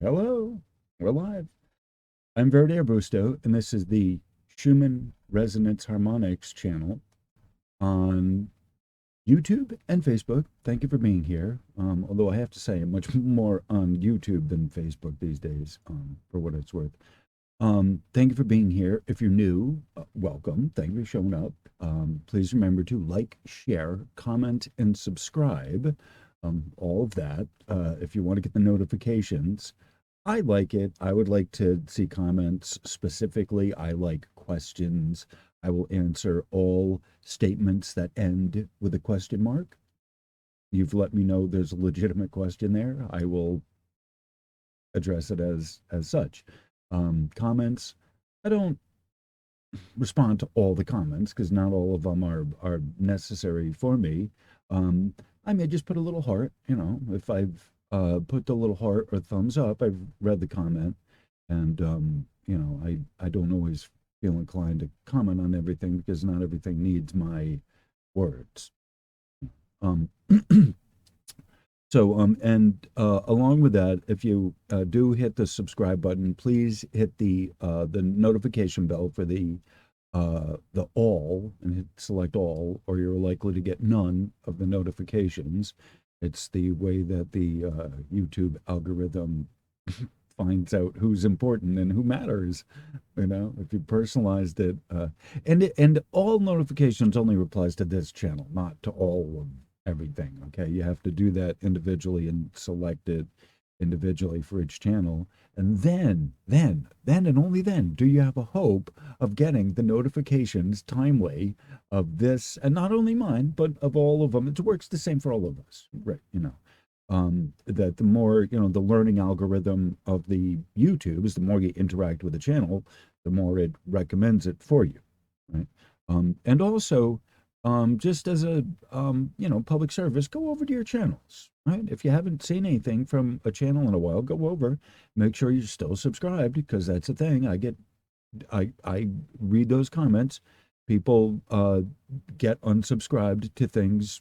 Hello, we're live. I'm VertArbusto, and this is the Schumann Resonance Harmonics channel on YouTube and Facebook. Thank you for being here. Although I have to say, I'm much more on YouTube than Facebook these days, for what it's worth. Thank you for being here. If you're new, welcome. Thank you for showing up. Please remember to like, share, comment, and subscribe. All of that. If you want to get the notifications. I like it. I would like to see comments. Specifically, I like questions. I will answer all statements that end with a question mark. You've let me know there's a legitimate question there. I will address it as such. Comments. I don't respond to all the comments because not all of them are necessary for me. I may just put a little heart, if I've put the little heart or thumbs up, I've read the comment, and I don't always feel inclined to comment on everything because not everything needs my words. Um, and along with that, if you do hit the subscribe button, please hit the notification bell for the all and hit select all, or you're likely to get none of the notifications. It's the way that the YouTube algorithm finds out who's important and who matters. If you personalized it, and all notifications only applies to this channel, not to all of everything. Okay, you have to do that individually and select it individually for each channel, and then and only then do you have a hope of getting the notifications timely of this, and not only mine but of all of them. It works the same for all of us, right? That the more, the learning algorithm of the YouTube is, the more you interact with the channel, the more it recommends it for you, right? And also, just as a public service, go over to your channels, right? If you haven't seen anything from a channel in a while, go over, make sure you're still subscribed, because that's the thing. I read those comments. People get unsubscribed to things,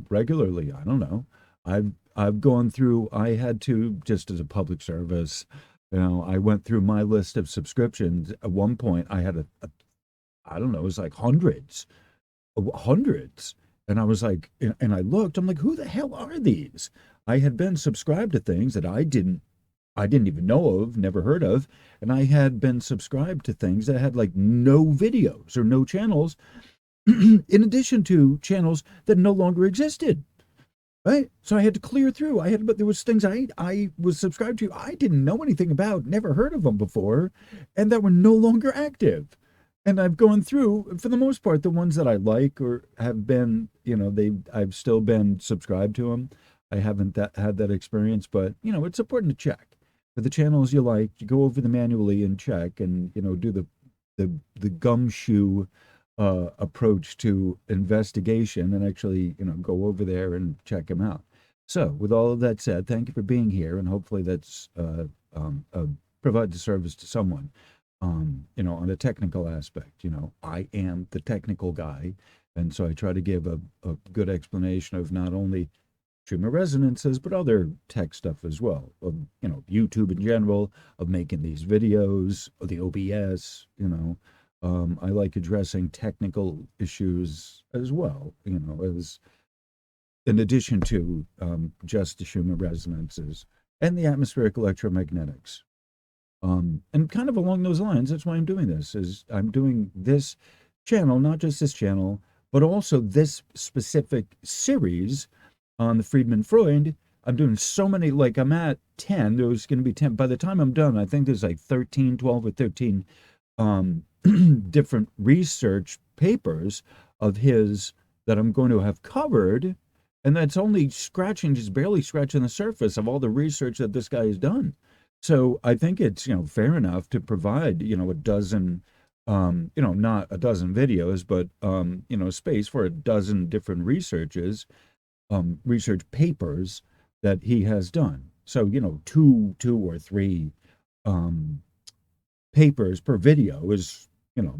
regularly. I don't know. I've gone through. I had to, just as a public service, I went through my list of subscriptions. At one point, I had I don't know, it was like hundreds. And I was like, and I looked, I'm like, who the hell are these? I had been subscribed to things that I didn't even know of, never heard of. And I had been subscribed to things that had like no videos or no channels, in addition to channels that no longer existed. Right. So I had to clear through. But there was things I was subscribed to I didn't know anything about, never heard of them before, and that were no longer active. And I've gone through, for the most part, the ones that I like or have been, I've still been subscribed to them. I haven't had that experience, but it's important to check for the channels you like. You go over them manually and check, and do the gumshoe approach to investigation, and actually go over there and check them out. So, with all of that said, thank you for being here, and hopefully that's provides a service to someone. On a technical aspect, I am the technical guy. And so I try to give a good explanation of not only Schumann resonances, but other tech stuff as well, of, YouTube in general, of making these videos, of the OBS, I like addressing technical issues as well, as in addition to just the Schumann resonances and the atmospheric electromagnetics. And kind of along those lines, that's why I'm doing this, is I'm doing this channel, not just this channel, but also this specific series on the Freidemann Freund. I'm doing so many, like I'm at 10, there's going to be 10. By the time I'm done, I think there's like 13, 12 or 13 different research papers of his that I'm going to have covered. And that's only just barely scratching the surface of all the research that this guy has done. So I think it's, fair enough to provide, a dozen, not a dozen videos, but, space for a dozen different research papers that he has done. So, two or three papers per video is,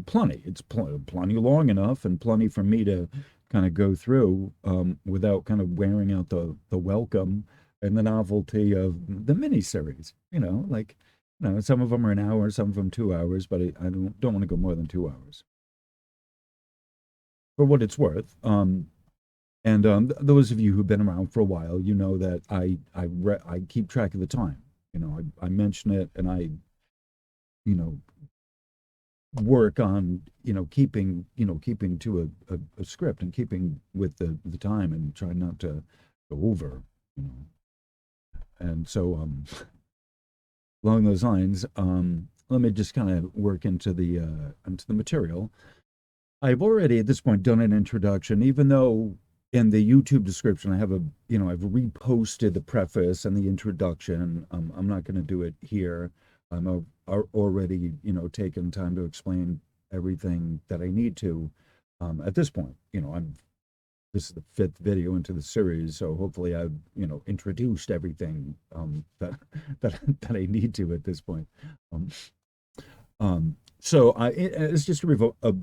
plenty. It's plenty long enough, and plenty for me to kind of go through without kind of wearing out the welcome and the novelty of the miniseries. Like, some of them are an hour, some of them 2 hours, but I don't want to go more than 2 hours for what it's worth. And those of you who've been around for a while, you know that I keep track of the time. I mention it, and I you know work on keeping to a script and keeping with the time and try not to go over. You know, and so along those lines, let me just kind of work into the material. I've already at this point done an introduction, even though in the YouTube description I have I've reposted the preface and the introduction. I'm not going to do it here. Already, taken time to explain everything that I need to at this point. This is the fifth video into the series, so hopefully I've introduced everything that I need to at this point. Um, it's just a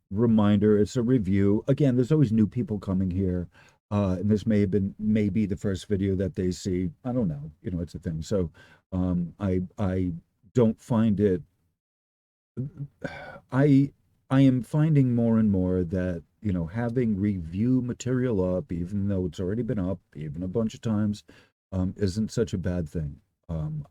reminder. It's a review. Again, there's always new people coming here, and this may be the first video that they see. I don't know. It's a thing. So, I don't find it. I I am finding more and more that having review material up, even though it's already been up even a bunch of times, isn't such a bad thing.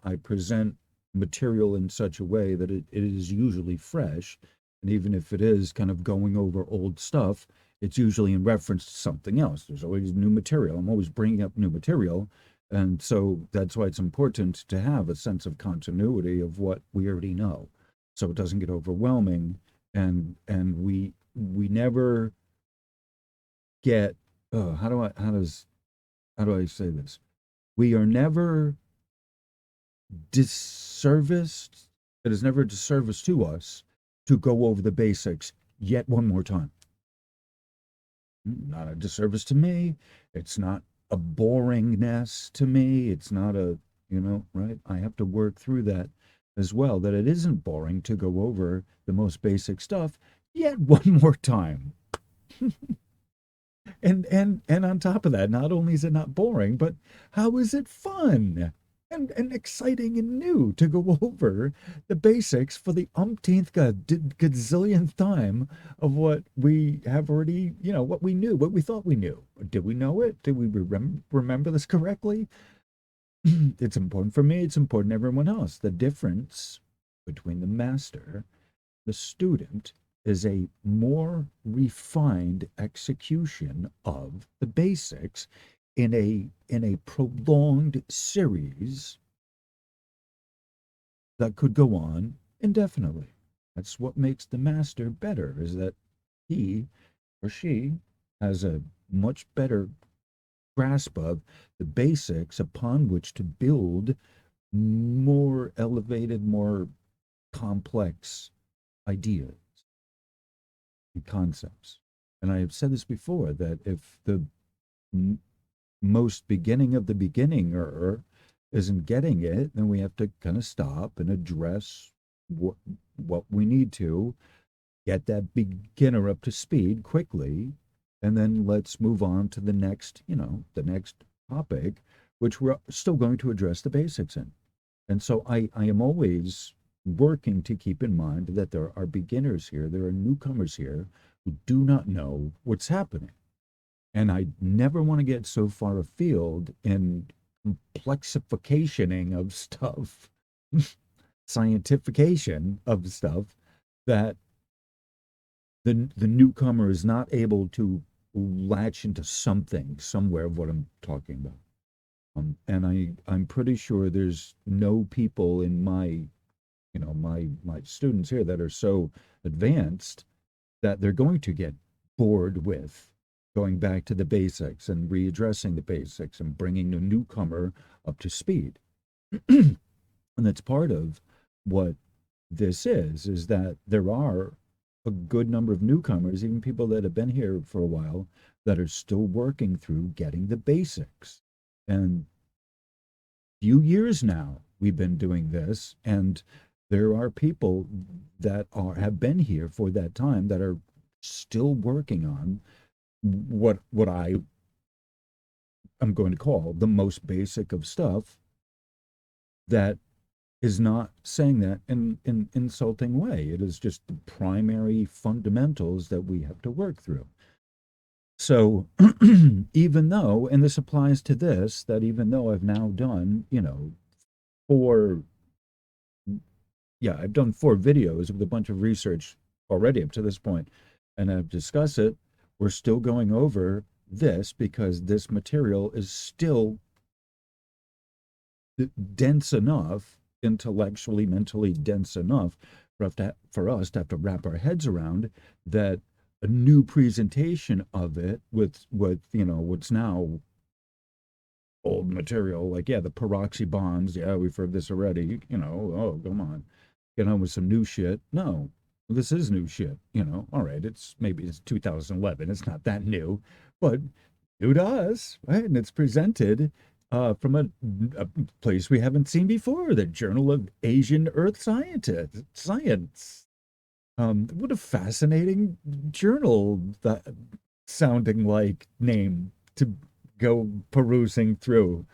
I present material in such a way that it is usually fresh, and even if it is kind of going over old stuff, it's usually in reference to something else. There's always new material. I'm always bringing up new material, and so that's why it's important to have a sense of continuity of what we already know, so it doesn't get overwhelming, and we never get how do I say this? We are never disserviced. It is never a disservice to us to go over the basics yet one more time. Not a disservice to me. It's not a boringness to me. It's not right? I have to work through that as well, that it isn't boring to go over the most basic stuff yet one more time. And on top of that, not only is it not boring, but how is it fun and exciting and new to go over the basics for the umpteenth gazillionth time of what we have already, what we knew, what we thought we knew. Did we know it? Did we remember this correctly? It's important for me. It's important to everyone else. The difference between the master, the student, is a more refined execution of the basics in a prolonged series that could go on indefinitely. That's what makes the master better, is that he or she has a much better grasp of the basics upon which to build more elevated, more complex ideas and concepts. And I have said this before, that if the most beginning of the beginninger isn't getting it, then we have to kind of stop and address what we need to get that beginner up to speed quickly, and then let's move on to the next topic, which we're still going to address the basics in. And so I am always working to keep in mind that there are beginners here, there are newcomers here who do not know what's happening. And I never want to get so far afield in complexificationing of stuff, scientification of stuff, that the newcomer is not able to latch into something somewhere of what I'm talking about. And I'm pretty sure there's no people in my students here that are so advanced that they're going to get bored with going back to the basics and readdressing the basics and bringing the newcomer up to speed. And that's part of what this is that there are a good number of newcomers, even people that have been here for a while, that are still working through getting the basics. And few years now we've been doing this, and there are people that have been here for that time that are still working on what I I'm going to call the most basic of stuff that is not saying that in an insulting way. It is just the primary fundamentals that we have to work through. So even though, and this applies to this, that even though I've now done, four, yeah, I've done 4 videos with a bunch of research already up to this point, and I've discussed it, we're still going over this because this material is still dense enough, intellectually, mentally dense enough for us to have to wrap our heads around that a new presentation of it with what's now old material, like, yeah, the peroxy bonds, yeah, we've heard this already, oh, come on, with some new shit. No, this is new shit, all right, maybe it's 2011, it's not that new, but new to us, right? And it's presented from a place we haven't seen before, the Journal of Asian Earth Science. What a fascinating journal, that sounding like name to go perusing through.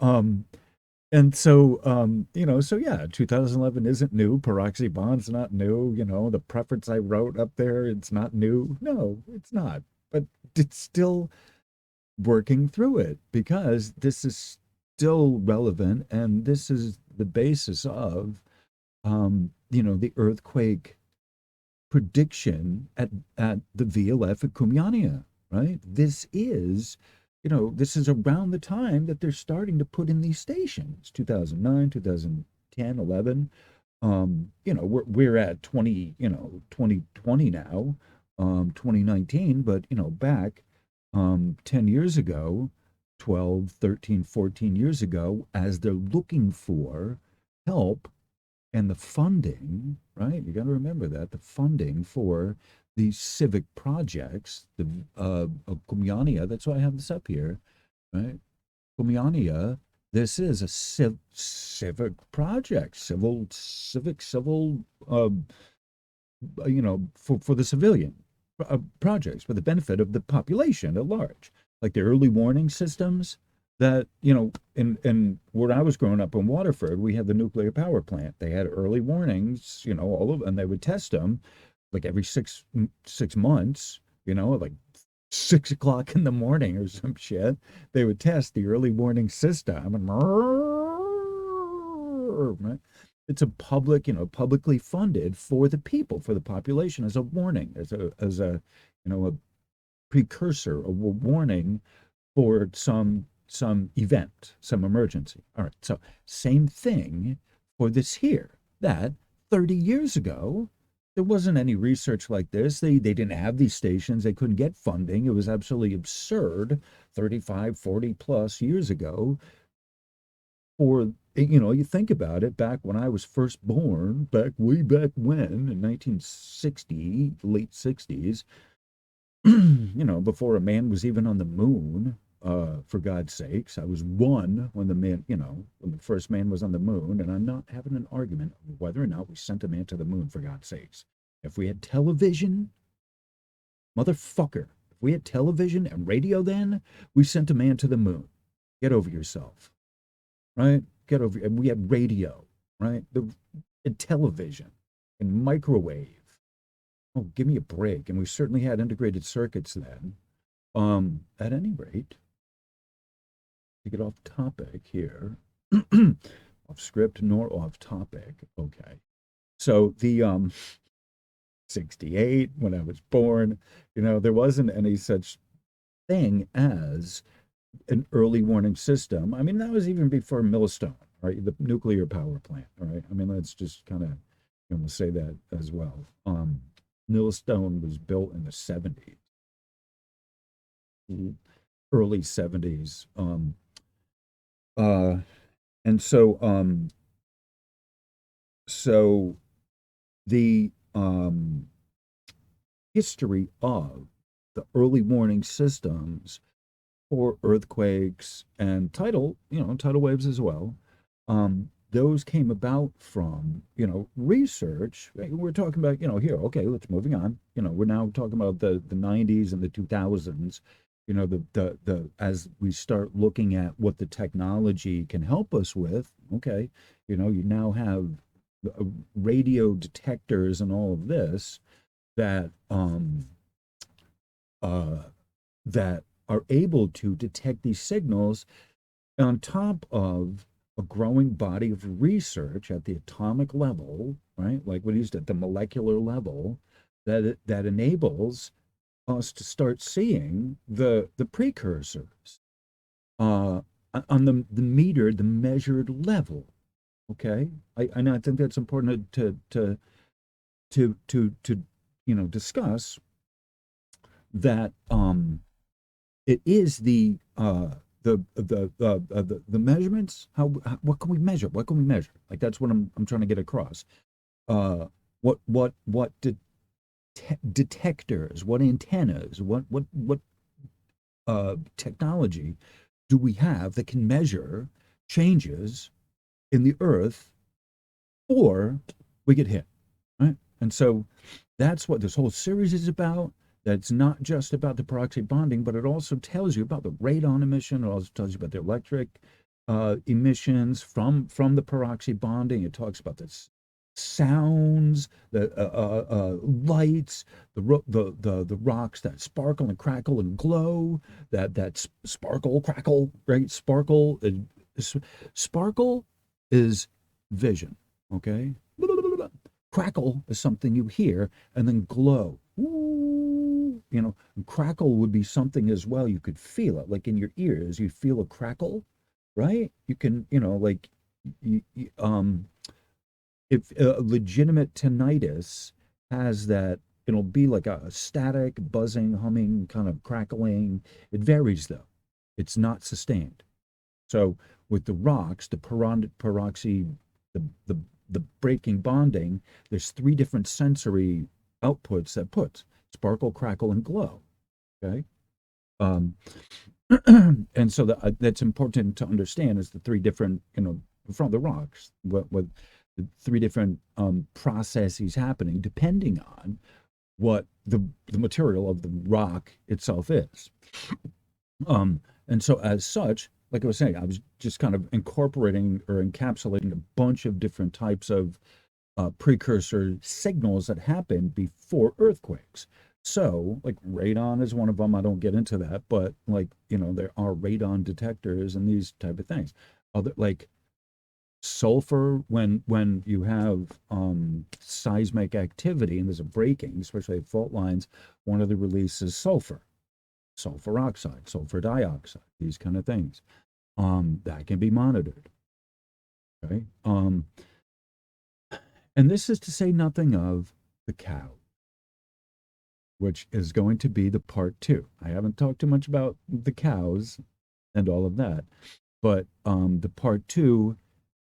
Um, and so, so yeah, 2011 isn't new. Peroxy bond's not new. The preference I wrote up there, it's not new. No, it's not. But it's still working through it because this is still relevant, and this is the basis of, the earthquake prediction at the VLF at Kumyania, right? This is around the time that they're starting to put in these stations, 2009, 2010, 11. We're at 2020 now, 2019, but, back 10 years ago, 12, 13, 14 years ago, as they're looking for help and the funding, right? You got to remember that the funding for these civic projects, the Kumyania, that's why I have this up here, right? Kumyania, this is a civic project, civil, for the civilian projects for the benefit of the population at large, like the early warning systems that, in where I was growing up in Waterford, we had the nuclear power plant. They had early warnings, and they would test them like every 6 months, like 6 o'clock in the morning or some shit. They would test the early warning system, and right? It's a publicly funded for the people, for the population, as a warning, as a a precursor, a warning for some event, some emergency. All right, so same thing for this here. That 30 years ago, there wasn't any research like this. They didn't have these stations. They couldn't get funding. It was absolutely absurd 35, 40 plus years ago. For, you think about it, back when I was first born, way back when, in 1960, late 60s, before a man was even on the moon, for God's sakes. I was one when when the first man was on the moon, and I'm not having an argument of whether or not we sent a man to the moon, for God's sakes. If we had television, motherfucker, if we had television and radio then, we sent a man to the moon. Get over yourself, right? And we had radio, right? And television and microwave. Oh, give me a break. And we certainly had integrated circuits then. At any rate, to get off topic here, off script nor off topic. Okay. So the 68, when I was born, there wasn't any such thing as an early warning system. I mean, that was even before Millstone, right? The nuclear power plant, all right? I mean, let's just kind of say that as well. Millstone was built in the 70s, early 70s. And so the history of the early warning systems for earthquakes and tidal waves as well, those came about from, research. We're talking about, here, okay, let's moving on. We're now talking about the 90s and the 2000s. as we start looking at what the technology can help us with, okay, you now have radio detectors and all of this that uh, that are able to detect these signals on top of a growing body of research at the atomic level, right? Like what is at the molecular level, that enables us to start seeing the precursors uh, on the measured level. Okay, and I think that's important to discuss that it is the measurements. What can we measure? What can we measure? Like that's what I'm trying to get across. Uh, what detectors? What antennas? What technology do we have that can measure changes in the Earth, or we get hit, right? And so that's what this whole series is about. That's not just about the peroxide bonding, but it also tells you about the radon emission. It also tells you about the electric emissions from the peroxide bonding. It talks about this sounds, the lights, the rocks that sparkle and crackle and glow. That sparkle, crackle, right? Sparkle is vision. Okay, crackle is something you hear, and then glow. Ooh, crackle would be something as well. You could feel it, like in your ears. You feel a crackle, right? You can, like, you, if a legitimate tinnitus has that, it'll be like a static, buzzing, humming, kind of crackling. It varies though. It's not sustained. So with the rocks, peroxy, the the breaking bonding, there's three different sensory outputs that puts sparkle, crackle, and glow. Okay. Um, and so that's important to understand is the three different, from the rocks, what the three different processes happening depending on what the material of the rock itself is. And so as such, like I was saying, I was just kind of incorporating or encapsulating a bunch of different types of precursor signals that happen before earthquakes. So, like radon is one of them. I don't get into that, but like there are radon detectors and these type of things. Other like sulfur when you have seismic activity and there's a breaking, especially at fault lines, one of the releases sulfur oxide, sulfur dioxide, these kind of things. That can be monitored. Okay. And this is to say nothing of the cow, which is going to be the part two. I haven't talked too much about the cows and all of that, but the part two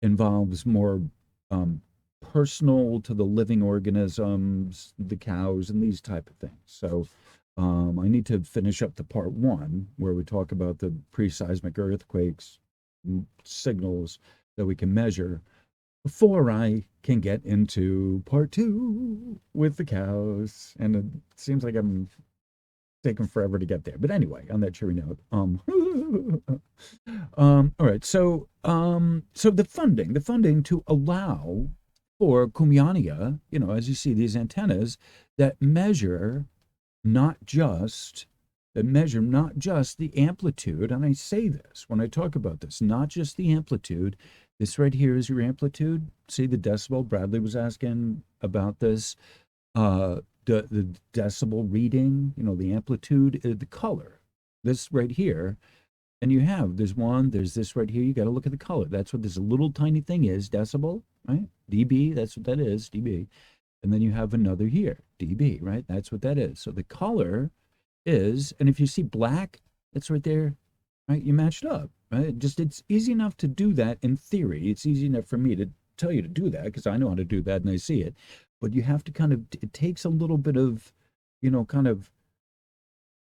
involves more um, personal to the living organisms, the cows, and these type of things. So I need to finish up the part one where we talk about the pre-seismic earthquakes signals that we can measure before I can get into part two with the cows. And it seems like I'm taking forever to get there. But anyway, on that cheery note, all right. So the funding to allow for Kumiania, as you see these antennas that measure not just the amplitude, and I say this when I talk about this, not just the amplitude. This right here is your amplitude. See the decibel? Bradley was asking about this. The decibel reading, the amplitude, the color. This right here, and there's this right here. You got to look at the color. That's what this little tiny thing is, decibel, right? dB, that's what that is, dB. And then you have another here, dB, right? That's what that is. So the color is, and if you see black, it's right there, right? You matched up, right? Just it's easy enough to do that in theory. It's easy enough for me to tell you to do that because I know how to do that and I see it. But you have to kind of, it takes a little bit of, kind of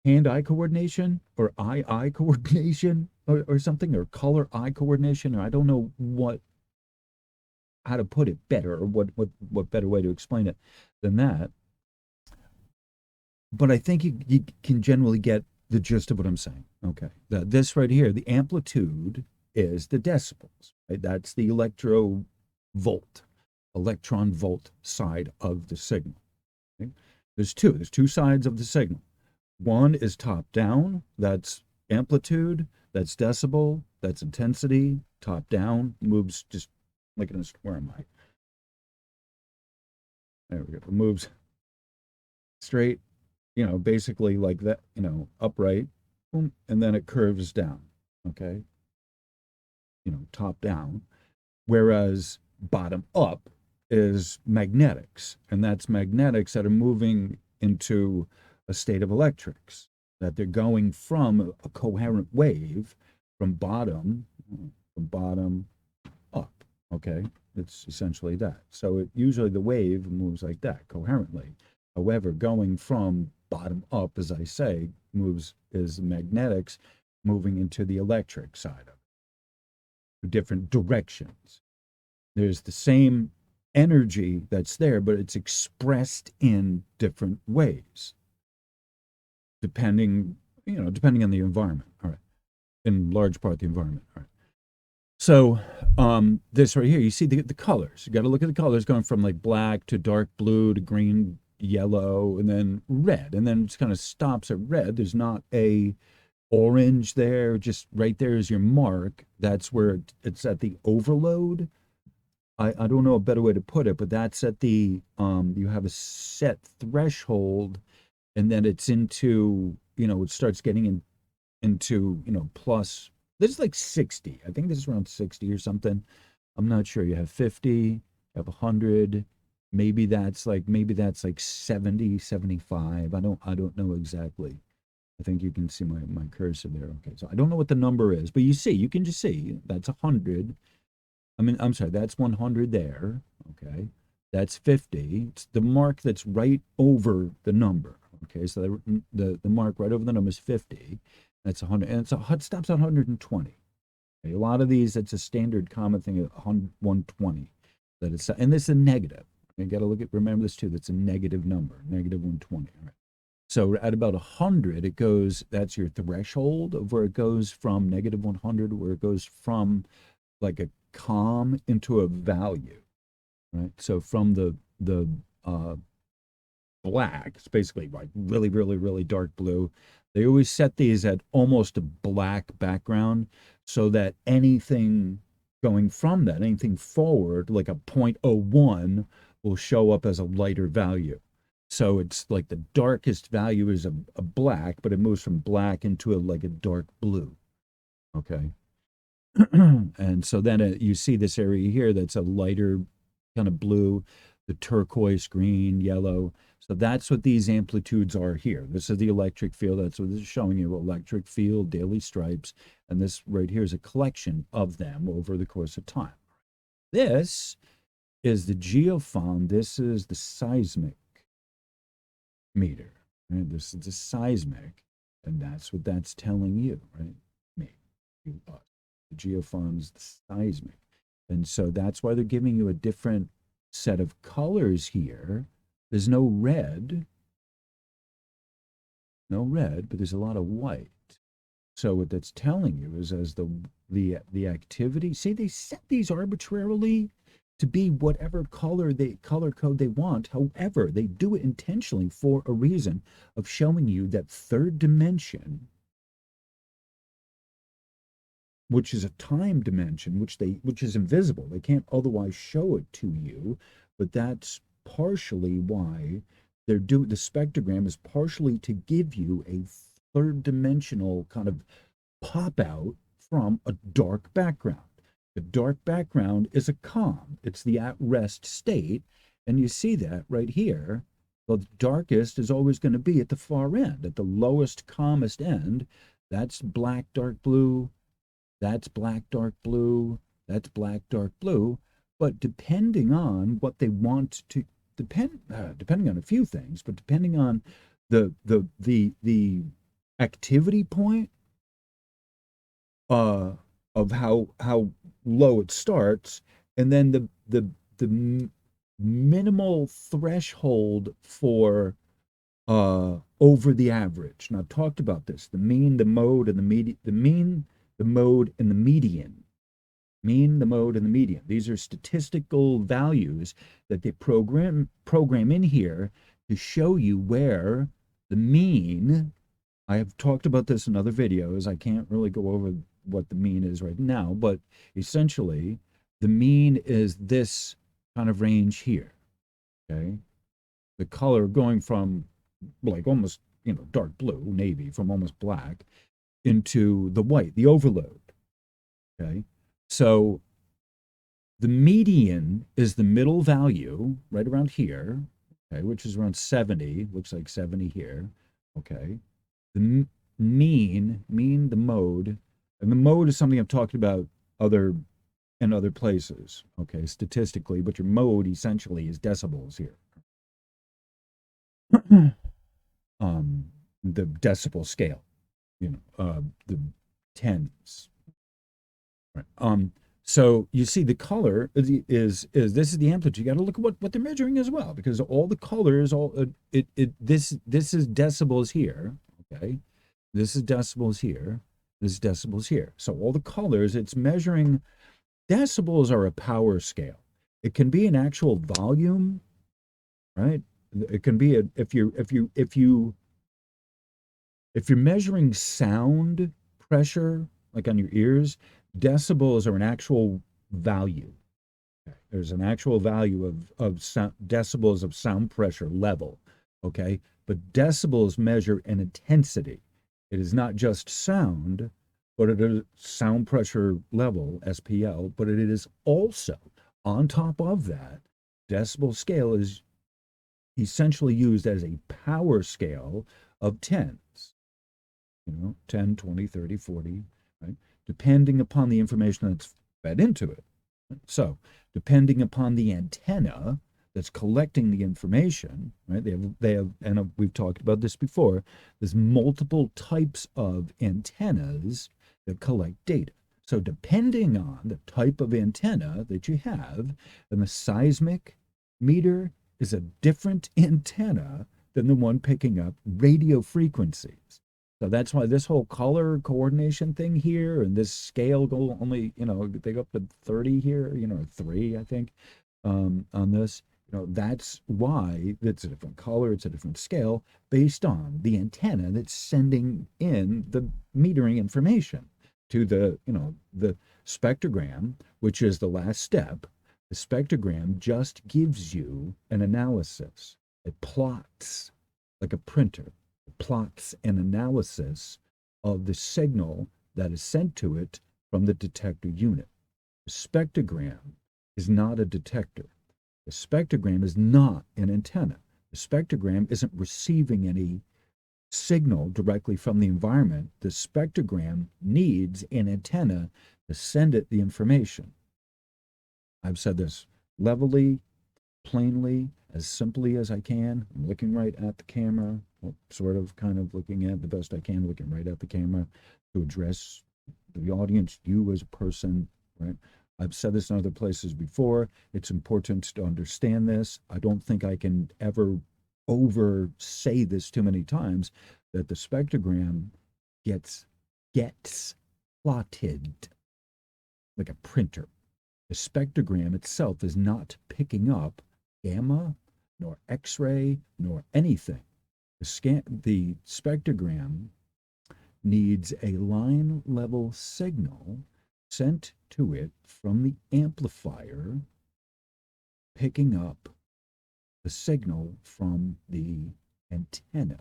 hand-eye coordination or eye-eye coordination or something, or color-eye coordination, or I don't know how to put it better, or what better way to explain it than that. But I think you can generally get the gist of what I'm saying. Okay. This right here, the amplitude is the decibels, right? That's the electron volt side of the signal. Okay? There's two sides of the signal. One is top down, that's amplitude, that's decibel, that's intensity. Top down moves just like in a, where am I? There we go. It moves straight, basically like that, upright, boom, and then it curves down. Okay. Top down. Whereas bottom up is magnetics, and that's magnetics that are moving into a state of electrics, that they're going from a coherent wave from bottom up. Okay, it's essentially that. So usually the wave moves like that, coherently. However, going from bottom up, as I say, is magnetics moving into the electric side of it, different directions. There's the same energy that's there, but it's expressed in different ways, depending on the environment. All right, in large part the environment. All right. So this right here, you see the colors. You got to look at the colors going from like black to dark blue to green, yellow, and then red, and then it just kind of stops at red. There's not a orange there. Just right there is your mark. That's where it's at the overload. I don't know a better way to put it, but that's at the you have a set threshold, and then it's into, it starts getting into, plus, this is like 60. I think this is around 60 or something. I'm not sure. You have 50, you have 100, maybe that's like 70, 75. I don't know exactly. I think you can see my cursor there. Okay, so I don't know what the number is, but you can just see that's 100. I'm sorry, that's 100 there. Okay. That's 50. It's the mark that's right over the number. Okay. So the mark right over the number is 50. That's 100. And it stops at 120. Okay? A lot of these, it's a standard common thing at 120. And this is a negative. You got to remember this too. That's a negative number, negative 120. All right. So at about 100, that's your threshold of where it goes from negative 100, where it goes from like a calm into a value, right? So from the black, it's basically like really, really, really dark blue. They always set these at almost a black background so that anything going from that, anything forward, like a 0.01, will show up as a lighter value. So it's like the darkest value is a black, but it moves from black into like a dark blue. Okay. And so then you see this area here that's a lighter kind of blue, the turquoise, green, yellow. So that's what these amplitudes are here. This is the electric field. That's what this is showing you, electric field, daily stripes. And this right here is a collection of them over the course of time. This is the geophone. This is the seismic meter. Right? This is the seismic. And that's what that's telling you, right? Me, you, us. The geophone's the seismic. And so that's why they're giving you a different set of colors here. There's no red, but there's a lot of white. So what that's telling you is as the activity, see, they set these arbitrarily to be whatever color code they want. However, they do it intentionally for a reason of showing you that third dimension, which is a time dimension, which is invisible. They can't otherwise show it to you, but that's partially why the spectrogram is partially to give you a third dimensional kind of pop out from a dark background. The dark background is a calm. It's the at rest state, and you see that right here. Well, the darkest is always going to be at the far end, at the lowest, calmest end. That's black, dark blue. That's black, dark blue. That's black, dark blue. But depending on what they want to depending on a few things, but depending on the activity point of how low it starts, and then the minimal threshold for over the average. And I've talked about this, the mean, the mode, and the median, the mean, the mode, and the median. Mean, the mode, and the median. These are statistical values that they program in here to show you where the mean. I have talked about this in other videos. I can't really go over what the mean is right now, but essentially the mean is this kind of range here. Okay. The color going from like almost, dark blue, navy, from almost black into the white, the overload. Okay. So the median is the middle value right around here, okay, which is around 70, looks like 70 here, okay. The mean, the mode, and the mode is something I've talked about in other places, okay, statistically, but your mode essentially is decibels here. The decibel scale, the tens. Right. So you see the color is this is the amplitude. You got to look at what they're measuring as well, because all the colors, this is decibels here, okay? This is decibels here. This is decibels here. So all the colors, it's measuring. Decibels are a power scale. It can be an actual volume, right? It can be if you're measuring sound pressure, like on your ears, decibels are an actual value. There's an actual value of sound, decibels of sound pressure level, okay? But decibels measure an intensity. It is not just sound, but it is sound pressure level, SPL, but it is also, on top of that, decibel scale is essentially used as a power scale of tens, 10, 20, 30, 40, right? Depending upon the information that's fed into it. So, depending upon the antenna that's collecting the information, right? They have, and we've talked about this before. There's multiple types of antennas that collect data. So, depending on the type of antenna that you have, and the seismic meter is a different antenna than the one picking up radio frequencies. So that's why this whole color coordination thing here and this scale go only, they go up to 30 here, 3, I think, on this. That's why it's a different color, it's a different scale based on the antenna that's sending in the metering information to the spectrogram, which is the last step. The spectrogram just gives you an analysis. It plots like a printer. Plots an analysis of the signal that is sent to it from the detector unit. The spectrogram is not a detector. The spectrogram is not an antenna. The spectrogram isn't receiving any signal directly from the environment. The spectrogram needs an antenna to send it the information. I've said this levelly, plainly, as simply as I can. I'm looking right at the camera, well, sort of kind of looking at the best I can, looking right at the camera to address the audience, you as a person, right? I've said this in other places before. It's important to understand this. I don't think I can ever over say this too many times, that the spectrogram gets plotted like a printer. The spectrogram itself is not picking up gamma, nor X-ray, nor anything. The spectrogram needs a line level signal sent to it from the amplifier, picking up the signal from the antenna.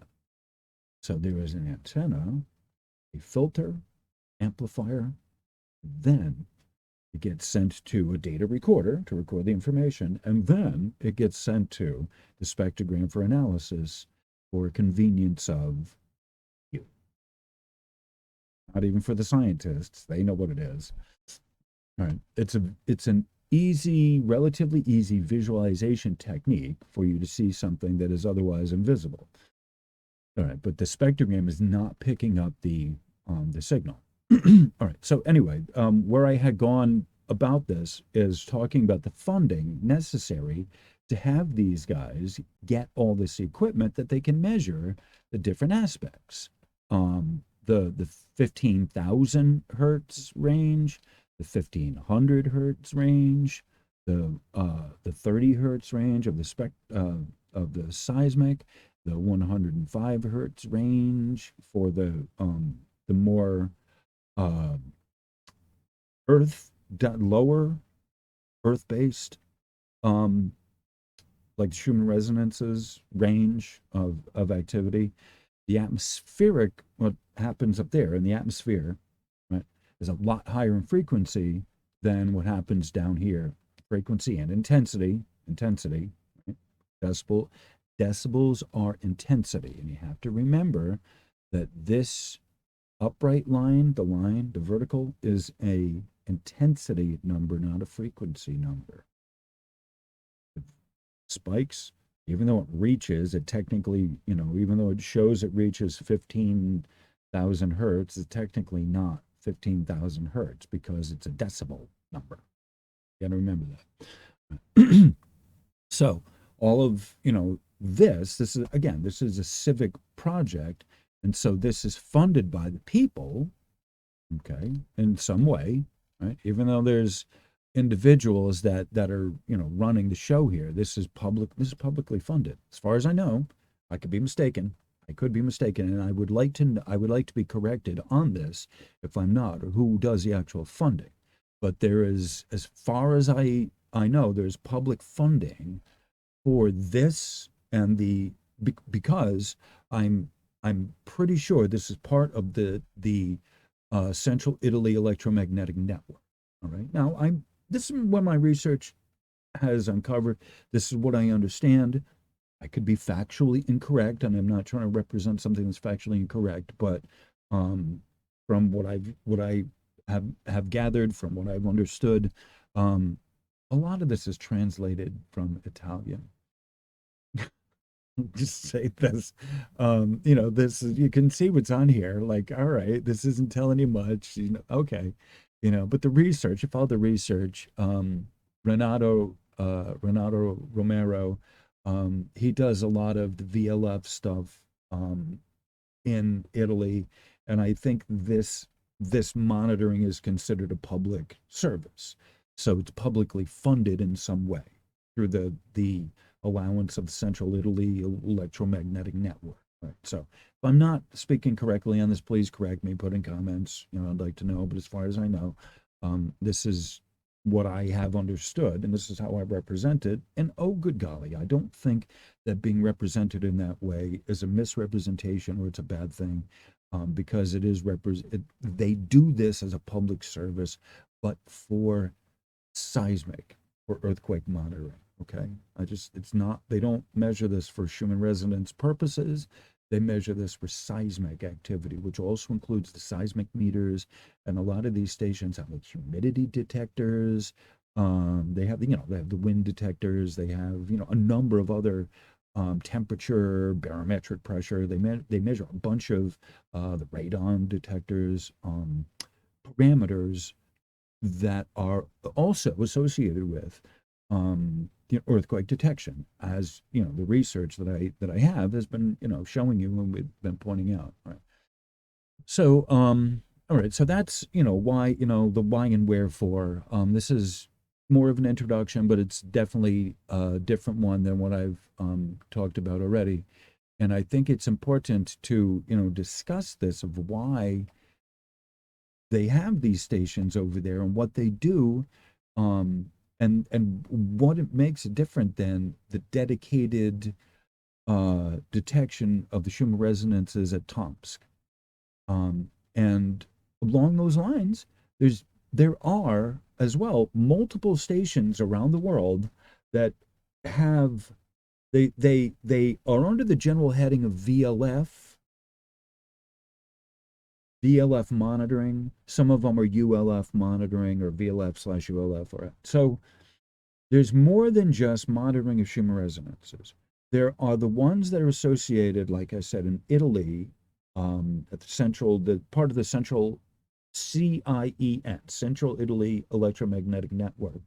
So there is an antenna, a filter, amplifier, then it gets sent to a data recorder to record the information, and then it gets sent to the spectrogram for analysis for convenience of you. Not even for the scientists. They know what it is. All right. It's an easy, relatively easy visualization technique for you to see something that is otherwise invisible. All right, but the spectrogram is not picking up the signal. All right. So anyway, where I had gone about this is talking about the funding necessary to have these guys get all this equipment that they can measure the different aspects. The 15,000 hertz range, the 1500 hertz range, the 30 hertz range of of the seismic, the 105 hertz range for the more uh, earth lower earth based um, like Schumann resonances range of activity. The atmospheric, what happens up there in the atmosphere, right, is a lot higher in frequency than what happens down here. Frequency and intensity, right? Decibels are intensity, and you have to remember that this upright line, the vertical, is a intensity number, not a frequency number. Spikes, even though it reaches, it technically, even though it shows it reaches 15,000 hertz, it's technically not 15,000 hertz because it's a decibel number. You got to remember that. So all of, this is, again, this is a civic project. And so this is funded by the people, okay, in some way, right? Even though there's individuals that are running the show here. This is publicly funded. As far as I know, I could be mistaken. I could be mistaken, and I would like to be corrected on this if I'm not, or who does the actual funding. But there is, as far as I know, there's public funding for this and because I'm pretty sure this is part of the Central Italy electromagnetic network. All right. Now this is what my research has uncovered. This is what I understand. I could be factually incorrect, and I'm not trying to represent something that's factually incorrect, but from what I have gathered, from what I've understood, a lot of this is translated from Italian. Just say this, this is, you can see what's on here. Like, all right, this isn't telling you much, okay, but the research, if all the research, Renato Romero, he does a lot of the VLF stuff in Italy, and I think this monitoring is considered a public service, so it's publicly funded in some way through the allowance of the Central Italy electromagnetic network. Right. So if I'm not speaking correctly on this, please correct me, put in comments. I'd like to know. But as far as I know, this is what I have understood, and this is how I represent it. And oh, good golly, I don't think that being represented in that way is a misrepresentation or it's a bad thing, because it is they do this as a public service, but for seismic or earthquake monitoring. Okay. It's not, they don't measure this for Schumann resonance purposes. They measure this for seismic activity, which also includes the seismic meters. And a lot of these stations have like humidity detectors. They have, they have the wind detectors. They have, a number of other temperature, barometric pressure. They measure a bunch of the radon detectors, parameters that are also associated with earthquake detection, as the research that I have has been showing you and we've been pointing out. Right. So all right, so that's why the why and wherefore. This is more of an introduction, but it's definitely a different one than what I've talked about already, and I think it's important to discuss this of why they have these stations over there and what they do. And what it makes it different than the dedicated detection of the Schumann resonances at Tomsk. And along those lines, there are as well multiple stations around the world that have they are under the general heading of VLF monitoring. Some of them are ULF monitoring or VLF/ULF. So there's more than just monitoring of Schumann resonances. There are the ones that are associated, like I said, in Italy, at the part of the Central CIEN, Central Italy Electromagnetic Network.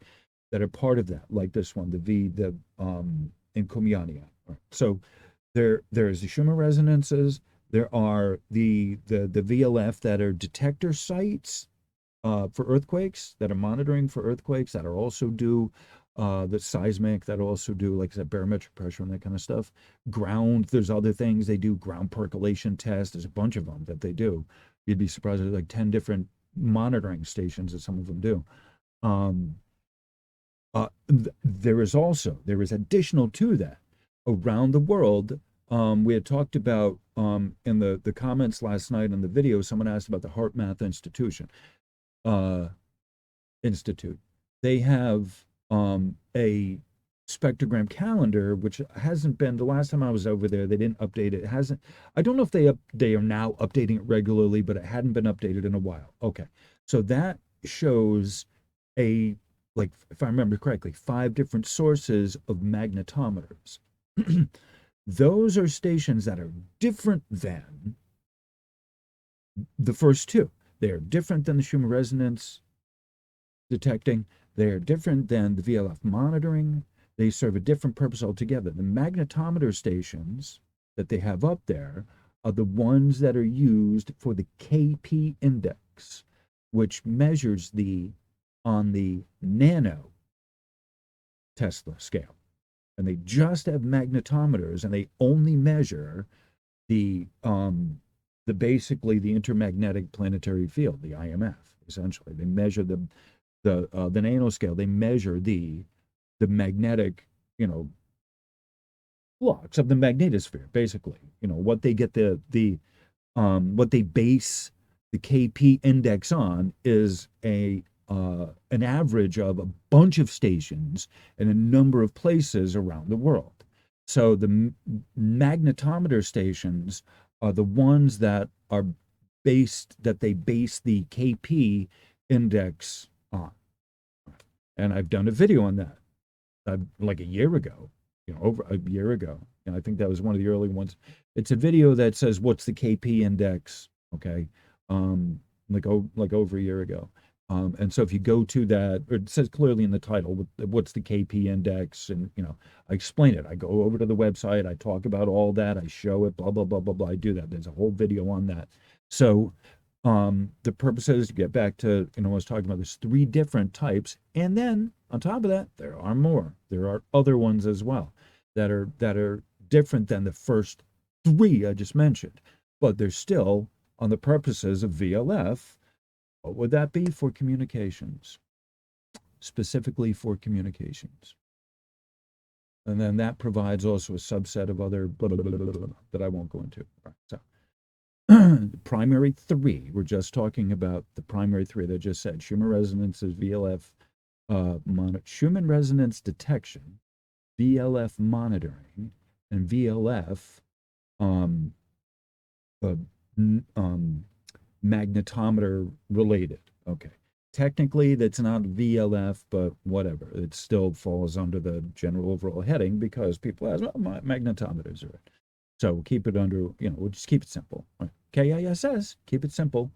that are part of that, like this one, the in Comiania. So there's the Schumann resonances. There are the VLF that are detector sites for earthquakes, that are monitoring for earthquakes, that are also do the seismic, that also do, like I said, barometric pressure and that kind of stuff. Ground, there's other things they do, ground percolation tests. There's a bunch of them that they do. You'd be surprised. There's like 10 different monitoring stations that some of them do. Um, there is additional to that around the world. We had talked about in the comments last night in the video. Someone asked about the Heart Math uh, Institute. They have a spectrogram calendar, which hasn't been, the last time I was over there, they didn't update it. It hasn't, I don't know if they are now updating it regularly, but it hadn't been updated in a while. Okay. So that shows a, like, if I remember correctly, 5 different sources of magnetometers. Those are stations that are different than the first two. They are different than the Schumann resonance detecting. They are different than the VLF monitoring. They serve a different purpose altogether. The magnetometer stations that they have up there are the ones that are used for the KP index, which measures on the nano Tesla scale. And they just have magnetometers, and they only measure the basically the intermagnetic planetary field, the IMF. Essentially, they measure the nanoscale. They measure the magnetic, flux of the magnetosphere. Basically, what they get what they base the KP index on is an average of a bunch of stations in a number of places around the world. So the magnetometer stations are the ones that they base the KP index on. And I've done a video on that like a year ago, over a year ago. And I think that was one of the early ones. It's a video that says, what's the KP index? Okay. Like over a year ago. And so if you go to that, or it says clearly in the title, what's the KP index? And, I explain it. I go over to the website. I talk about all that. I show it, blah, blah, blah, blah, blah. I do that. There's a whole video on that. So the purpose is to get back to, I was talking about, there's 3 different types. And then on top of that, there are more. There are other ones as well that are different than the first 3 I just mentioned. But they're still on the purposes of VLF. What would that be? For communications, specifically for communications. And then that provides also a subset of other blah, blah, blah, blah, blah, that I won't go into. Right, so the primary 3, we're just talking about the primary 3 that I just said. Schumann resonances, VLF, Schumann resonance detection, VLF monitoring, and VLF magnetometer related. Okay. Technically, that's not VLF, but whatever. It still falls under the general overall heading because people ask, well, magnetometers are it. So we'll keep it under, we'll just keep it simple. KISS, keep it simple.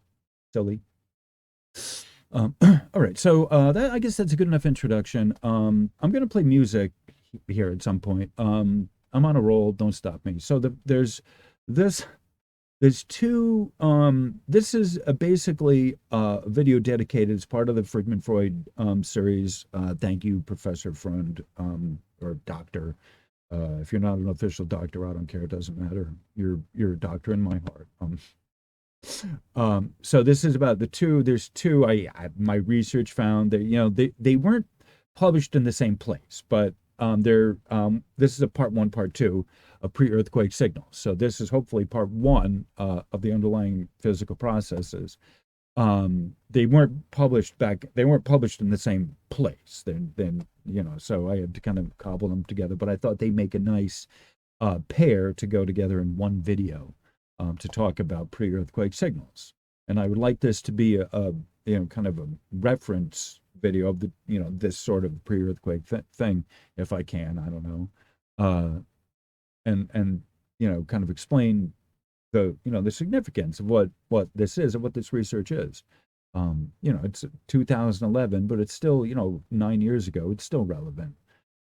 Silly. All right. So I guess that's a good enough introduction. I'm going to play music here at some point. I'm on a roll. Don't stop me. So there's 2, this is basically a video dedicated as part of the Friedman Freud series. Thank you, Professor Freund, or Doctor. If you're not an official doctor, I don't care. It doesn't matter. You're a doctor in my heart. So this is about the 2. There's 2. My research found that they weren't published in the same place, but this is a part 1, part 2 of pre-earthquake signals. So this is hopefully part 1 of the underlying physical processes. They weren't published in the same place. Then so I had to kind of cobble them together. But I thought they make a nice pair to go together in one video to talk about pre-earthquake signals. And I would like this to be a kind of a reference video of the this sort of pre-earthquake thing, if I can. I don't know, and kind of explain the the significance of what this is and what this research is. It's 2011, but it's still, 9 years ago, it's still relevant.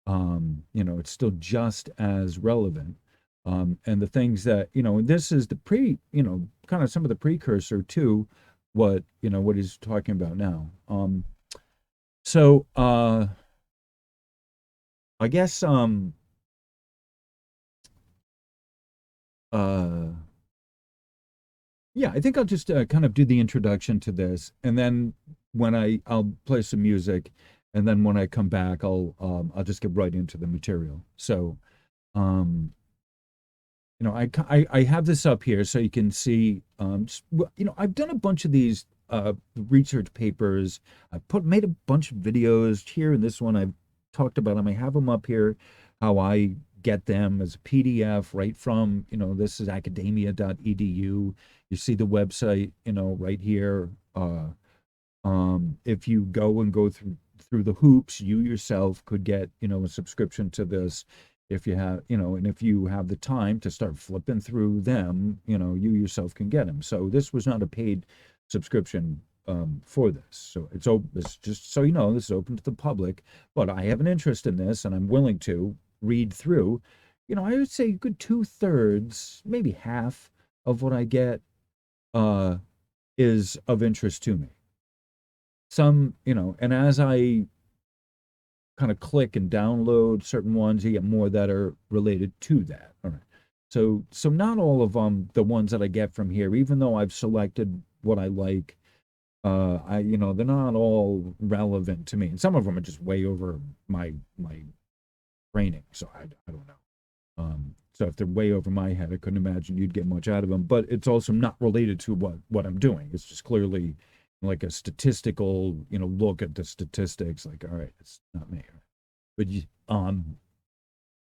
It's still just as relevant. And the things that, and this is the kind of some of the precursor to what he's talking about now. So I guess, uh, yeah, I think I'll just kind of do the introduction to this, and then I'll play some music, and then when I come back, I'll just get right into the material. So, um, I have this up here so you can see. I've done a bunch of these research papers. Made a bunch of videos here, and this one I've talked about them. I have them up here, how I get them as a PDF right from, this is academia.edu. You see the website, right here. If you go through the hoops, you yourself could get, a subscription to this if you have, and if you have the time to start flipping through them, you yourself can get them. So this was not a paid subscription for this. So it's just so this is open to the public, but I have an interest in this and I'm willing to read through. I would say a good 2/3, maybe half of what I get uh, is of interest to me. Some, and as I kind of click and download certain ones, you get more that are related to that. All right. So not all of the ones that I get from here, even though I've selected what I like, they're not all relevant to me. And some of them are just way over my training. So I don't know. So if they're way over my head, I couldn't imagine you'd get much out of them. But it's also not related to what I'm doing. It's just clearly like a statistical, look at the statistics. Like, all right, it's not me. But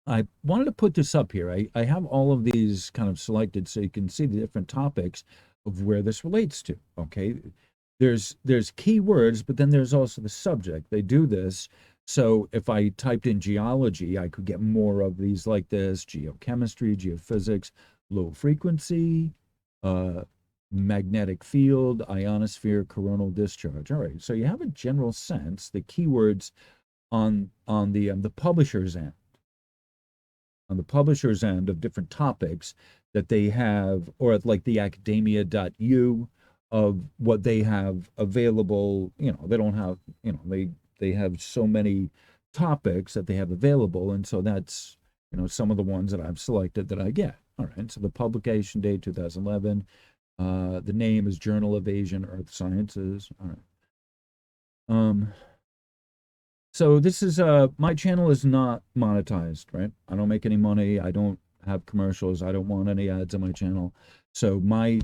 I wanted to put this up here. I have all of these kind of selected so you can see the different topics of where this relates to. Okay, there's keywords, but then there's also the subject. They do this so if I typed in geology, I could get more of these like this: geochemistry, geophysics, low frequency, uh, magnetic field, ionosphere, coronal discharge. All right, so you have a general sense. The keywords on the publisher's end, of different topics that they have, or at like the academia.u of what they have available. They don't have, they have so many topics that they have available. And so that's, some of the ones that I've selected that I get. All right. So the publication date, 2011. The name is Journal of Asian Earth Sciences. All right. So this is my channel is not monetized, right? I don't make any money. I don't have commercials. I don't want any ads on my channel. So my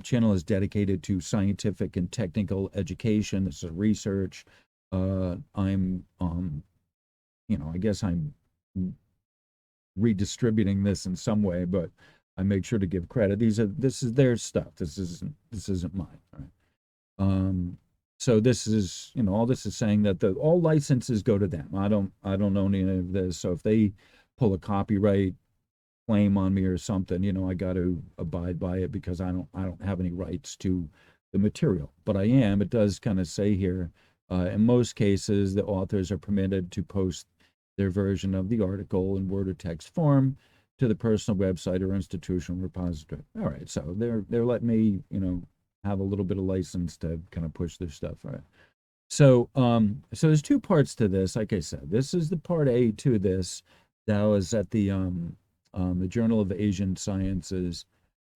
channel is dedicated to scientific and technical education. This is research. I'm I guess I'm redistributing this in some way, but I make sure to give credit. This is their stuff. This isn't mine, right? So this is, all this is saying that all licenses go to them. I don't own any of this. So if they pull a copyright claim on me or something, I got to abide by it because I don't have any rights to the material. But it does kind of say here, in most cases, the authors are permitted to post their version of the article in word or text form to the personal website or institutional repository. All right, so they're letting me, have a little bit of license to kind of push their stuff, right? So there's two parts to this. Like I said, this is the part A to this. That was at the Journal of Asian Sciences.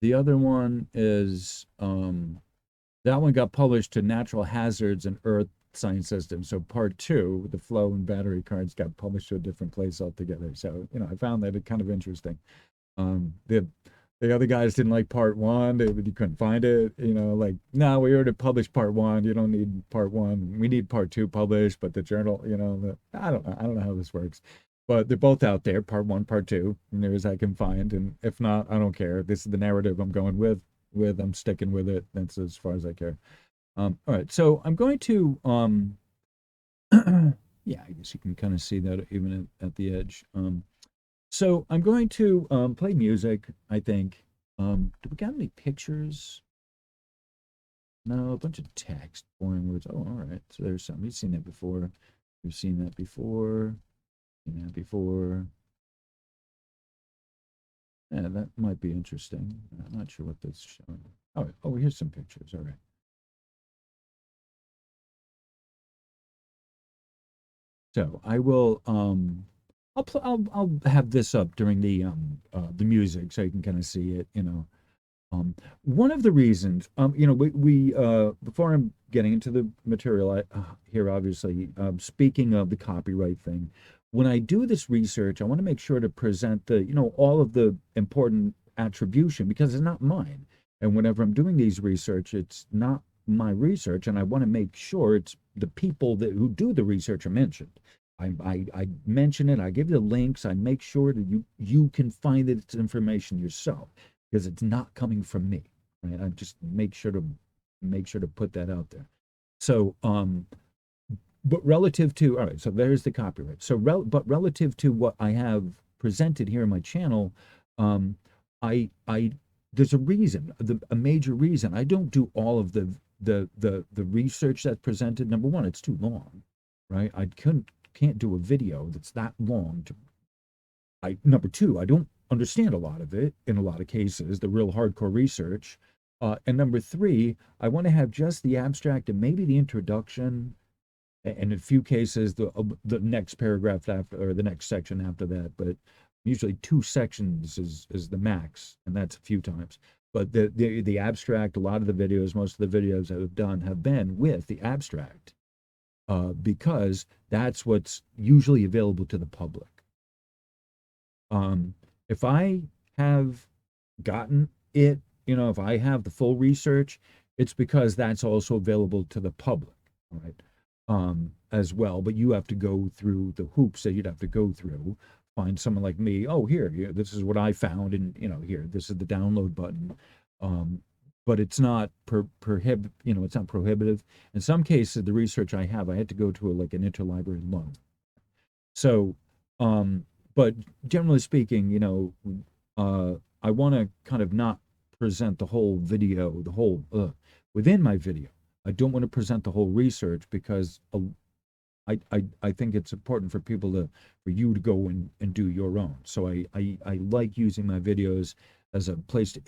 The other one is that one got published to Natural Hazards and Earth Science Systems. So part two, the flow and battery cards, got published to a different place altogether. So I found that kind of interesting. The other guys didn't like part one. You couldn't find it. Like, no, we already published part one. You don't need part one. We need part two published. But the journal, I don't know. I don't know how this works. But they're both out there, part one, part two, near as I can find. And if not, I don't care. This is the narrative I'm going with. I'm sticking with it. That's as far as I care. All right. So I'm going to yeah, I guess you can kind of see that even at the edge. So I'm going to play music, I think. Do we got any pictures? No, a bunch of text, boring words. Oh, all right. So there's some. You've seen that before. You've seen that before. Seen that before. Yeah, that might be interesting. I'm not sure what that's showing. Oh, here's some pictures. All right. So I will I'll have this up during the music so you can kind of see it, you know. One of the reasons, before I'm getting into the material here, obviously, speaking of the copyright thing, when I do this research, I want to make sure to present all of the important attribution because it's not mine. And whenever I'm doing these research, it's not my research, and I want to make sure it's the people who do the research are mentioned. I mention it, I give you the links, I make sure that you can find its information yourself because it's not coming from me, right? I just make sure to put that out there. So, but relative to all right, so there's the copyright. So, but relative to what I have presented here on my channel, I there's a reason, a major reason. I don't do all of the research that's presented. Number one, it's too long, right? I can't do a video that's that long to number two, I don't understand a lot of it in a lot of cases, the real hardcore research. And number three, I want to have just the abstract and maybe the introduction, and in a few cases the next paragraph after or the next section after that. But usually 2 sections is the max, and that's a few times. But the abstract, a lot of the videos, most of the videos I've done have been with the abstract, because that's what's usually available to the public. If I have gotten it, if I have the full research, it's because that's also available to the public, all right, as well. But you have to go through the hoops that you'd have to go through. Find someone like me. Oh, here, this is what I found, and here, this is the download button. But it's not it's not prohibitive. In some cases, the research I have, I had to go to like an interlibrary loan. So, but generally speaking, I want to kind of not present the whole video, within my video. I don't want to present the whole research because I think it's important for for you to go and do your own. So I like using my videos as a place to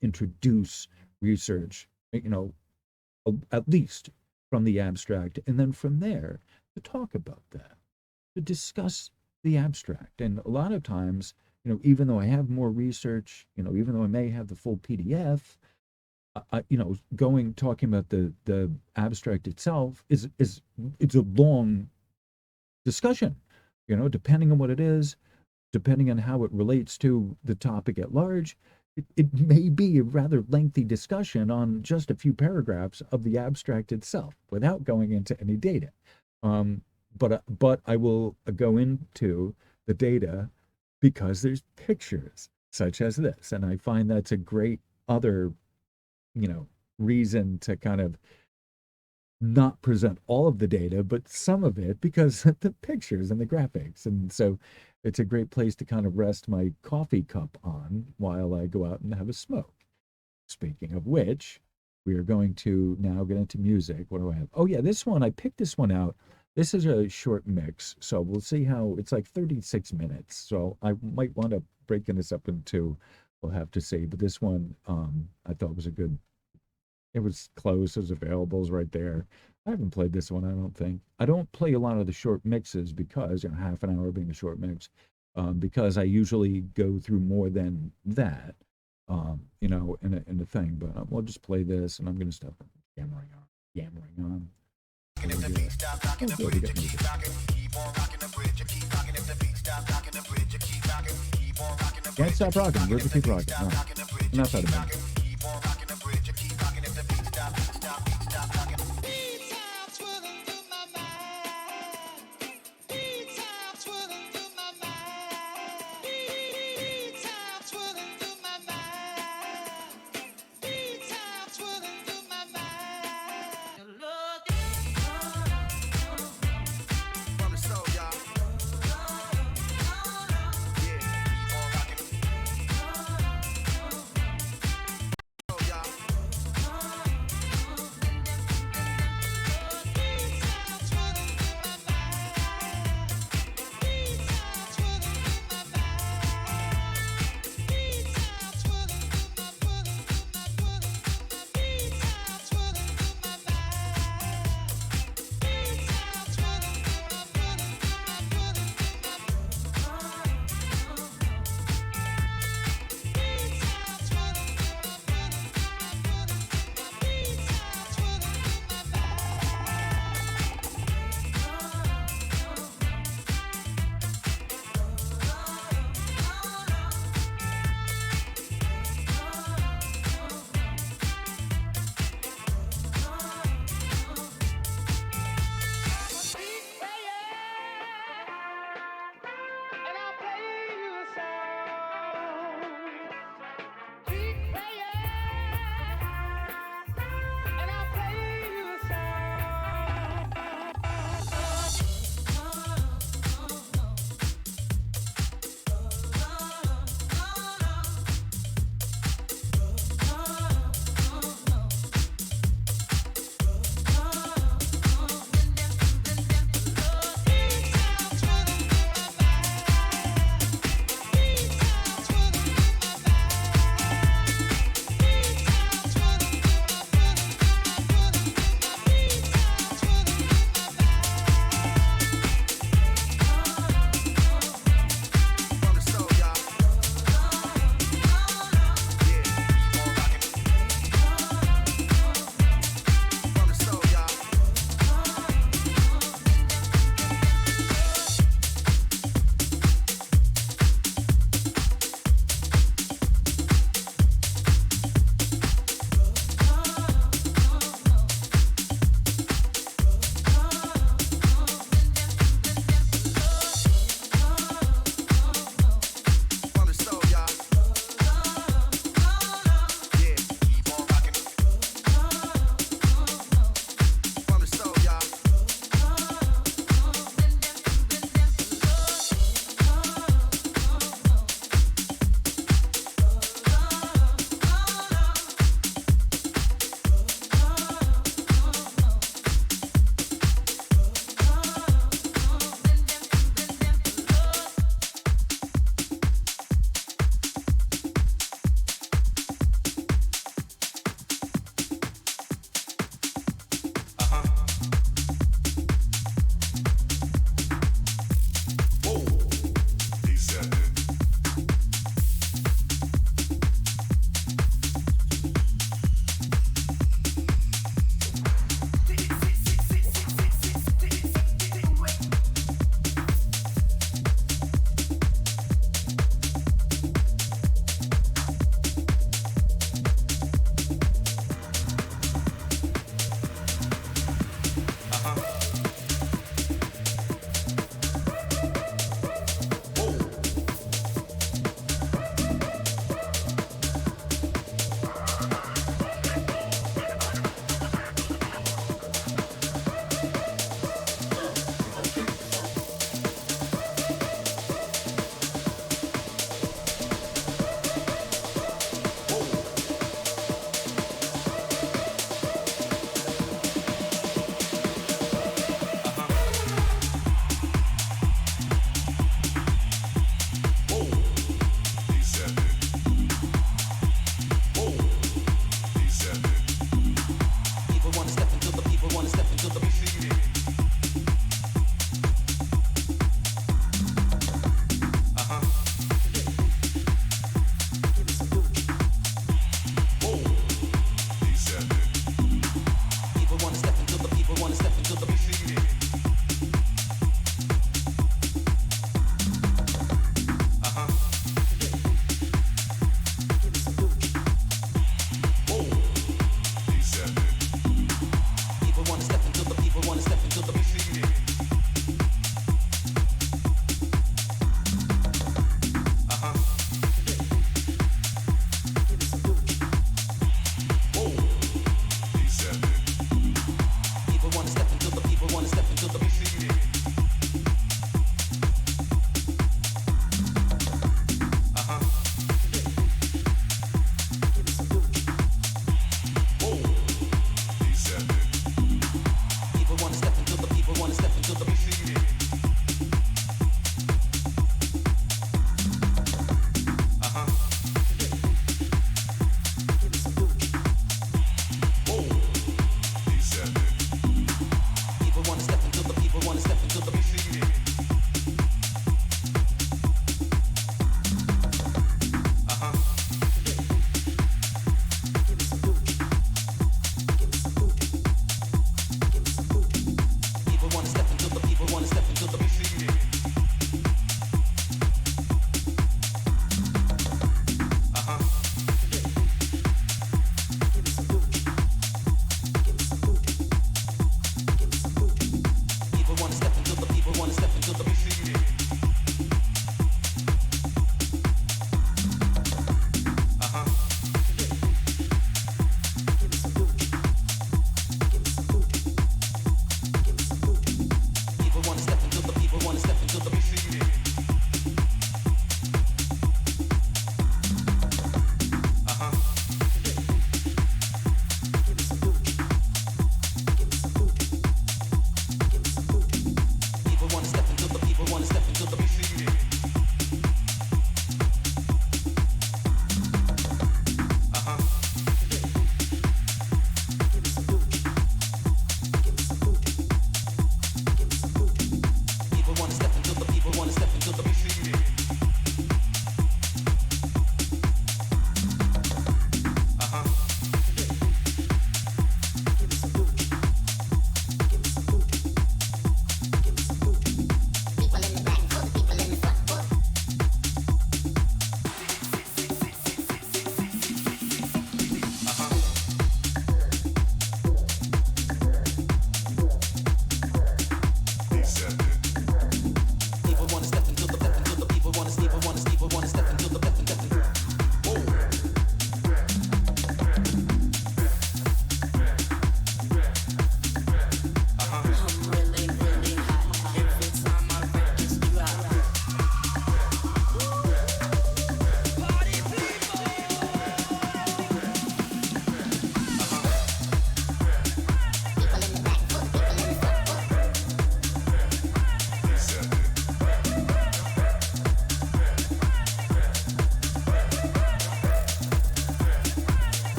introduce research, at least from the abstract, and then from there to talk about that, to discuss the abstract. And a lot of times, even though I have more research, even though I may have the full PDF, talking about the abstract itself it's a long discussion, depending on what it is, depending on how it relates to the topic at large. It may be a rather lengthy discussion on just a few paragraphs of the abstract itself without going into any data. But I will go into the data because there's pictures such as this, and I find that's a great other, reason to kind of not present all of the data, but some of it because of the pictures and the graphics. And so it's a great place to kind of rest my coffee cup on while I go out and have a smoke. Speaking of which, we are going to now get into music. What do I have? Oh yeah, this one, I picked this one out. This is a short mix, so we'll see how it's like 36 minutes. So I might want to breaking this up into, we'll have to see. But this one, I thought was it was close, it was available, it was right there. I haven't played this one, I don't think. I don't play a lot of the short mixes because, half an hour being a short mix, because I usually go through more than that, in a thing. But we'll just play this, and I'm going to stop yammering on. And if the beat stop rocking the bridge, you keep rocking, keep on rocking the bridge, you keep rocking. If the beat stop rocking the bridge, you keep rocking, keep on rocking the bridge. Can't stop rocking, bridge, you keep rocking. No, enough out of that. Keep on rocking the bridge, you keep rocking. If the beat stop rocking. Beats are swirling through my mind. Beats are swirling through my mind. Beats are swirling through my mind. Beats are swirling through my mind.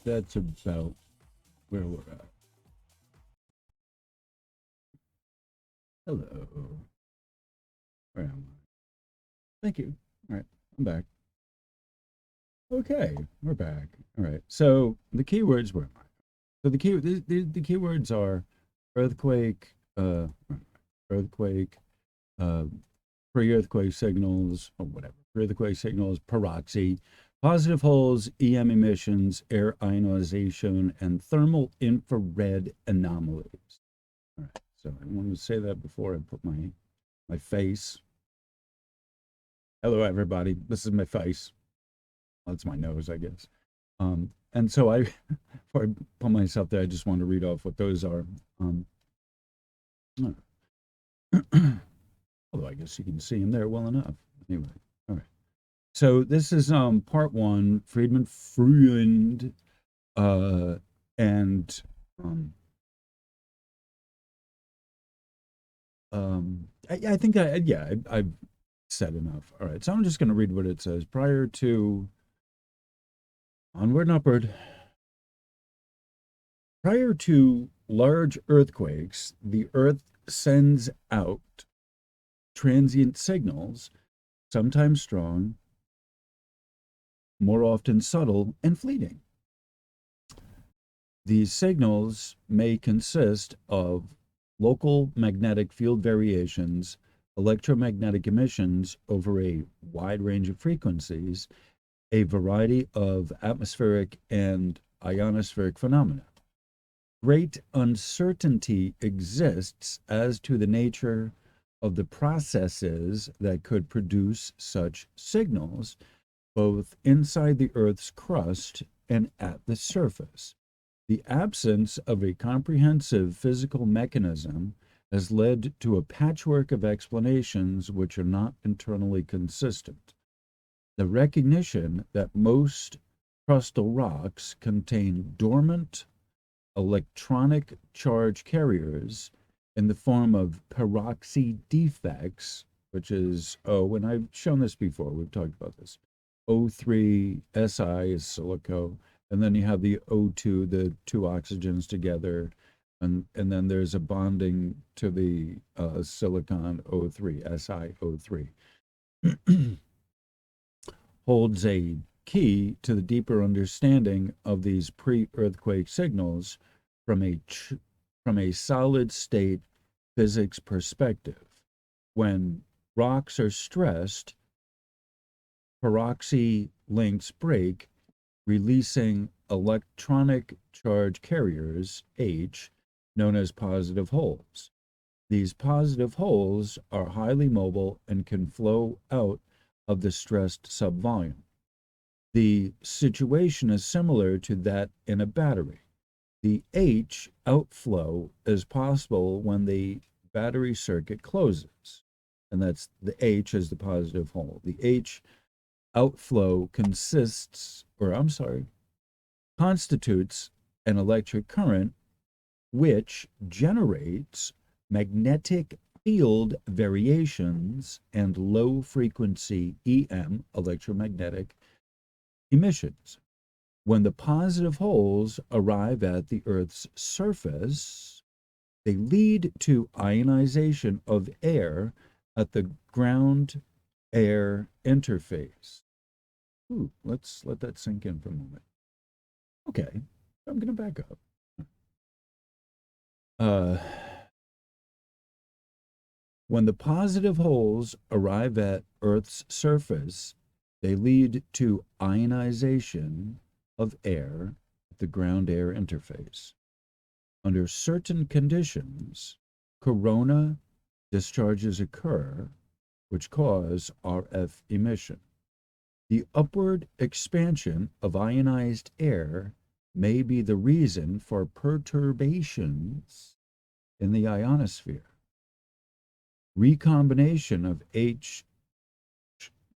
that's about where we're at. Hello. Where am I? Thank you. All right, I'm back. Okay, we're back. All right. So the keywords were so the keywords are earthquake, earthquake, uh, pre-earthquake signals or whatever. Pre-earthquake signals, paroxy, positive holes, EM emissions, air ionization, and thermal infrared anomalies. All right. So I wanted to say that before I put my face. Hello, everybody. This is my face. That's my nose, I guess. And so I, before I put myself there, I just want to read off what those are. Although I guess you can see them there well enough. Anyway, all right. So this is part one, Friedman, Freund, and I think I've said enough. All right, so I'm just going to read what it says. Prior to onward and upward. Prior to large earthquakes, the Earth sends out transient signals, sometimes strong, more often subtle and fleeting. These signals may consist of local magnetic field variations, electromagnetic emissions over a wide range of frequencies, a variety of atmospheric and ionospheric phenomena. Great uncertainty exists as to the nature of the processes that could produce such signals, both inside the Earth's crust and at the surface. The absence of a comprehensive physical mechanism has led to a patchwork of explanations which are not internally consistent. The recognition that most crustal rocks contain dormant electronic charge carriers in the form of peroxy defects, which is and I've shown this before, we've talked about this. O3 Si is silico, and then you have the O2, the two oxygens together, and then there's a bonding to the silicon O3, SiO3. Holds a key to the deeper understanding of these pre-earthquake signals from a solid state physics perspective. When rocks are stressed, peroxy links break, releasing electronic charge carriers, H, known as positive holes. These positive holes are highly mobile and can flow out of the stressed subvolume. The situation is similar to that in a battery. The H outflow is possible when the battery circuit closes, and that's the H is the positive hole. The H outflow constitutes an electric current which generates magnetic field variations and low frequency EM, electromagnetic emissions. When the positive holes arrive at the Earth's surface, they lead to ionization of air at the ground air interface. Ooh, let's let that sink in for a moment. Okay, I'm going to back up. When the positive holes arrive at Earth's surface, they lead to ionization of air at the ground air interface. Under certain conditions, corona discharges occur, which cause RF emission. The upward expansion of ionized air may be the reason for perturbations in the ionosphere. Recombination of H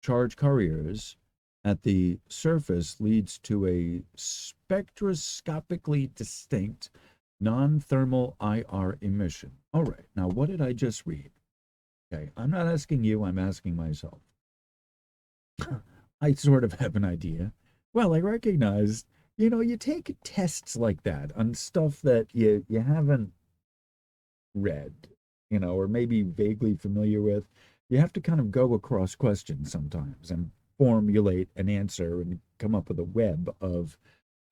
charge carriers at the surface leads to a spectroscopically distinct non-thermal IR emission. All right, now what did I just read? Okay, I'm not asking you, I'm asking myself. I sort of have an idea. Well, I recognized you take tests like that on stuff that you haven't read, or maybe vaguely familiar with. You have to kind of go across questions sometimes and formulate an answer and come up with a web of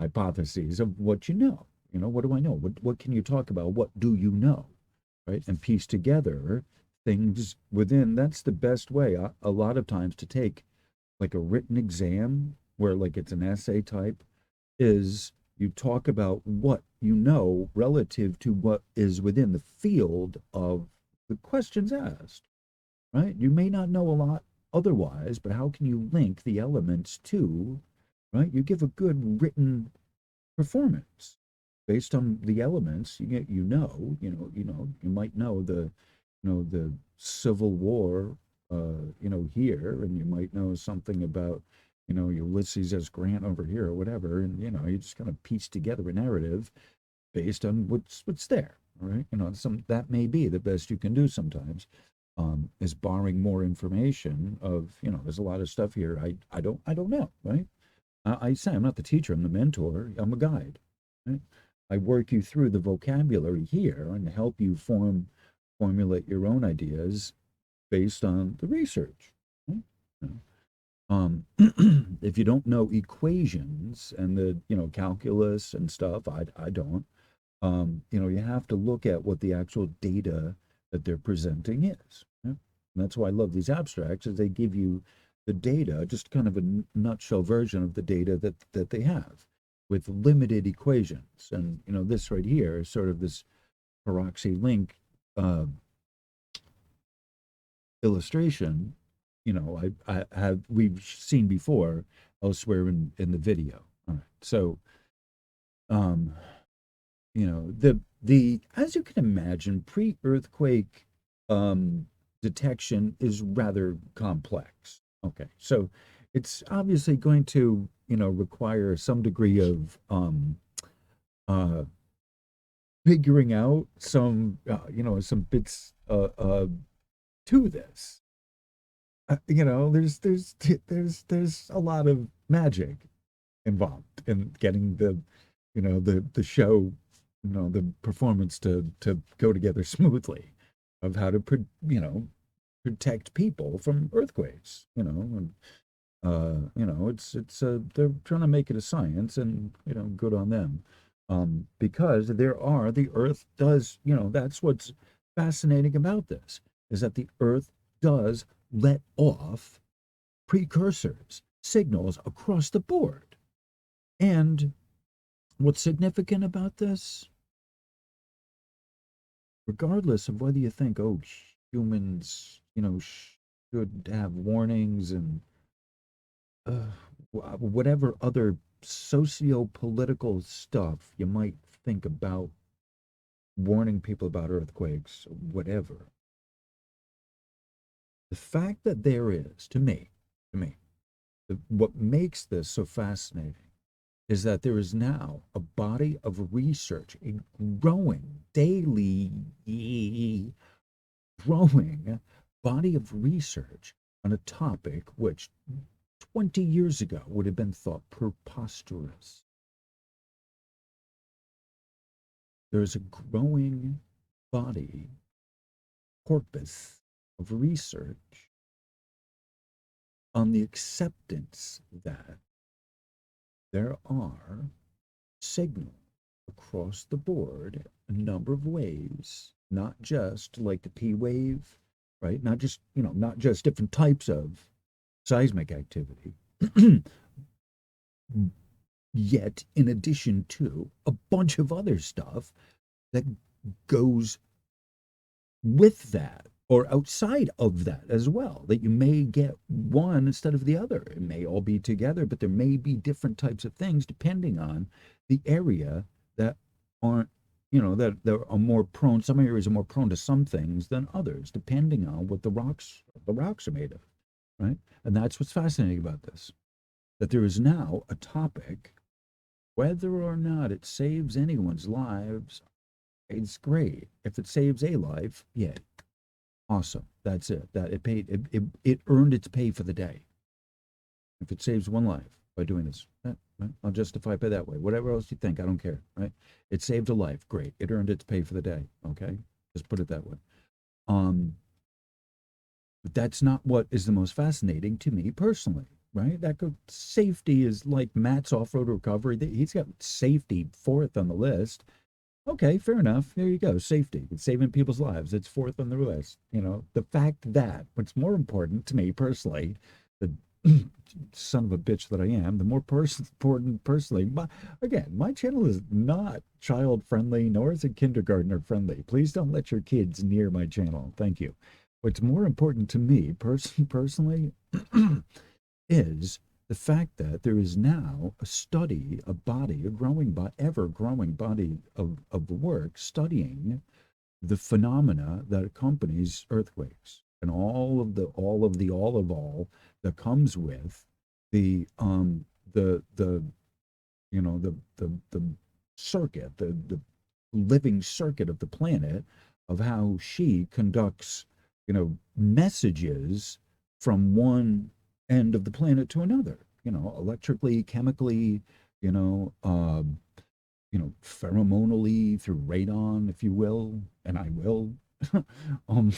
hypotheses of what you know. What do I know? What can you talk about? What do you know? Right? And piece together things within. That's the best way a lot of times to take like a written exam where like it's an essay type is you talk about what you know relative to what is within the field of the questions asked, right? You may not know a lot otherwise, but how can you link the elements to, right? You give a good written performance based on the elements you might know the Civil War here, and you might know something about Ulysses S. Grant over here or whatever, and you just kind of piece together a narrative based on what's there. All right, some that may be the best you can do sometimes. Is borrowing more information of there's a lot of stuff here I don't know, right? I say I'm not the teacher, I'm the mentor, I'm a guide. Right? I work you through the vocabulary here and help you formulate your own ideas based on the research. Right? If you don't know equations and the calculus and stuff, I don't. You have to look at what the actual data that they're presenting is. Right? And that's why I love these abstracts, is they give you the data, just kind of a nutshell version of the data that they have with limited equations. And this right here is sort of this peroxy link uh, illustration. I have we've seen before elsewhere in the video. All right, so um, the as you can imagine, pre-earthquake detection is rather complex. Okay, so it's obviously going to require some degree of uh, figuring out some bits to this. There's a lot of magic involved in getting the show, the performance to go together smoothly, of how to protect people from earthquakes. And it's they're trying to make it a science, and good on them. Because the earth does, that's what's fascinating about this, is that the earth does let off precursors, signals across the board. And what's significant about this, regardless of whether you think, oh, humans, should have warnings and uh, whatever other socio-political stuff you might think about warning people about earthquakes, whatever. The fact that there is, to me, what makes this so fascinating is that there is now a body of research, a growing, daily growing body of research on a topic which 20 years ago would have been thought preposterous. There is a growing body, corpus of research on the acceptance that there are signals across the board, a number of waves, not just like the P wave, right? Not just different types of seismic activity. Yet, in addition to a bunch of other stuff that goes with that or outside of that as well, that you may get one instead of the other. It may all be together, but there may be different types of things depending on the area that aren't, that are more prone. Some areas are more prone to some things than others, depending on what the rocks are made of, right? And that's what's fascinating about this, that there is now a topic, whether or not it saves anyone's lives, it's great. If it saves a life, yeah, awesome. That's it. That it paid. It earned its pay for the day. If it saves one life by doing this, Right? I'll justify it that way. Whatever else you think, I don't care. Right? It saved a life. Great. It earned its pay for the day. Okay, just put it that way. Um, but that's not what is the most fascinating to me personally. Right? That could, safety is like Matt's off-road recovery. He's got safety fourth on the list. Okay, fair enough. There you go. Safety. It's saving people's lives. It's fourth on the list. The fact that what's more important to me personally, the son of a bitch that I am, the more important personally, again, my channel is not child friendly, nor is it kindergartner friendly. Please don't let your kids near my channel. Thank you. What's more important to me personally is the fact that there is now a study, a body, a growing, ever growing body of work studying the phenomena that accompanies earthquakes and all of all that comes with the the circuit, the living circuit of the planet, of how she conducts messages from one end of the planet to another, electrically, chemically, you know, uh, pheromonally, through radon, if you will, and I will. um,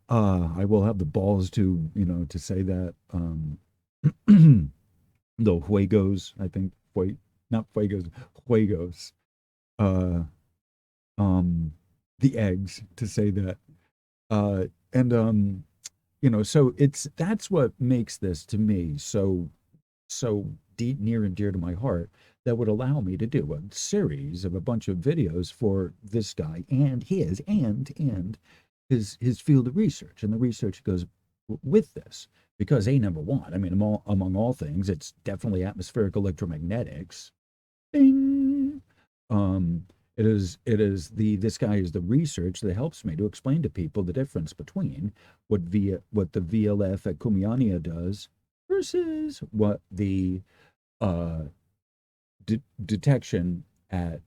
I will have the balls to, to say that. The Fuegos, I think, not Fuegos, Fuegos, uh, um, the eggs, to say that. And so that's what makes this to me so deep, near and dear to my heart, that would allow me to do a series of a bunch of videos for this guy and his field of research, and the research goes with this. Because number one, I mean, among all things, it's definitely atmospheric electromagnetics. Bing. Um, it is this guy is the research that helps me to explain to people the difference between what the VLF at Kumiania does versus what the uh, detection at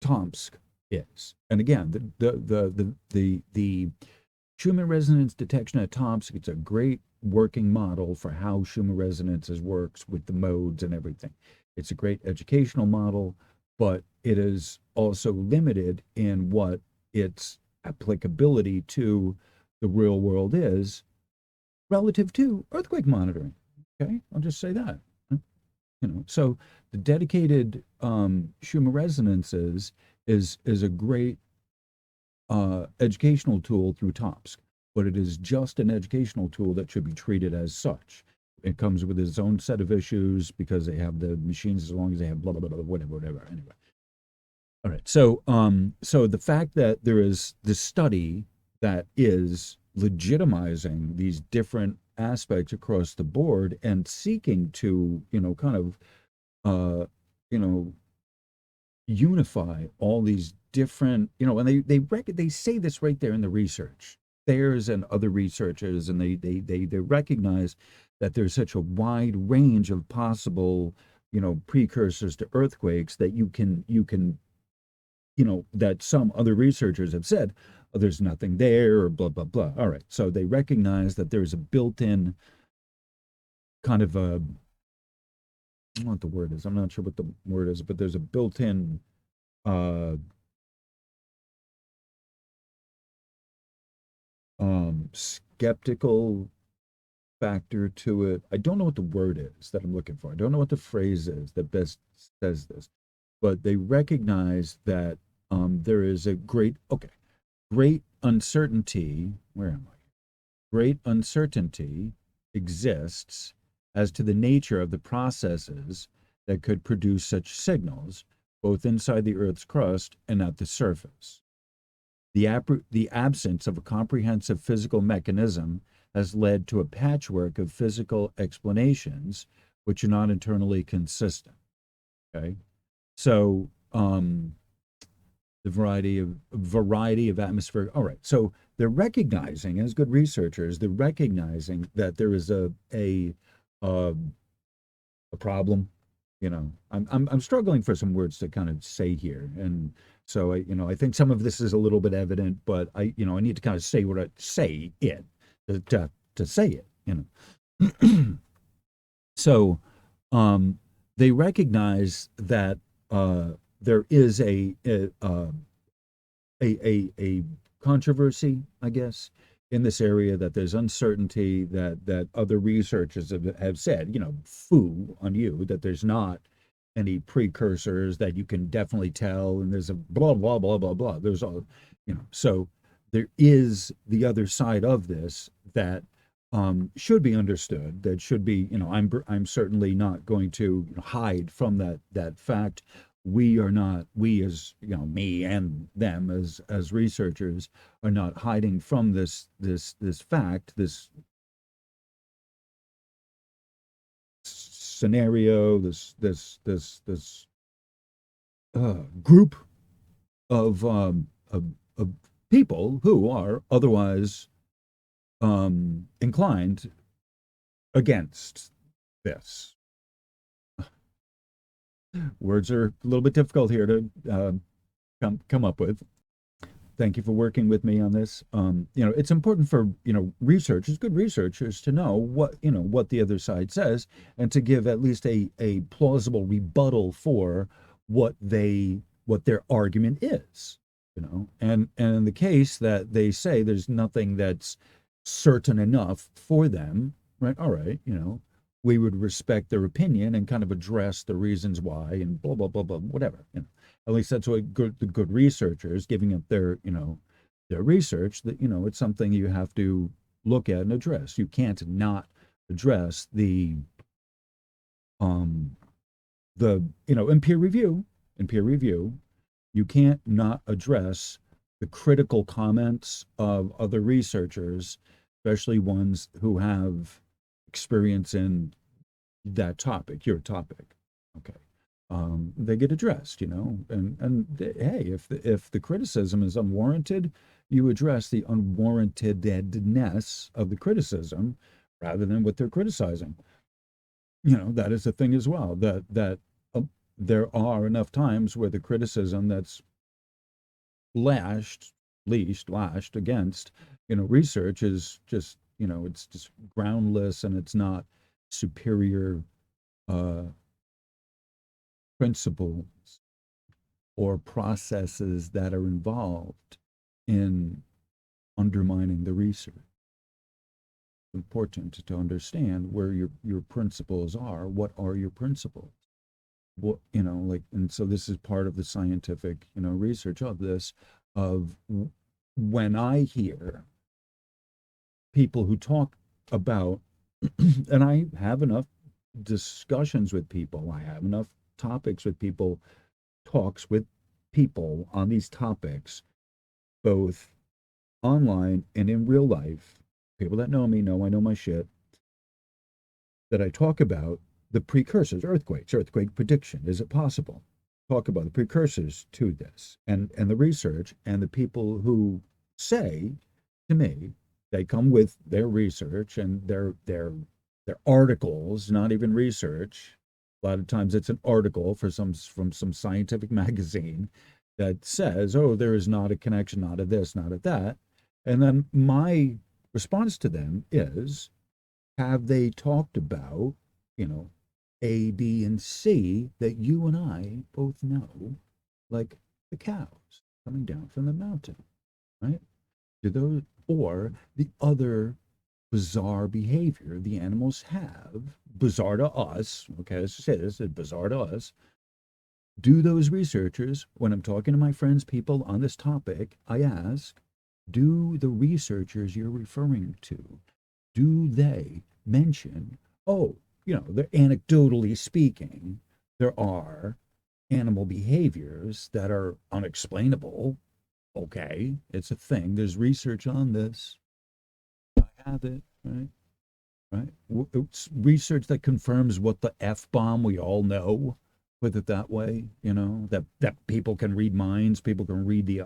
Tomsk is. And again, the Schumann resonance detection at Tomsk, it's a great working model for how Schumann resonances works with the modes and everything. It's a great educational model, but it is also limited in what its applicability to the real world is relative to earthquake monitoring. Okay, I'll just say that. So the dedicated Schumann resonances is a great educational tool through Tomsk, but it is just an educational tool that should be treated as such. It comes with its own set of issues because they have the machines, as long as they have blah blah blah, whatever. Anyway, all right. So the fact that there is this study that is legitimizing these different aspects across the board and seeking to, kind of, uh, you know, unify all these different, and they say this right there in the research. Theirs and other researchers, and they recognize that there's such a wide range of possible, precursors to earthquakes, that you can that some other researchers have said, oh, there's nothing there, or blah blah blah. All right, so they recognize that there's a built-in kind of a, I don't know what the word is. I'm not sure what the word is, but there's a built-in uh, skeptical factor to it. I don't know what the word is that I'm looking for. I don't know what the phrase is that best says this, but they recognize that there is a great uncertainty. Where am I? Great uncertainty exists as to the nature of the processes that could produce such signals, both inside the Earth's crust and at the surface. The absence of a comprehensive physical mechanism has led to a patchwork of physical explanations which are not internally consistent. Okay, so the variety of atmospheric. All right, so they're recognizing, as good researchers, they're recognizing that there is uh, a problem. I'm struggling for some words to kind of say here, and so I think some of this is a little bit evident, but I need to kind of say what I say it to say it. So um, they recognize that there is a controversy, I guess, in this area, that there's uncertainty, that other researchers have said, foo on you, that there's not any precursors that you can definitely tell, and there's a blah blah blah blah blah. There's all, so there is the other side of this that should be understood. That should be, I'm certainly not going to hide from that fact. We are not, we as me and them as researchers are not hiding from this fact, this scenario, this group of people who are otherwise inclined against this. Words are a little bit difficult here to come up with. Thank you for working with me on this. It's important for researchers, good researchers, to know what the other side says, and to give at least a plausible rebuttal for what their argument is. And in the case that they say there's nothing that's certain enough for them, right? All right, we would respect their opinion and kind of address the reasons why, and blah blah blah blah, whatever. At least that's what the good researchers giving up their research, that it's something you have to look at and address. You can't not address in peer review, you can't not address the critical comments of other researchers, especially ones who have experience in that topic, your topic. Okay. They get addressed, hey, if the criticism is unwarranted, you address the unwarrantedness of the criticism rather than what they're criticizing. That is the thing as well, that there are enough times where the criticism that's lashed against research is just it's just groundless, and it's not superior uh, principles or processes that are involved in undermining the research. It's important to understand where your principles are. What are your principles? What, and so this is part of the scientific research of this, of when I hear people who talk about and I have enough discussions with people, I have enough topics with people, talks with people on these topics, both online and in real life. People that know me know I know my shit. That I talk about the precursors, earthquake prediction. Is it possible? Talk about the precursors to this, and the research, and the people who say to me, they come with their research and their articles, not even research. A lot of times it's an article from some scientific magazine that says, oh, there is not a connection, not a this, not a that. And then my response to them is, have they talked about, A, B, and C that you and I both know, like the cows coming down from the mountain, right? Do those, or the other bizarre behavior the animals have, bizarre to us, okay, let's just say this is bizarre to us. Do those researchers, when I'm talking to my friends, people on this topic, I ask, do the researchers you're referring to, do they mention, oh, they're anecdotally speaking, there are animal behaviors that are unexplainable. Okay, it's a thing. There's research on this. I have it, right? Right. It's research that confirms what the F bomb we all know. Put it that way, that people can read minds, people can read the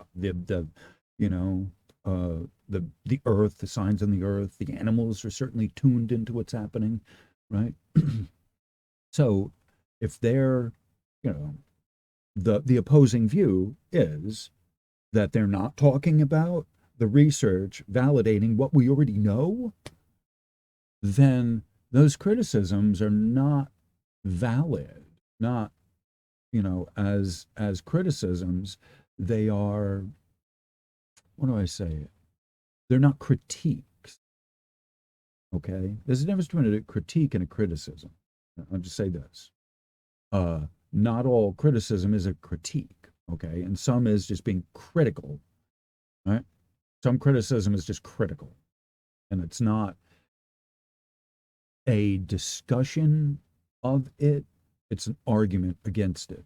you know, the earth, the signs on the earth. The animals are certainly tuned into what's happening, right? So if they're, you know, the opposing view is that they're not talking about the research validating what we already know, then those criticisms are not valid, not, as criticisms. They are, what do I say? They're not critiques. Okay, there's a difference between a critique and a criticism. I'll just say this: uh, not all criticism is a critique. Okay, and some is just being critical. Right? Some criticism is just critical, and it's not a discussion of it. It's an argument against it.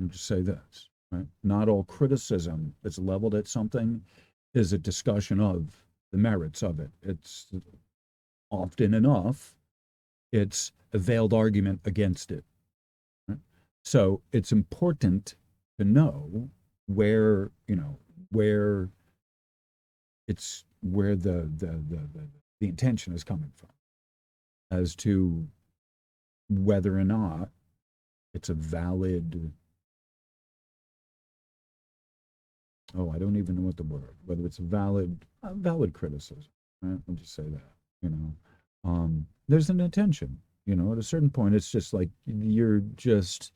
I'll just say this: right? Not all criticism that's leveled at something is a discussion of the merits of it. It's often enough, it's a veiled argument against it. Right? So it's important to know where, where where the intention is coming from as to whether or not it's a valid, oh, I don't even know what the word, whether it's a valid criticism. Right? I'll just say that, you know. There's an intention, at a certain point, it's just like you're just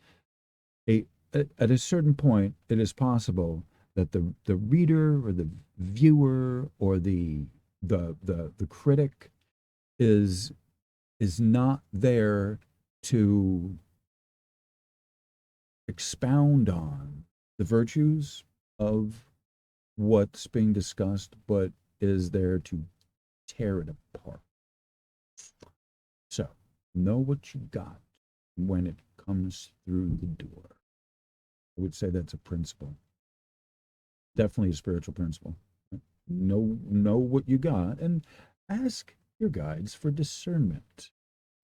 a at a certain point, it is possible that the reader or the viewer or the critic is is not there to expound on the virtues of what's being discussed, but is there to tear it apart. So know what you got when it comes through the door. I would say that's a principle, definitely a spiritual principle. Know what you got, and ask your guides for discernment.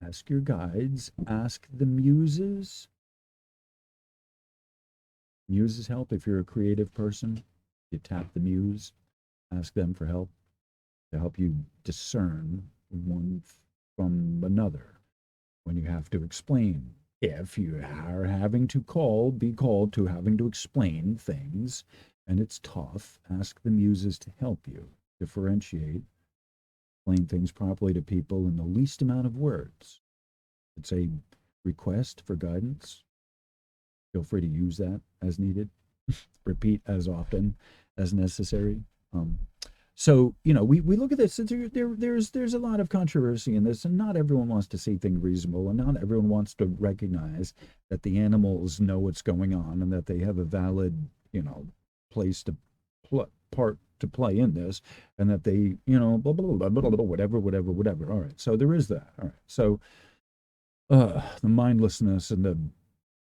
Ask your guides, ask the muses. Muses help if you're a creative person. You tap the muse, ask them for help to help you discern one from another when you have to explain. If you are having to be called to having to explain things, and it's tough, ask the muses to help you differentiate, explain things properly to people in the least amount of words. It's a request for guidance. Feel free to use that as needed. Repeat as often as necessary. So we look at this. There's a lot of controversy in this, and not everyone wants to see things reasonable, and not everyone wants to recognize that the animals know what's going on and that they have a valid place to part to play in this, and that they blah, blah, blah, blah, blah, whatever. All right, so there is that. All right, so the mindlessness and the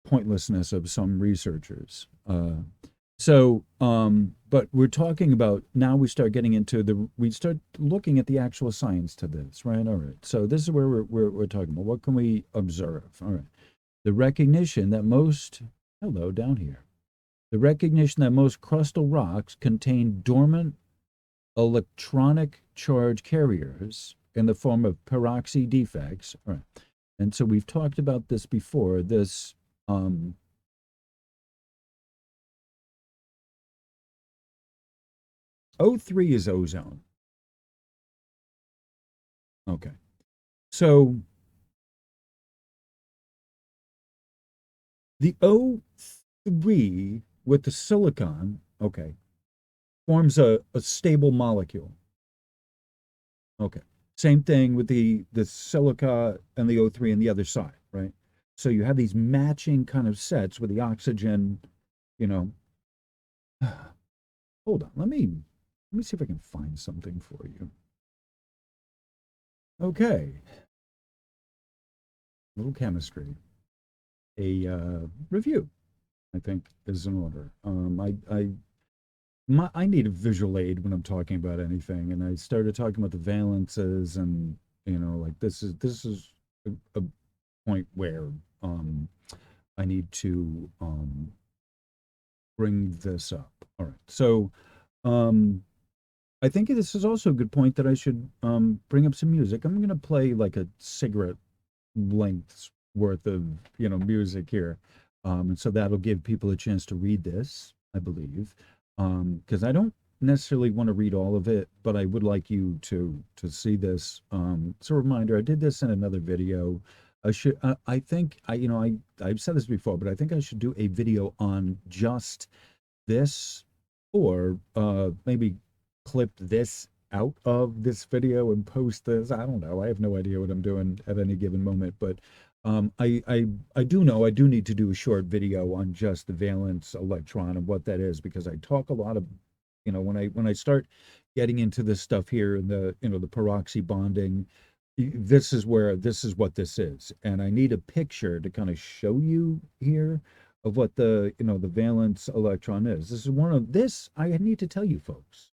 pointlessness of some researchers. But we're talking about now. We start looking at the actual science to this, right? All right. So this is where we're talking about. What can we observe? All right. The recognition that most hello down here. The recognition that most crustal rocks contain dormant electronic charge carriers in the form of peroxy defects. All right. And so we've talked about this before. This O3 is ozone. Okay. So the O3 with the silicon, okay, forms a stable molecule. Okay. Same thing with the silica and the O3 on the other side, right? So you have these matching kind of sets with the oxygen, you know. Hold on. Let me see if I can find something for you. Okay. A little chemistry. A review, I think, is in order. I need a visual aid when I'm talking about anything, and I started talking about the valences, and like this is a point where I need to bring this up. All right, so I think this is also a good point that I should bring up some music. I'm going to play like a cigarette length's worth of music here, and so that'll give people a chance to read this, I believe, because I don't necessarily want to read all of it, but I would like you to see this. It's a reminder. I did this in another video. I think I've said this before, but I think I should do a video on just this, or maybe clip this out of this video and post this. I don't know. I have no idea what I'm doing at any given moment, but I do know I do need to do a short video on just the valence electron and what that is, because I talk a lot of, when I start getting into this stuff here and the peroxy bonding, this is what this is, and I need a picture to kind of show you here of what the valence electron is. This is one of this I need to tell you folks.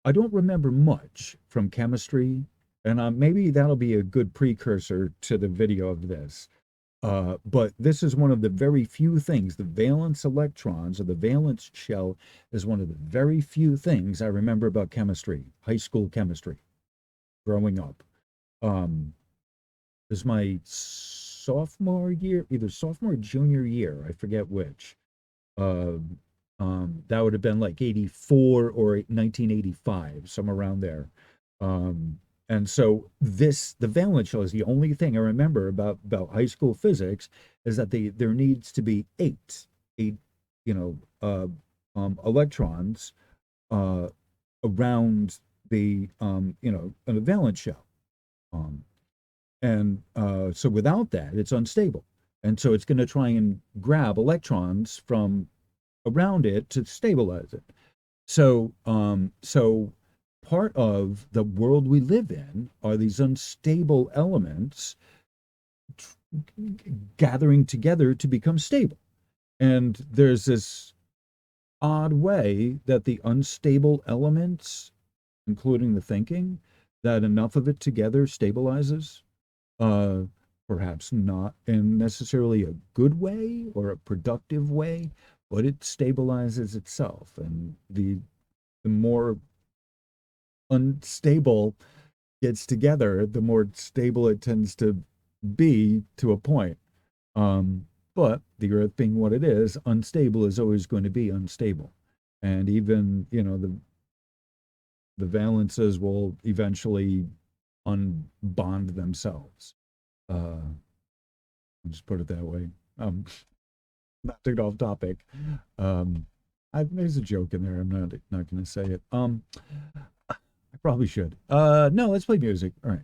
I don't remember much from chemistry, and maybe that'll be a good precursor to the video of this. But this is one of the very few things, the valence electrons or the valence shell is one of the very few things I remember about chemistry, high school chemistry, growing up. This is my sophomore year, either sophomore or junior year, I forget which. Um, that would have been like 84 or 1985, somewhere around there. And so the valence shell is the only thing I remember about high school physics, is that there needs to be eight, you know, electrons uh, around in a valence shell. Um, and so without that, it's unstable. And so it's going to try and grab electrons from around it to stabilize it. So part of the world we live in are these unstable elements gathering together to become stable. And there's this odd way that the unstable elements, including the thinking, that enough of it together stabilizes. Uh, Perhaps not in necessarily a good way or a productive way, but it stabilizes itself. And the more unstable gets together, the more stable it tends to be to a point. But the Earth being what it is, unstable is always going to be unstable. And even, the valences will eventually unbond themselves. Uh, I'll just put it that way. Not to get off topic. Um, there's a joke in there. I'm not going to say it. I probably should. No, let's play music. All right.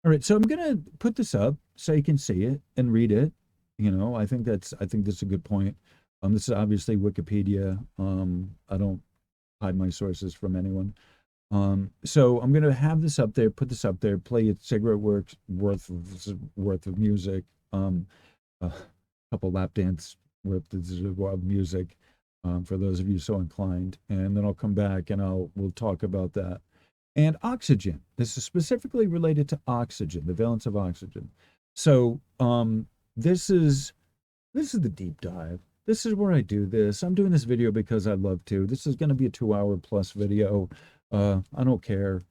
All right. So I'm gonna put this up so you can see it and read it. I think that's a good point. This is obviously Wikipedia. I don't hide my sources from anyone. So I'm gonna have this up there, put this up there, play a cigarette works worth of music, a couple lap dance worth of music, for those of you so inclined, and then I'll come back and we'll talk about that. And oxygen. This is specifically related to oxygen, the valence of oxygen. So this is this is the deep dive. This is where I do this. I'm doing this video because I love to. This is going to be a 2 hour plus video. I don't care.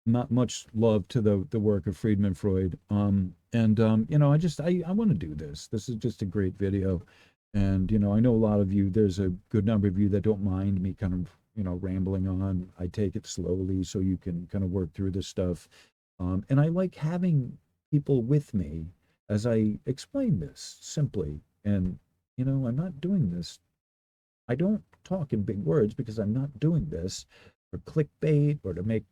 Not much love to the work of Friedman Freud. I want to do this. This is just a great video. And I know a lot of you, there's a good number of you that don't mind me kind of, rambling on. I take it slowly so you can kind of work through this stuff. And I like having people with me as I explain this simply. And, I'm not doing this. I don't talk in big words because I'm not doing this for clickbait or to make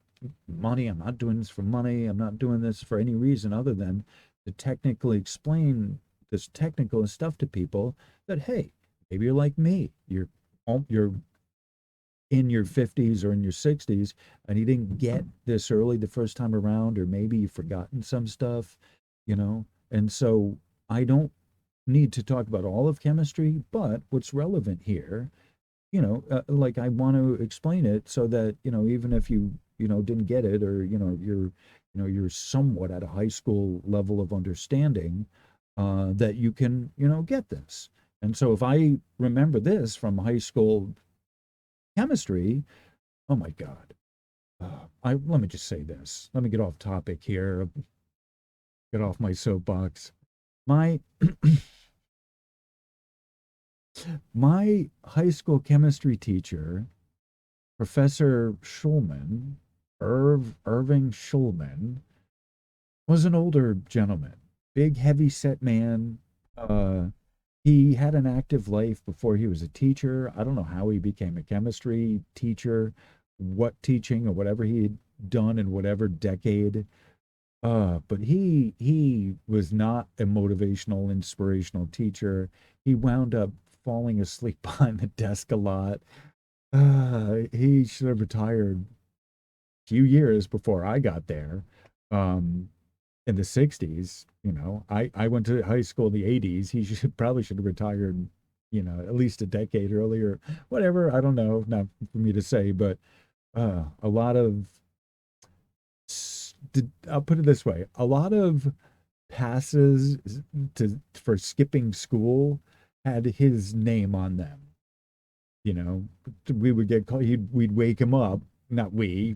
money. I'm not doing this for money. I'm not doing this for any reason other than to technically explain this technical stuff to people that, hey, maybe you're like me. You're in your 50s or in your 60s and you didn't get this early the first time around, or maybe you've forgotten some stuff, And so I don't need to talk about all of chemistry, but what's relevant here, like I want to explain it so that, even if you didn't get it, or, you're somewhat at a high school level of understanding, that you can, get this. And so if I remember this from high school chemistry, oh my God. Let me just say this. Let me get off topic here. Get off my soapbox. My my high school chemistry teacher Professor Schulman, Irving Schulman, was an older gentleman, big, heavy set man. Uh, he had an active life before he was a teacher. I don't know how he became a chemistry teacher, what teaching or whatever he had done in whatever decade. But he was not a motivational, inspirational teacher. He wound up falling asleep behind the desk a lot. He should have retired a few years before I got there. Um, in the 60s, I went to high school in the 80s. He should have retired, at least a decade earlier. Whatever, I don't know, not for me to say, but a lot of I'll put it this way, a lot of passes for skipping school had his name on them. You know, we would get called, we'd wake him up, not we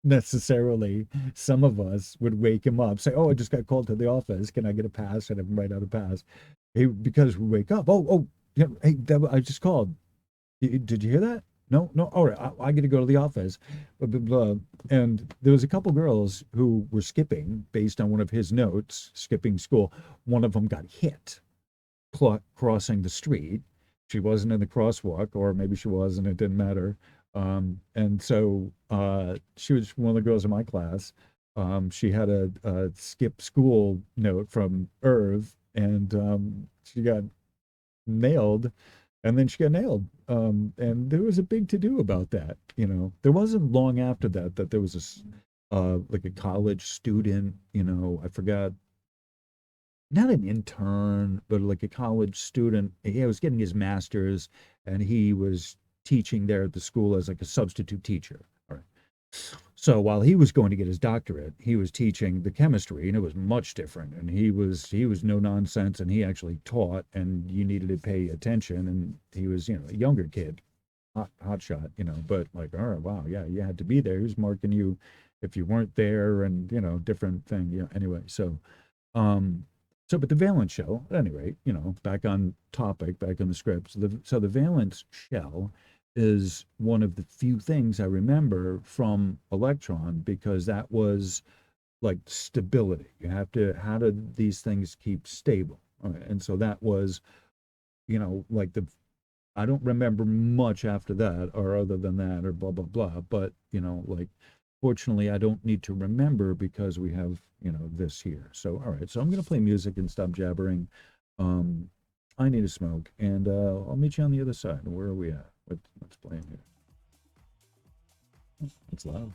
necessarily, some of us would wake him up, say, "Oh, I just got called to the office. Can I get a pass?" And have him write out a pass. Because we wake up, oh, yeah, hey, I just called. Did you hear that? No, no. All right, I get to go to the office. Blah, blah, blah. And there was a couple girls who were skipping based on one of his notes, skipping school. One of them got hit crossing the street. She wasn't in the crosswalk, or maybe she was, and it didn't matter. And so she was one of the girls in my class. She had a skip school note from Irv, and she got nailed, and then she got nailed. And there was a big to do about that. There wasn't long after that there was like a college student. I forgot, not an intern, but like a college student. He was getting his master's, and he was teaching there at the school as like a substitute teacher. All right. So while he was going to get his doctorate, he was teaching the chemistry, and it was much different. And he was no nonsense, and he actually taught, and you needed to pay attention. And he was, a younger kid, hot shot, but like, all right, wow, yeah, you had to be there. He was marking you if you weren't there, and different thing. Anyway, um, but the valence shell, at any rate, back on topic, back on the script. So the valence shell is one of the few things I remember from Electron, because that was like stability. How did these things keep stable? All right. And so that was, like I don't remember much after that, or other than that, or blah, blah, blah. But, like, fortunately, I don't need to remember, because we have, this here. So, all right. So I'm going to play music and stop jabbering. I need a smoke, and I'll meet you on the other side. Where are we at? What's playing here? It's loud.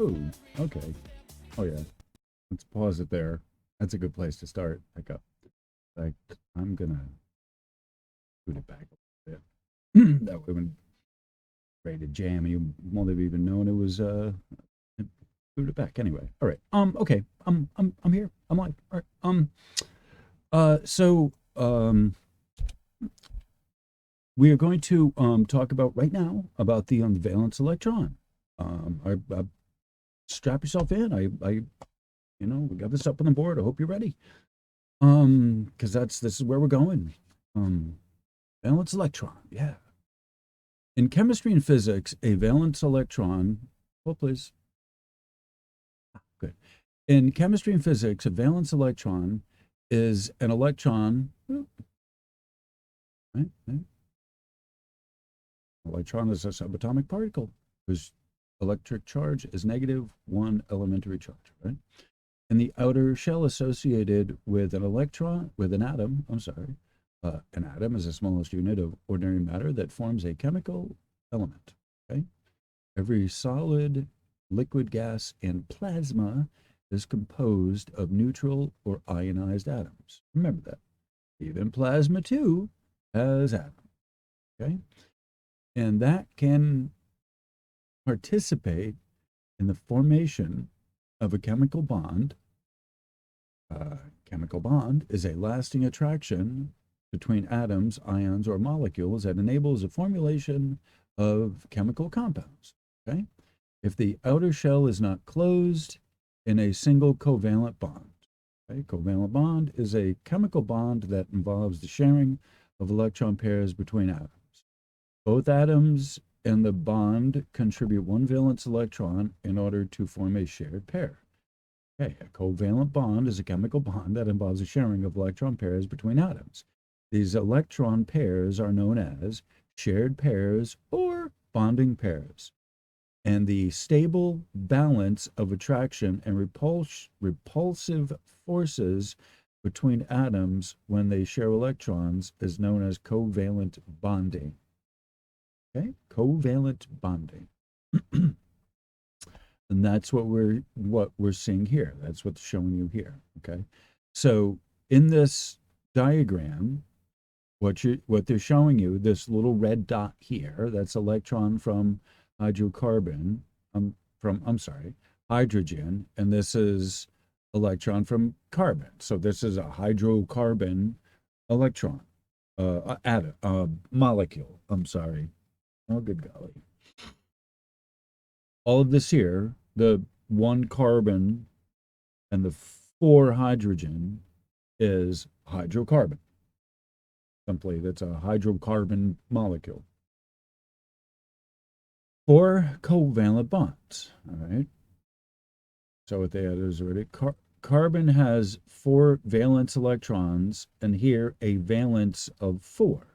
Ooh, okay. Oh yeah. Let's pause it there. That's a good place to start. Pick up. Like, I'm gonna boot it back a little bit. That way when ready to jam, you won't have even known it was boot it back anyway. All right. Okay. I'm here. I'm live. All right. We are going to talk about right now about the valence electron. I strap yourself in. We got this up on the board. I hope you're ready. Because this is where we're going. Valence electron. Yeah. In chemistry and physics, a valence electron. Hold please. Good. In chemistry and physics, a valence electron is an electron. Right? Electron is a subatomic particle whose electric charge is -1 elementary charge, right? And the outer shell associated with an atom, an atom is the smallest unit of ordinary matter that forms a chemical element, okay? Every solid, liquid, gas, and plasma is composed of neutral or ionized atoms. Remember that. Even plasma, too, has atoms, okay? And that can participate in the formation of a chemical bond. Chemical bond is a lasting attraction between atoms, ions, or molecules that enables the formulation of chemical compounds, okay? If the outer shell is not closed in a single covalent bond. Okay? Covalent bond is a chemical bond that involves the sharing of electron pairs between atoms. Both atoms in the bond contribute one valence electron in order to form a shared pair. Okay, a covalent bond is a chemical bond that involves the sharing of electron pairs between atoms. These electron pairs are known as shared pairs or bonding pairs. And the stable balance of attraction and repulsive forces between atoms when they share electrons is known as covalent bonding. Okay, covalent bonding. And that's what we're seeing here. That's what's showing you here. Okay, so in this diagram, what they're showing you, this little red dot here, that's electron from hydrocarbon, hydrogen, and this is electron from carbon. So this is a hydrocarbon electron, molecule. I'm sorry. Oh, good golly. All of this here, the 1 carbon and the 4 hydrogen is hydrocarbon. Simply, that's a hydrocarbon molecule. 4 covalent bonds, all right? So what they had is already, carbon has 4 valence electrons, and here a valence of 4.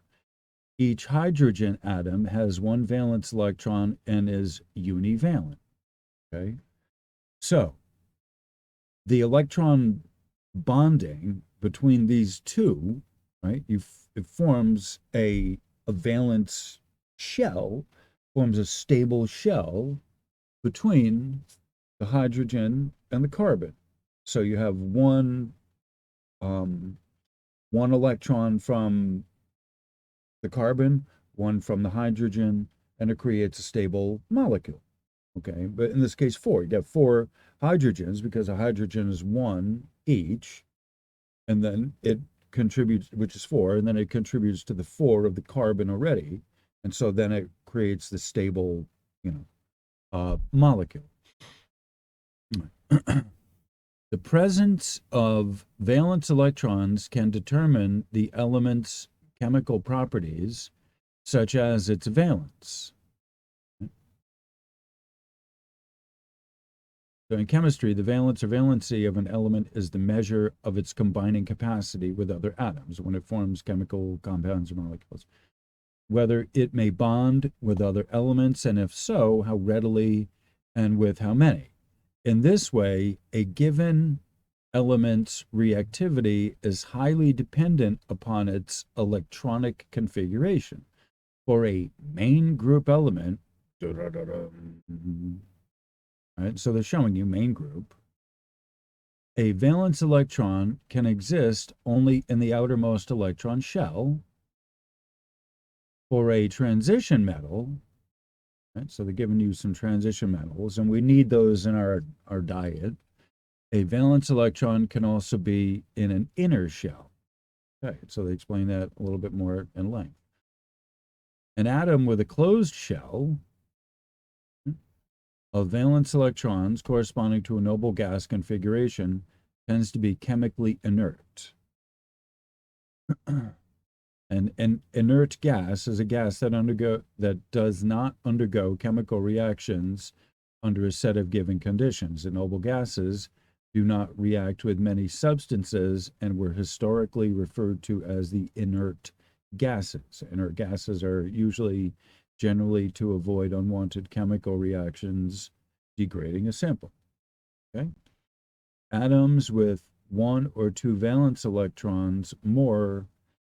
Each hydrogen atom has 1 valence electron and is univalent, okay? So the electron bonding between these two, right, it forms a valence shell, forms a stable shell between the hydrogen and the carbon. So you have one electron from the carbon, one from the hydrogen, and it creates a stable molecule. Okay, but in this case, 4. You got 4 hydrogens because a hydrogen is 1 each, and then it contributes, which is 4, and then it contributes to the 4 of the carbon already, and so then it creates the stable, molecule. The presence of valence electrons can determine the element's chemical properties, such as its valence. So in chemistry, the valence or valency of an element is the measure of its combining capacity with other atoms when it forms chemical compounds or molecules. Whether it may bond with other elements, and if so, how readily and with how many. In this way, a given element's reactivity is highly dependent upon its electronic configuration. For a main group element, right? So they're showing you main group. A valence electron can exist only in the outermost electron shell. For a transition metal, right? So they're giving you some transition metals, and we need those in our diet. A valence electron can also be in an inner shell. Okay, so they explain that a little bit more in length. An atom with a closed shell of valence electrons corresponding to a noble gas configuration tends to be chemically inert. An inert gas is a gas that does not undergo chemical reactions under a set of given conditions. And noble gases do not react with many substances and were historically referred to as the inert gases. Inert gases are generally to avoid unwanted chemical reactions degrading a sample. Okay? Atoms with one or two valence electrons more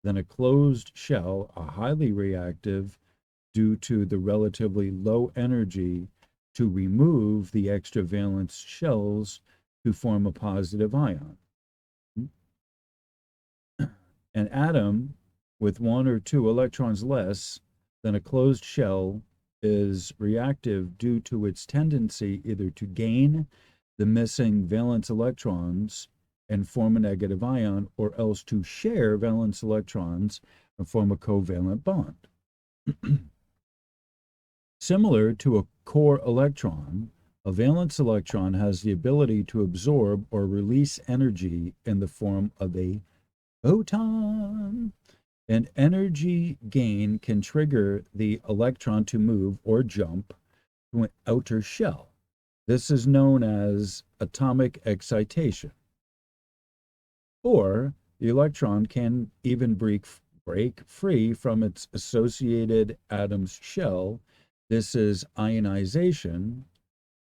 than a closed shell are highly reactive due to the relatively low energy to remove the extra valence shells to form a positive ion. An atom with one or two electrons less than a closed shell is reactive due to its tendency either to gain the missing valence electrons and form a negative ion, or else to share valence electrons and form a covalent bond. Similar to a core electron, a valence electron has the ability to absorb or release energy in the form of a photon. An energy gain can trigger the electron to move or jump to an outer shell. This is known as atomic excitation. Or the electron can even break free from its associated atom's shell. This is ionization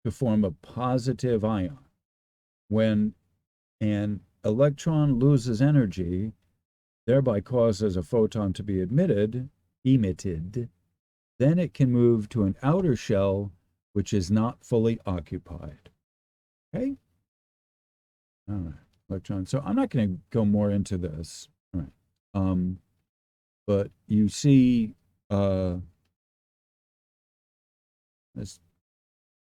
to form a positive ion. When an electron loses energy, thereby causes a photon to be emitted, then it can move to an outer shell which is not fully occupied. Okay? All right. Electron. So I'm not going to go more into this. All right. But you see, let's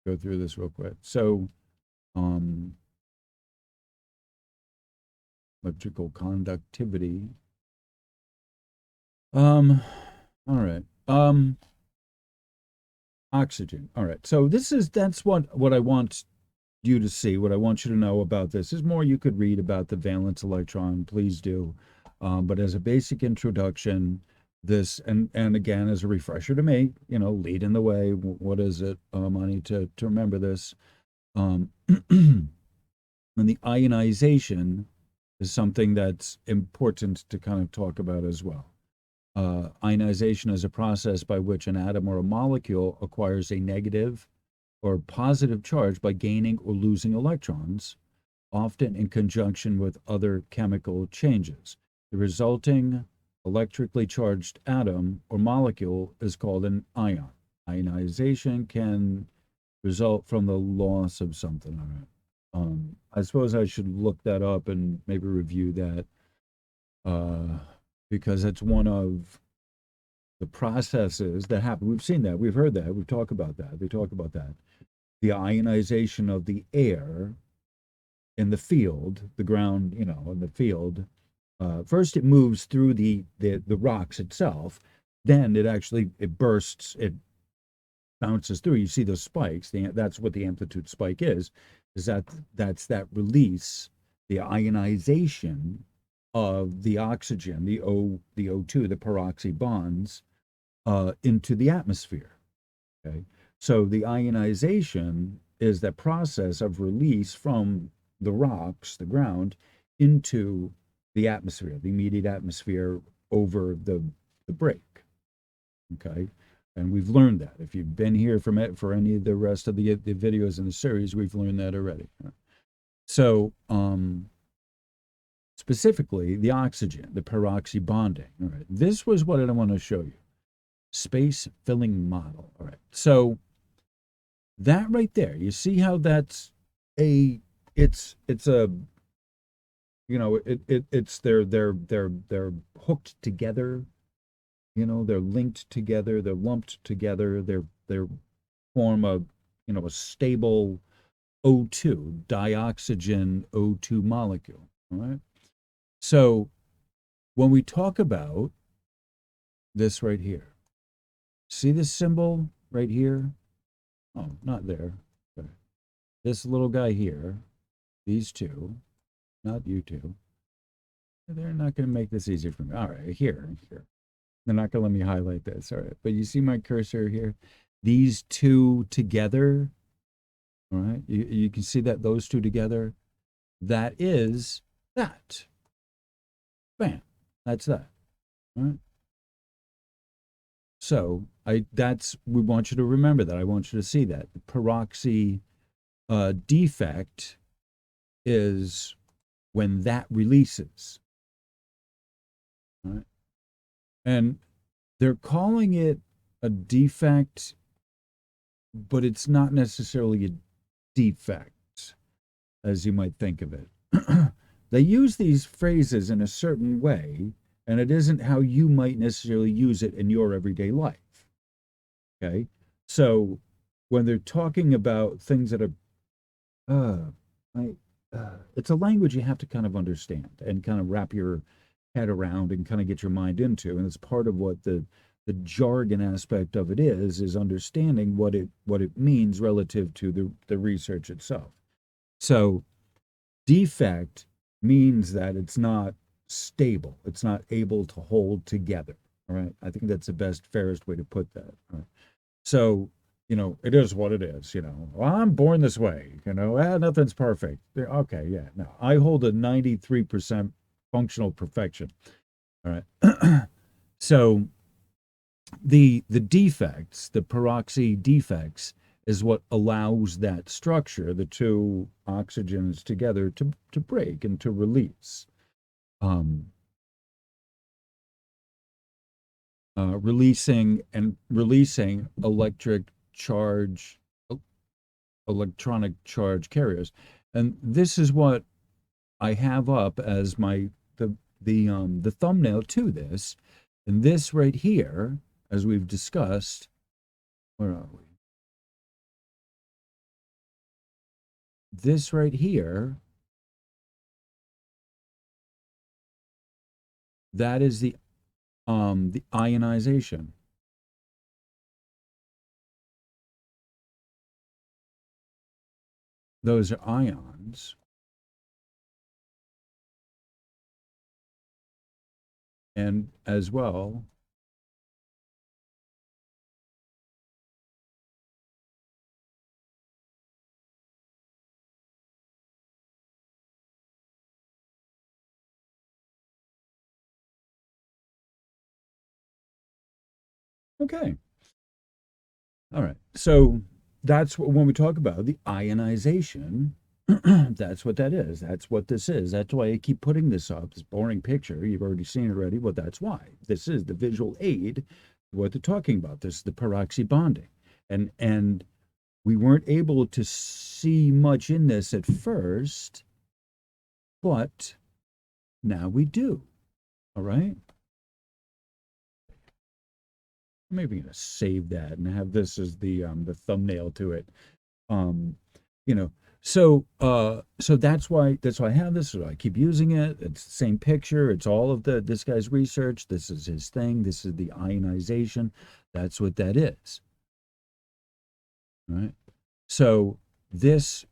go through this real quick. So, electrical conductivity. All right. Oxygen. All right. So that's what I want you to see. What I want you to know about this is more you could read about the valence electron. Please do. But as a basic introduction, this and again as a refresher to me, leading the way. What is it? I need to remember this. And the ionization is something that's important to kind of talk about as well. Ionization is a process by which an atom or a molecule acquires a negative or positive charge by gaining or losing electrons, often in conjunction with other chemical changes. The resulting electrically charged atom or molecule is called an ion. Ionization can result from the loss of something. All right. I suppose I should look that up and maybe review that because it's one of the processes that happen. We've seen that. We've heard that. We've talked about that. They talk about that. The ionization of the air in the field, the ground, in the field. First, it moves through the rocks itself. Then it bursts. It bounces through. You see those spikes. That's what the amplitude spike is. That's that release, the ionization of the oxygen, the O2, the peroxy bonds, into the atmosphere. Okay, so the ionization is the process of release from the rocks, the ground, into the atmosphere, the immediate atmosphere over the break. Okay, and we've learned that. If you've been here for any of the rest of the videos in the series, we've learned that already. So, specifically, the oxygen, the peroxy bonding. All right, this was what I want to show you. Space filling model. All right, so That right there, you see how that's a it's a it's they're hooked together, they're linked together, they're lumped together, they're form a a stable O2, dioxygen O2 molecule. All right. So when we talk about this right here, see this symbol right here? Oh, not there. Okay. This little guy here, these two, not you two. They're not going to make this easier for me. All right, here. They're not going to let me highlight this. All right, but you see my cursor here? These two together, all right? You can see that those two together, that is that. Bam. That's that. All right. So we want you to remember that. I want you to see that. The peroxy defect is when that releases. All right. And they're calling it a defect, but it's not necessarily a defect as you might think of it. They use these phrases in a certain way, and it isn't how you might necessarily use it in your everyday life. Okay. So when they're talking about things that are, uh, I, it's a language you have to kind of understand and kind of wrap your head around and kind of get your mind into. And it's part of what the jargon aspect of it is understanding what it means relative to the research itself. So defect means that it's not stable. It's not able to hold together. All right. I think that's the best, fairest way to put that. All right. So, it is what it is, Well, I'm born this way, nothing's perfect. Okay, yeah. No, I hold a 93% functional perfection. All right. So the defects, the peroxy defects, is what allows that structure, the two oxygens together, to break and to release. Um, releasing electronic charge carriers. And this is what I have up as the thumbnail to this. And this right here, as we've discussed, where are we? This right here, that is the ionization. Those are ions. And as well, okay. All right. So that's when we talk about the ionization, that's what that is. That's what this is. That's why I keep putting this up, this boring picture. You've already seen it already. Well, that's why. This is the visual aid, what they're talking about. This is the peroxy bonding. And we weren't able to see much in this at first, but now we do. All right. Maybe I'm gonna save that and have this as the thumbnail to it. Um, you know, so that's why I have this. So I keep using it. It's the same picture. It's all of this guy's research. This is his thing. This is the ionization. That's what that is. Right. So this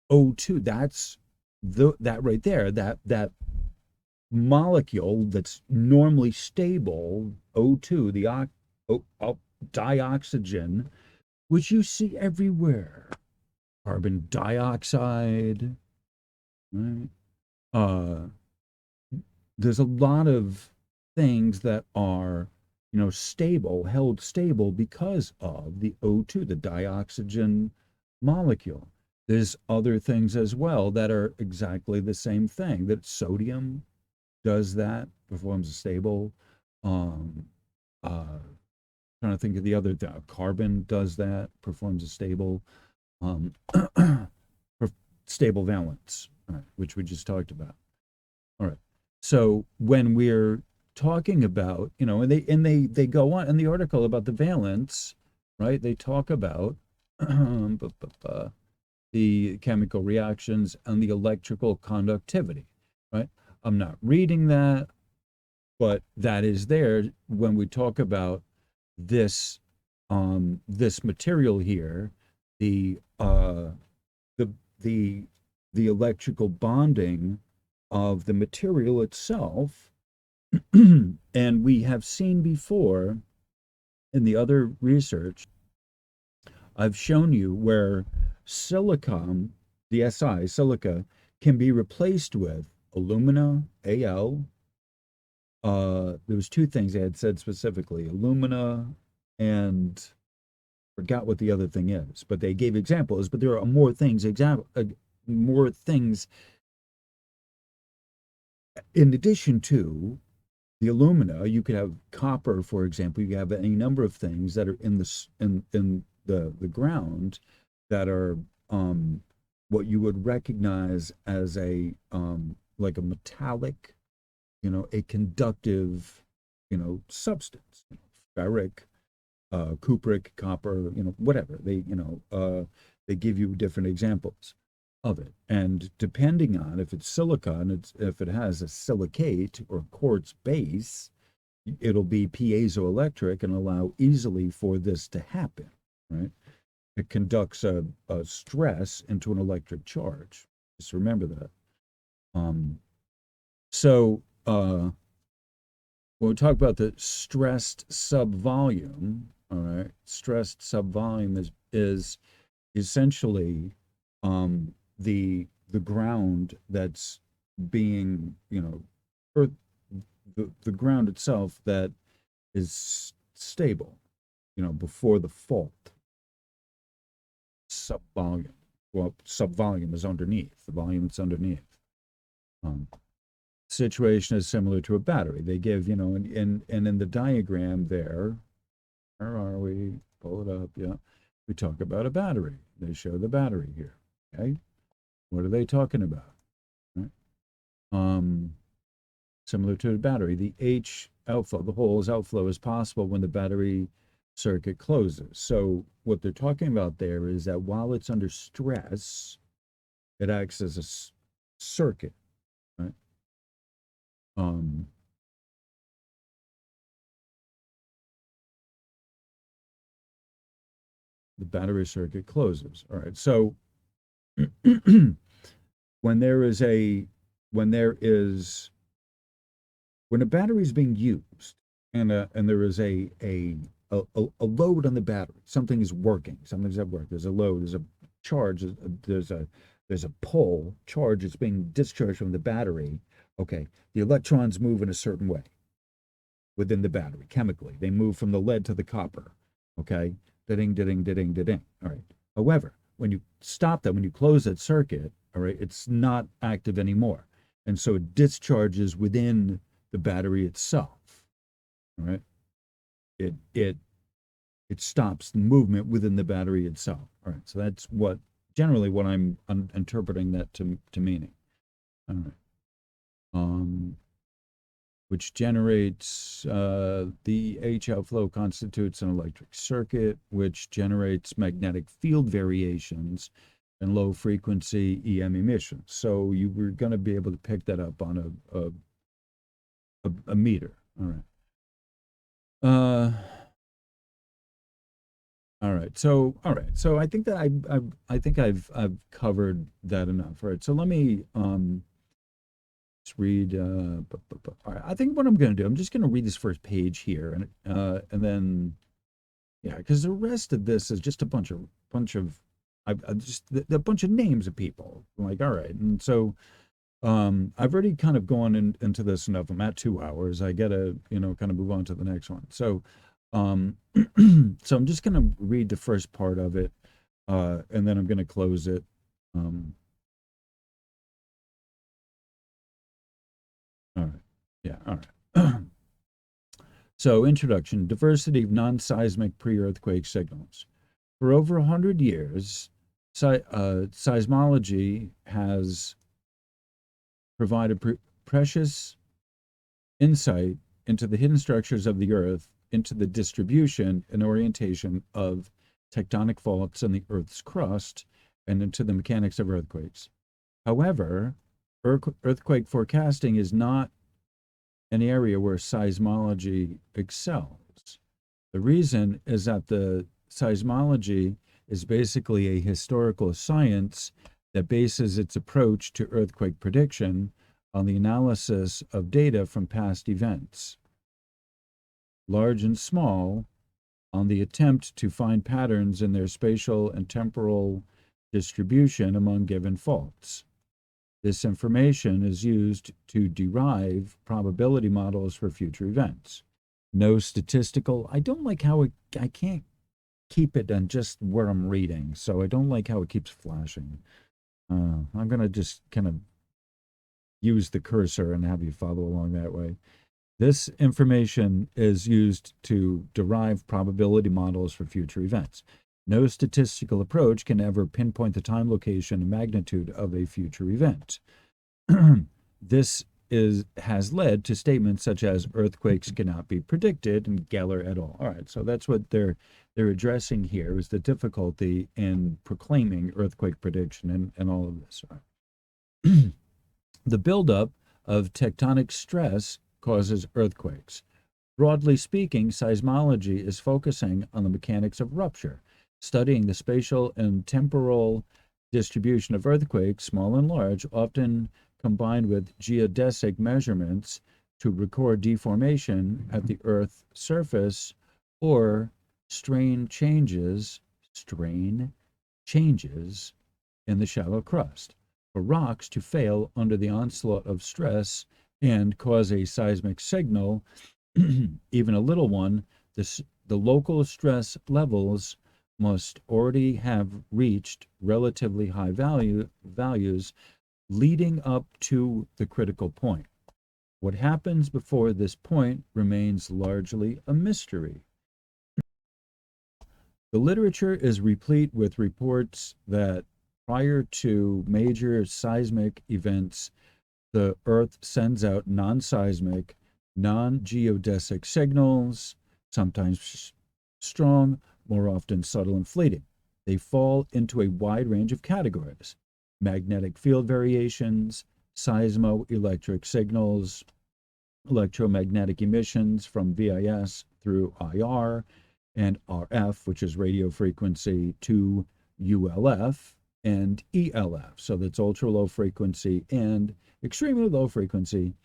O2, that's that right there, that molecule that's normally stable, O2, dioxygen, which you see everywhere. Carbon dioxide, right? Uh, there's a lot of things that are, stable, held stable because of the O2, the dioxygen molecule. There's other things as well that are exactly the same thing, that sodium does that, performs a stable. Um, uh, trying to think of the other carbon does that, performs a stable um, stable valence, all right, which we just talked about. All right. So when we're talking about, and they go on in the article about the valence, right? They talk about the chemical reactions and the electrical conductivity, right? I'm not reading that, but that is there when we talk about this this material here, the the the the electrical bonding of the material itself. And we have seen before in the other research, I've shown you where silicon, the silica, can be replaced with alumina, Al. There was two things they had said specifically, alumina and forgot what the other thing is, but they gave examples. But there are more things, more things in addition to the alumina. You could have copper, for example. You have any number of things that are in the ground that are what you would recognize as a like a metallic, a conductive, substance, ferric, cupric, copper, whatever. They give you different examples of it. And depending on if it's silicon, if it has a silicate or quartz base, it'll be piezoelectric and allow easily for this to happen, right? It conducts a stress into an electric charge. Just remember that. So when we talk about the stressed subvolume, all right, stressed subvolume is essentially the ground that's being, or the ground itself that is stable, before the fault. Subvolume. Well, subvolume is underneath, the volume that's underneath. Situation is similar to a battery. They give, and in the diagram there, where are we? Pull it up, yeah. We talk about a battery. They show the battery here, okay? What are they talking about? Right? Similar to a battery, the H outflow, the hole's outflow is possible when the battery circuit closes. So what they're talking about there is that while it's under stress, it acts as a circuit, right? The battery circuit closes. All right. So when there is when there is when a battery is being used and there is a load on the battery, something is working, something's at work. There's a load, there's a charge, there's a pull charge that's being discharged from the battery. Okay, the electrons move in a certain way within the battery chemically. They move from the lead to the copper. Okay, ding, ding, ding, ding. All right. However, when you stop that, when you close that circuit, all right, it's not active anymore, and so it discharges within the battery itself. All right, it stops the movement within the battery itself. All right, so that's generally what I'm interpreting that to meaning. All right. Which generates the H outflow constitutes an electric circuit, which generates magnetic field variations and low frequency EM emissions. So you were going to be able to pick that up on a meter. All right. All right. So I think that I think I've covered that enough. All right. So let me let's read. All right. I think what I'm going to do, I'm just going to read this first page here, and then yeah, because the rest of this is just a bunch of I just a bunch of names of people. I'm like, all right, and so I've already kind of gone into this enough. I'm at 2 hours. I gotta kind of move on to the next one. So so I'm just going to read the first part of it, and then I'm going to close it. All right. Yeah. All right. So, introduction, diversity of non-seismic pre-earthquake signals. For over 100 years, seismology has provided precious insight into the hidden structures of the earth, into the distribution and orientation of tectonic faults in the earth's crust, and into the mechanics of earthquakes. However, earthquake forecasting is not an area where seismology excels. The reason is that the seismology is basically a historical science that bases its approach to earthquake prediction on the analysis of data from past events, large and small, on the attempt to find patterns in their spatial and temporal distribution among given faults. This information is used to derive probability models for future events. No statistical, I don't like how I can't keep it on just where I'm reading, so I don't like how it keeps flashing. I'm going to just kind of use the cursor and have you follow along that way. This information is used to derive probability models for future events. No statistical approach can ever pinpoint the time, location, and magnitude of a future event. This has led to statements such as earthquakes cannot be predicted and Geller et al. All right, so that's what they're addressing here, is the difficulty in proclaiming earthquake prediction and all of this. The buildup of tectonic stress causes earthquakes. Broadly speaking, seismology is focusing on the mechanics of rupture, studying the spatial and temporal distribution of earthquakes, small and large, often combined with geodesic measurements to record deformation at the Earth's surface or strain changes in the shallow crust, for rocks to fail under the onslaught of stress and cause a seismic signal, even a little one. The local stress levels must already have reached relatively high values leading up to the critical point. What happens before this point remains largely a mystery. The literature is replete with reports that prior to major seismic events, the Earth sends out non-seismic, non-geodesic signals, sometimes strong, more often subtle and fleeting. They fall into a wide range of categories: magnetic field variations, seismoelectric signals, electromagnetic emissions from VIS through IR, and RF, which is radio frequency, to ULF and ELF. So that's ultra low frequency and extremely low frequency,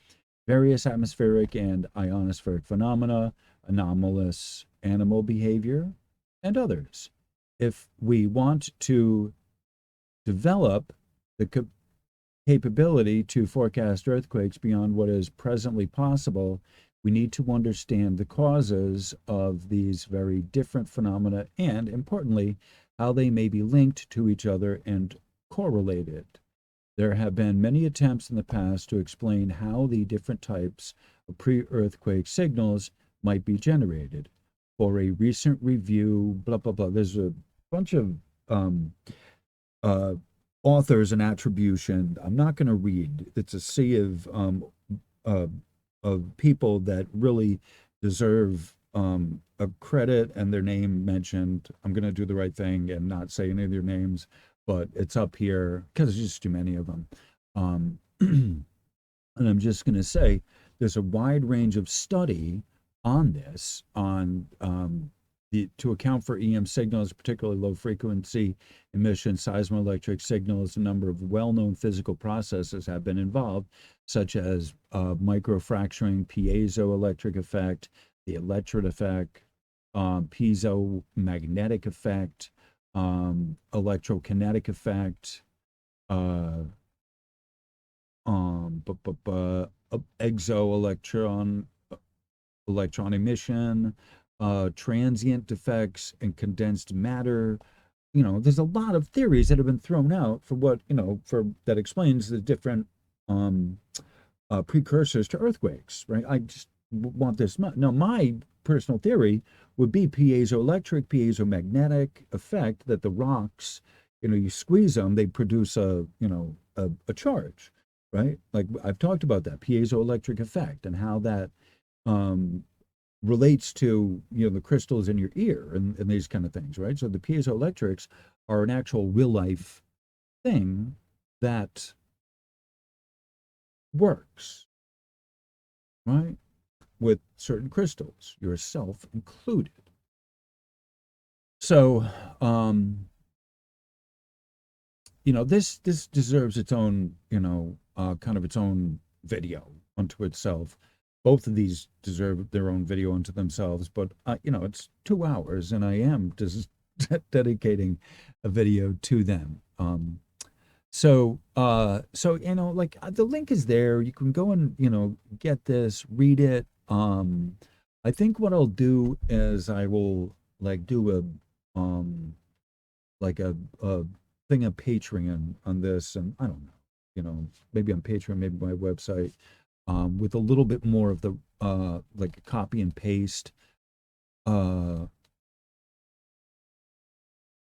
various atmospheric and ionospheric phenomena, anomalous animal behavior, and others. If we want to develop the capability to forecast earthquakes beyond what is presently possible, we need to understand the causes of these very different phenomena and, importantly, how they may be linked to each other and correlated. There have been many attempts in the past to explain how the different types of pre-earthquake signals might be generated. For a recent review, blah, blah, blah, there's a bunch of authors and attribution. I'm not going to read. It's a sea of people that really deserve a credit and their name mentioned. I'm going to do the right thing and not say any of their names, but it's up here because there's just too many of them. And I'm just going to say there's a wide range of study on this, on to account for EM signals, particularly low frequency emission seismoelectric signals. A number of well-known physical processes have been involved, such as microfracturing, piezoelectric effect, the electrode effect, piezo-magnetic effect, electrokinetic effect, electron emission, transient effects, and condensed matter. You know, there's a lot of theories that have been thrown out for what, for that explains the different precursors to earthquakes, right? want this much. No, my personal theory would be piezoelectric, piezomagnetic effect that the rocks, you squeeze them, they produce a charge, right? Like I've talked about that piezoelectric effect and how that um, relates to the crystals in your ear and these kind of things, right? So the piezoelectrics are an actual real life thing that works, right? With certain crystals, yourself included. So, this deserves its own, kind of its own video unto itself. Both of these deserve their own video unto themselves, but it's 2 hours, and I am just dedicating a video to them. Like the link is there. You can go and get this, read it. I think what I'll do is I will like do a thing of Patreon on this, and I don't know, maybe on Patreon, maybe my website, with a little bit more of the like a copy and paste uh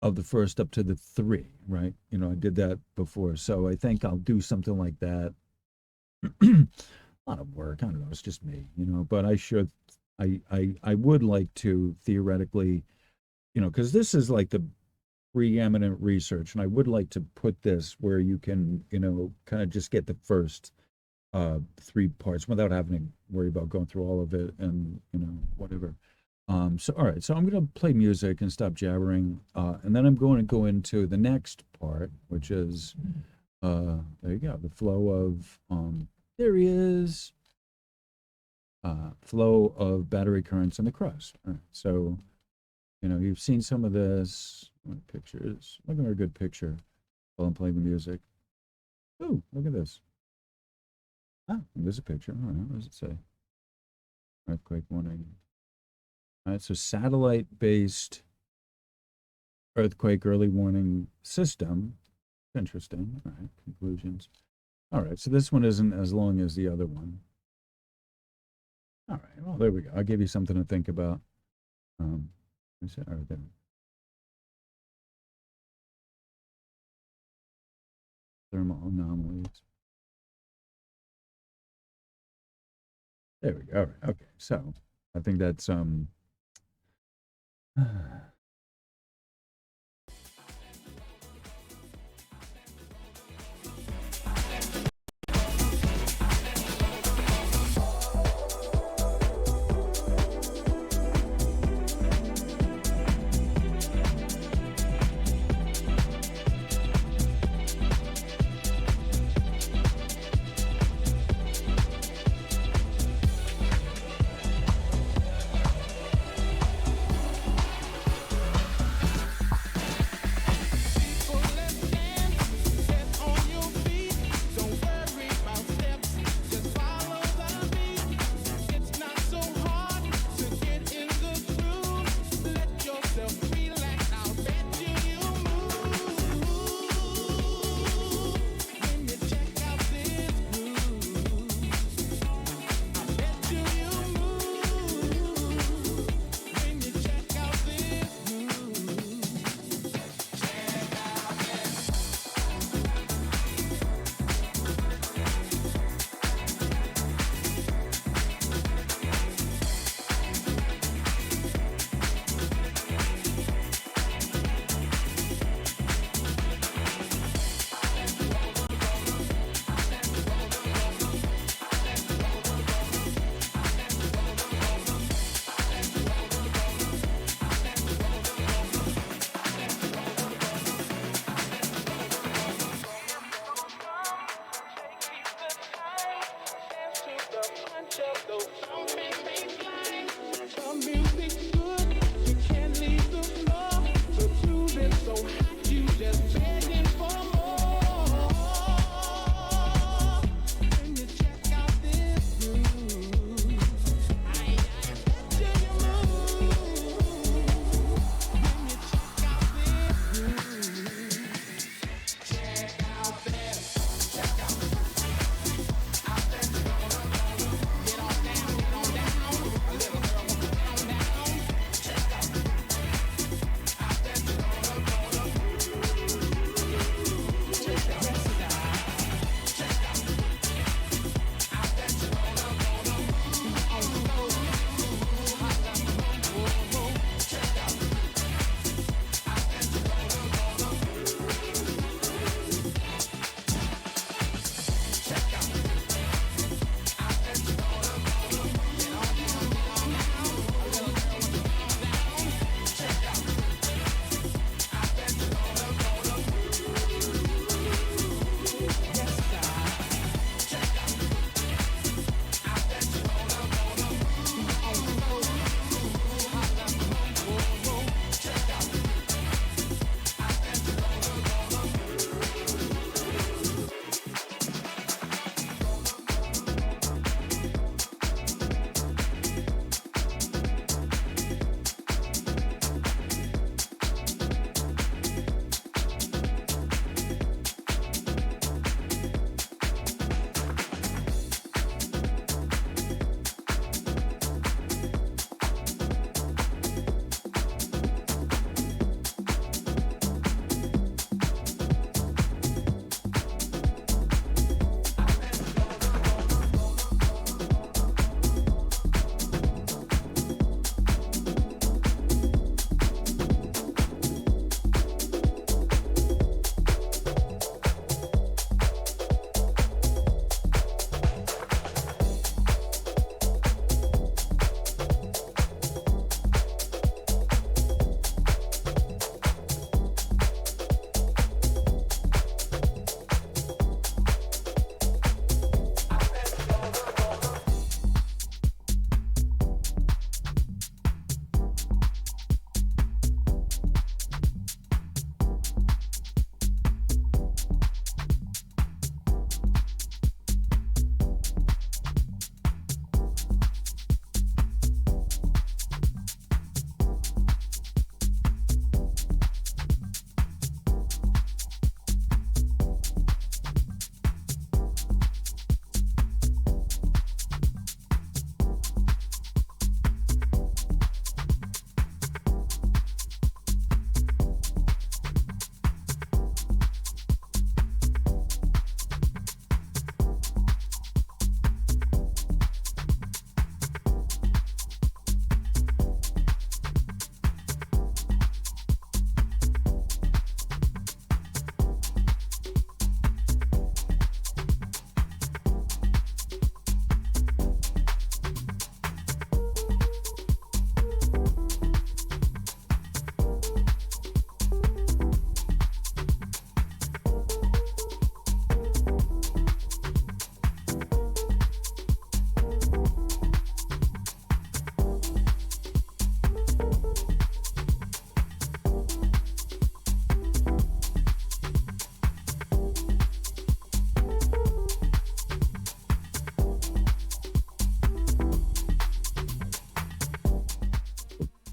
of the first up to the three, right? I did that before, so I think I'll do something like that. A lot of work, I don't know, it's just me, but I would like to theoretically, because this is like the preeminent research, and I would like to put this where you can, kind of just get the first three parts without having to worry about going through all of it and whatever. So all right, so I'm gonna play music and stop jabbering, and then I'm going to go into the next part, which is there you go, the flow of there he is, flow of battery currents in the crust. All right, so you've seen some of this. Pictures. Look at a good picture while I'm playing the music. Ooh, look at this. Ah, there's a picture. All right, what does it say? Earthquake warning. All right, so satellite-based earthquake early warning system. Interesting. All right, conclusions. All right, so this one isn't as long as the other one. All right, well, there we go. I'll give you something to think about. All right, there. Thermal anomalies. There we go. All right. Okay. So I think that's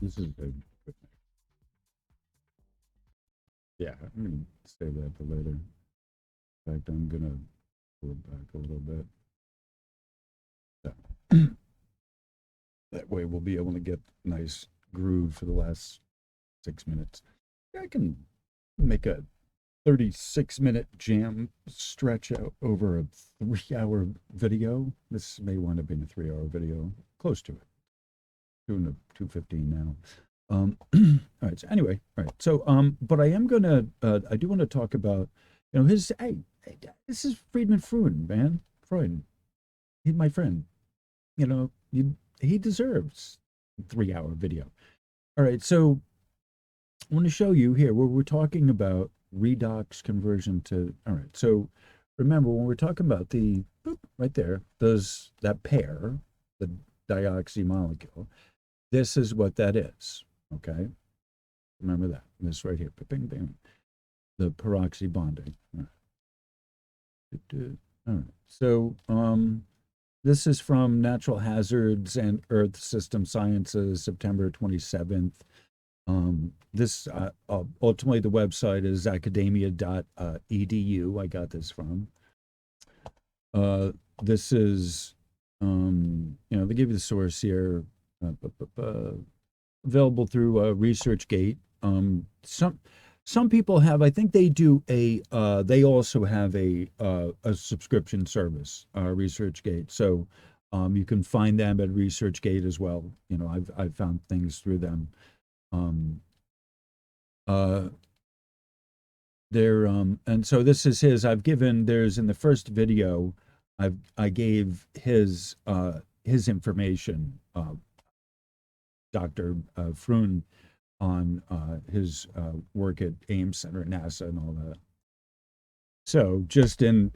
This is good. Yeah, I'm gonna save that for later. In fact, I'm gonna pull it back a little bit. So that way we'll be able to get nice groove for the last 6 minutes. I can make a 36-minute jam stretch out over a 3 hour video. This may wind up being a 3 hour video, close to it. Doing a 2:15 now. All right. So anyway, all right. So, but I am gonna, I do want to talk about, his. Hey, this is Friedman Freund, man. Freund. He's my friend. He deserves a 3 hour video. All right. So I want to show you here where we're talking about redox conversion to. All right. So remember when we're talking about the boop, right there, does that pair, the dioxy molecule. This is what that is. Okay. Remember that. This right here. Bing, bing. The peroxy bonding. All right. All right. So this is from Natural Hazards and Earth System Sciences, September 27th. This ultimately the website is academia.edu. I got this from. This is they give you the source here. Available through ResearchGate. Some people have. I think they do a. They also have a subscription service, ResearchGate. So you can find them at ResearchGate as well. I've found things through them. There and so this is his. There's in the first video, I gave his information. Dr. Freund on his work at Ames Center at NASA and all that. So just in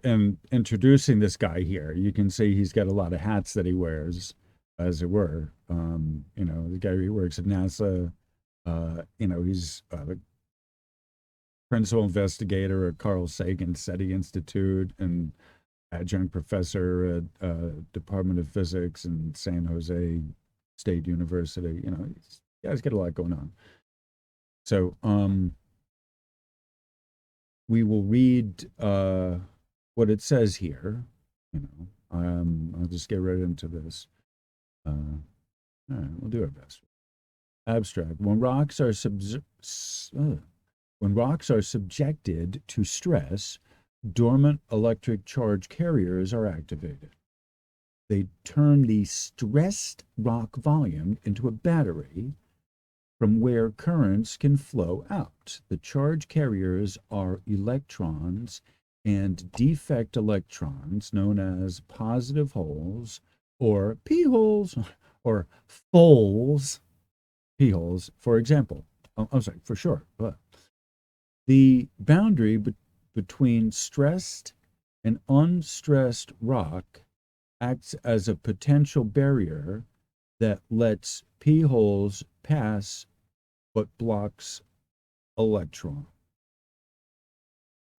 introducing this guy here, you can see he's got a lot of hats that he wears, as it were. The guy who works at NASA, he's the principal investigator at Carl Sagan SETI Institute and adjunct professor at Department of Physics in San Jose State University. These guys got a lot going on. So we will read what it says here. I'll just get right into this. All right, we'll do our best. Abstract. When rocks are subjected to stress, dormant electric charge carriers are activated. They turn the stressed rock volume into a battery from where currents can flow out. The charge carriers are electrons and defect electrons known as positive holes or p-holes or foals, p-holes, for example. I'm sorry, for sure. But the boundary between stressed and unstressed rock acts as a potential barrier that lets p-holes pass but blocks electron.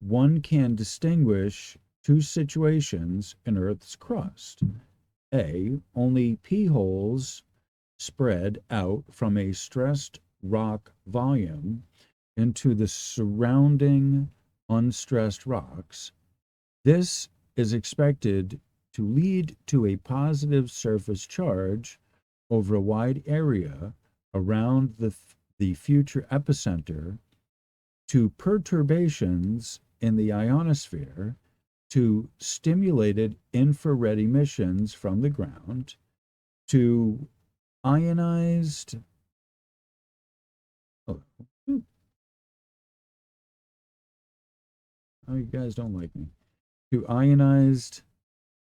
One can distinguish two situations in Earth's crust. A, only p-holes spread out from a stressed rock volume into the surrounding unstressed rocks. This is expected to lead to a positive surface charge over a wide area around the future epicenter, to perturbations in the ionosphere, to stimulated infrared emissions from the ground, to ionized oh you guys don't like me, to ionized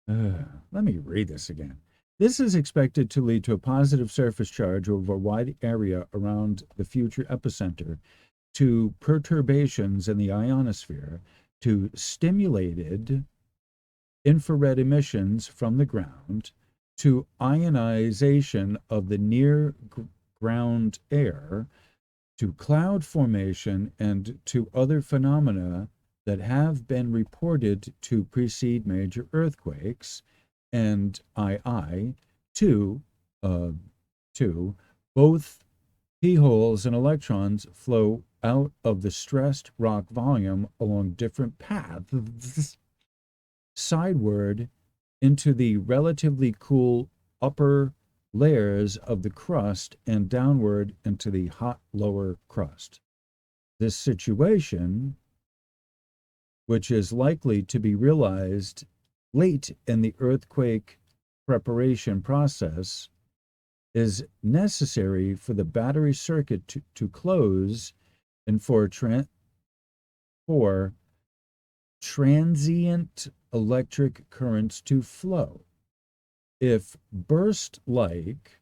let me read this again. This is expected to lead to a positive surface charge over a wide area around the future epicenter, to perturbations in the ionosphere, to stimulated infrared emissions from the ground, to ionization of the near ground air, to cloud formation, and to other phenomena that have been reported to precede major earthquakes, and to both Keyholes and electrons flow out of the stressed rock volume along different paths sideward into the relatively cool upper layers of the crust and downward into the hot lower crust. This situation, which is likely to be realized late in the earthquake preparation process, is necessary for the battery circuit to close and for transient electric currents to flow. If burst like,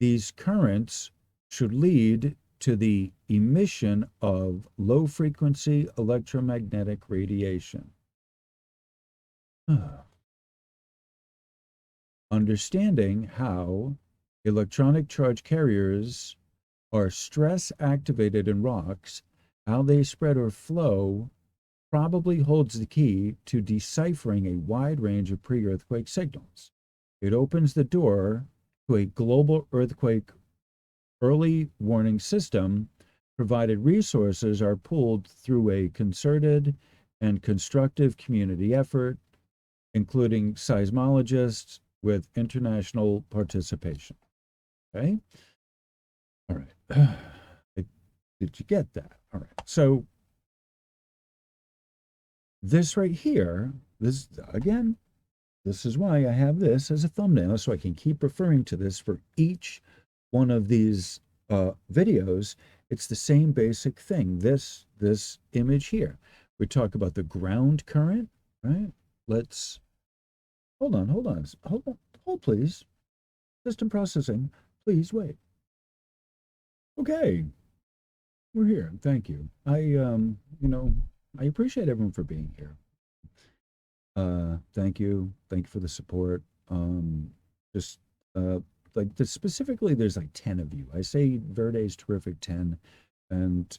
these currents should lead to the emission of low frequency electromagnetic radiation. Understanding how electronic charge carriers are stress activated in rocks, how they spread or flow, probably holds the key to deciphering a wide range of pre earthquake signals. It opens the door to a global earthquake early warning system, provided resources are pooled through a concerted and constructive community effort, including seismologists with international participation. Okay? All right. Did you get that? All right. So this right here, this again, this is why I have this as a thumbnail, so I can keep referring to this for each one of these videos. It's the same basic thing. This image here. We talk about the ground current, right? Let's hold please. System processing. Please wait. Okay, we're here. Thank you. I appreciate everyone for being here. Thank you. Thank you for the support. Just like specifically, there's like 10 of you. I say Verde's terrific 10, and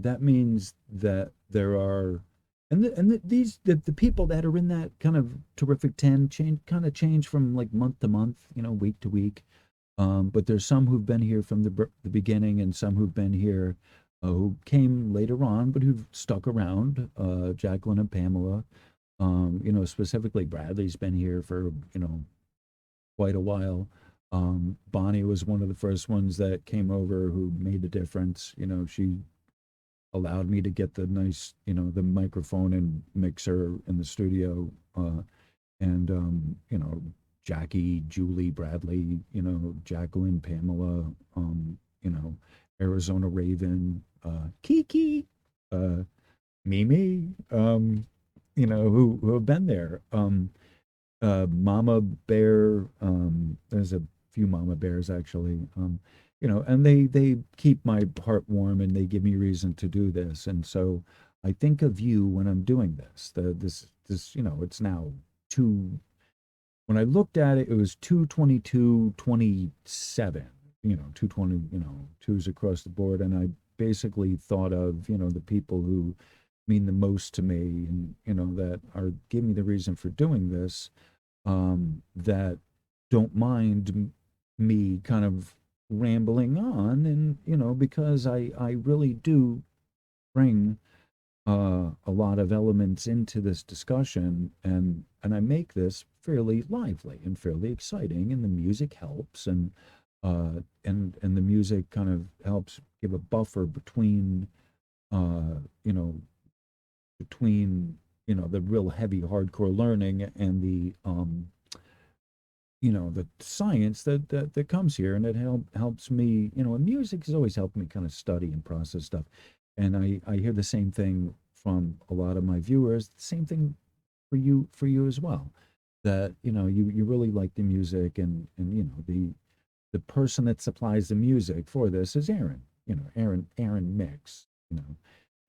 that means that there are, the people that are in that kind of terrific 10 change from like month to month, week to week. But there's some who've been here from the beginning, and some who've been here who came later on, but who've stuck around. Jacqueline and Pamela. Specifically Bradley's been here for, quite a while. Bonnie was one of the first ones that came over who made a difference. She allowed me to get the nice, the microphone and mixer in the studio. And, Jackie, Julie, Bradley, Jacqueline, Pamela, you know, Arizona Raven, Kiki, Mimi, who have been there. Mama Bear, there's a few Mama Bears actually, and they keep my heart warm and they give me reason to do this. And so I think of you when I'm doing this. This, it's now two. When I looked at it, it was 222.27. 220. Twos across the board, and I basically thought of the people who mean the most to me, and that are giving me the reason for doing this, that don't mind me kind of rambling on, and because I really do bring a lot of elements into this discussion, and I make this fairly lively and fairly exciting, and the music helps, and the music kind of helps give a buffer between you know the real heavy hardcore learning and the science that comes here, and it helps me, and music has always helped me kind of study and process stuff. And I hear the same thing from a lot of my viewers, the same thing for you as well, that you really like the music, and the person that supplies the music for this is Aaron, Aaron Mix,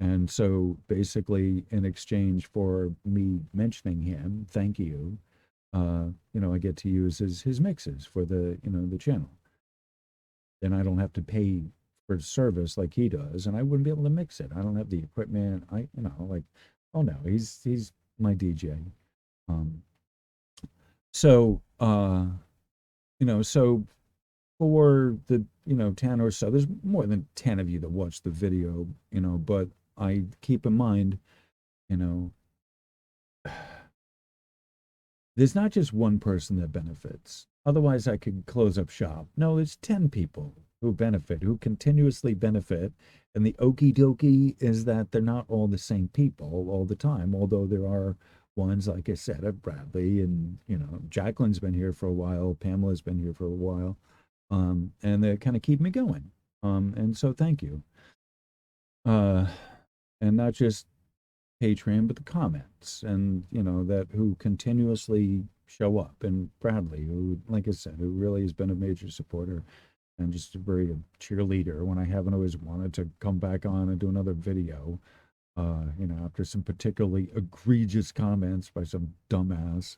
and so basically in exchange for me mentioning him, thank you, I get to use his mixes for the channel. Then I don't have to pay for service like he does, and I wouldn't be able to mix it. I don't have the equipment. Like, oh no, he's my DJ. Um, so so for the, 10 or so, there's more than 10 of you that watch the video, but I keep in mind, you know, there's not just one person that benefits. Otherwise, I could close up shop. No, it's 10 people who benefit, who continuously benefit. And the okie dokie is that they're not all the same people all the time, although there are ones, like I said, at Bradley, and, Jacqueline's been here for a while, Pamela's been here for a while, and they kind of keep me going. And so thank you. Uh, and not just Patreon, but the comments, and that who continuously show up, and Bradley, who, like I said, who really has been a major supporter and just a very cheerleader when I haven't always wanted to come back on and do another video. After some particularly egregious comments by some dumbass,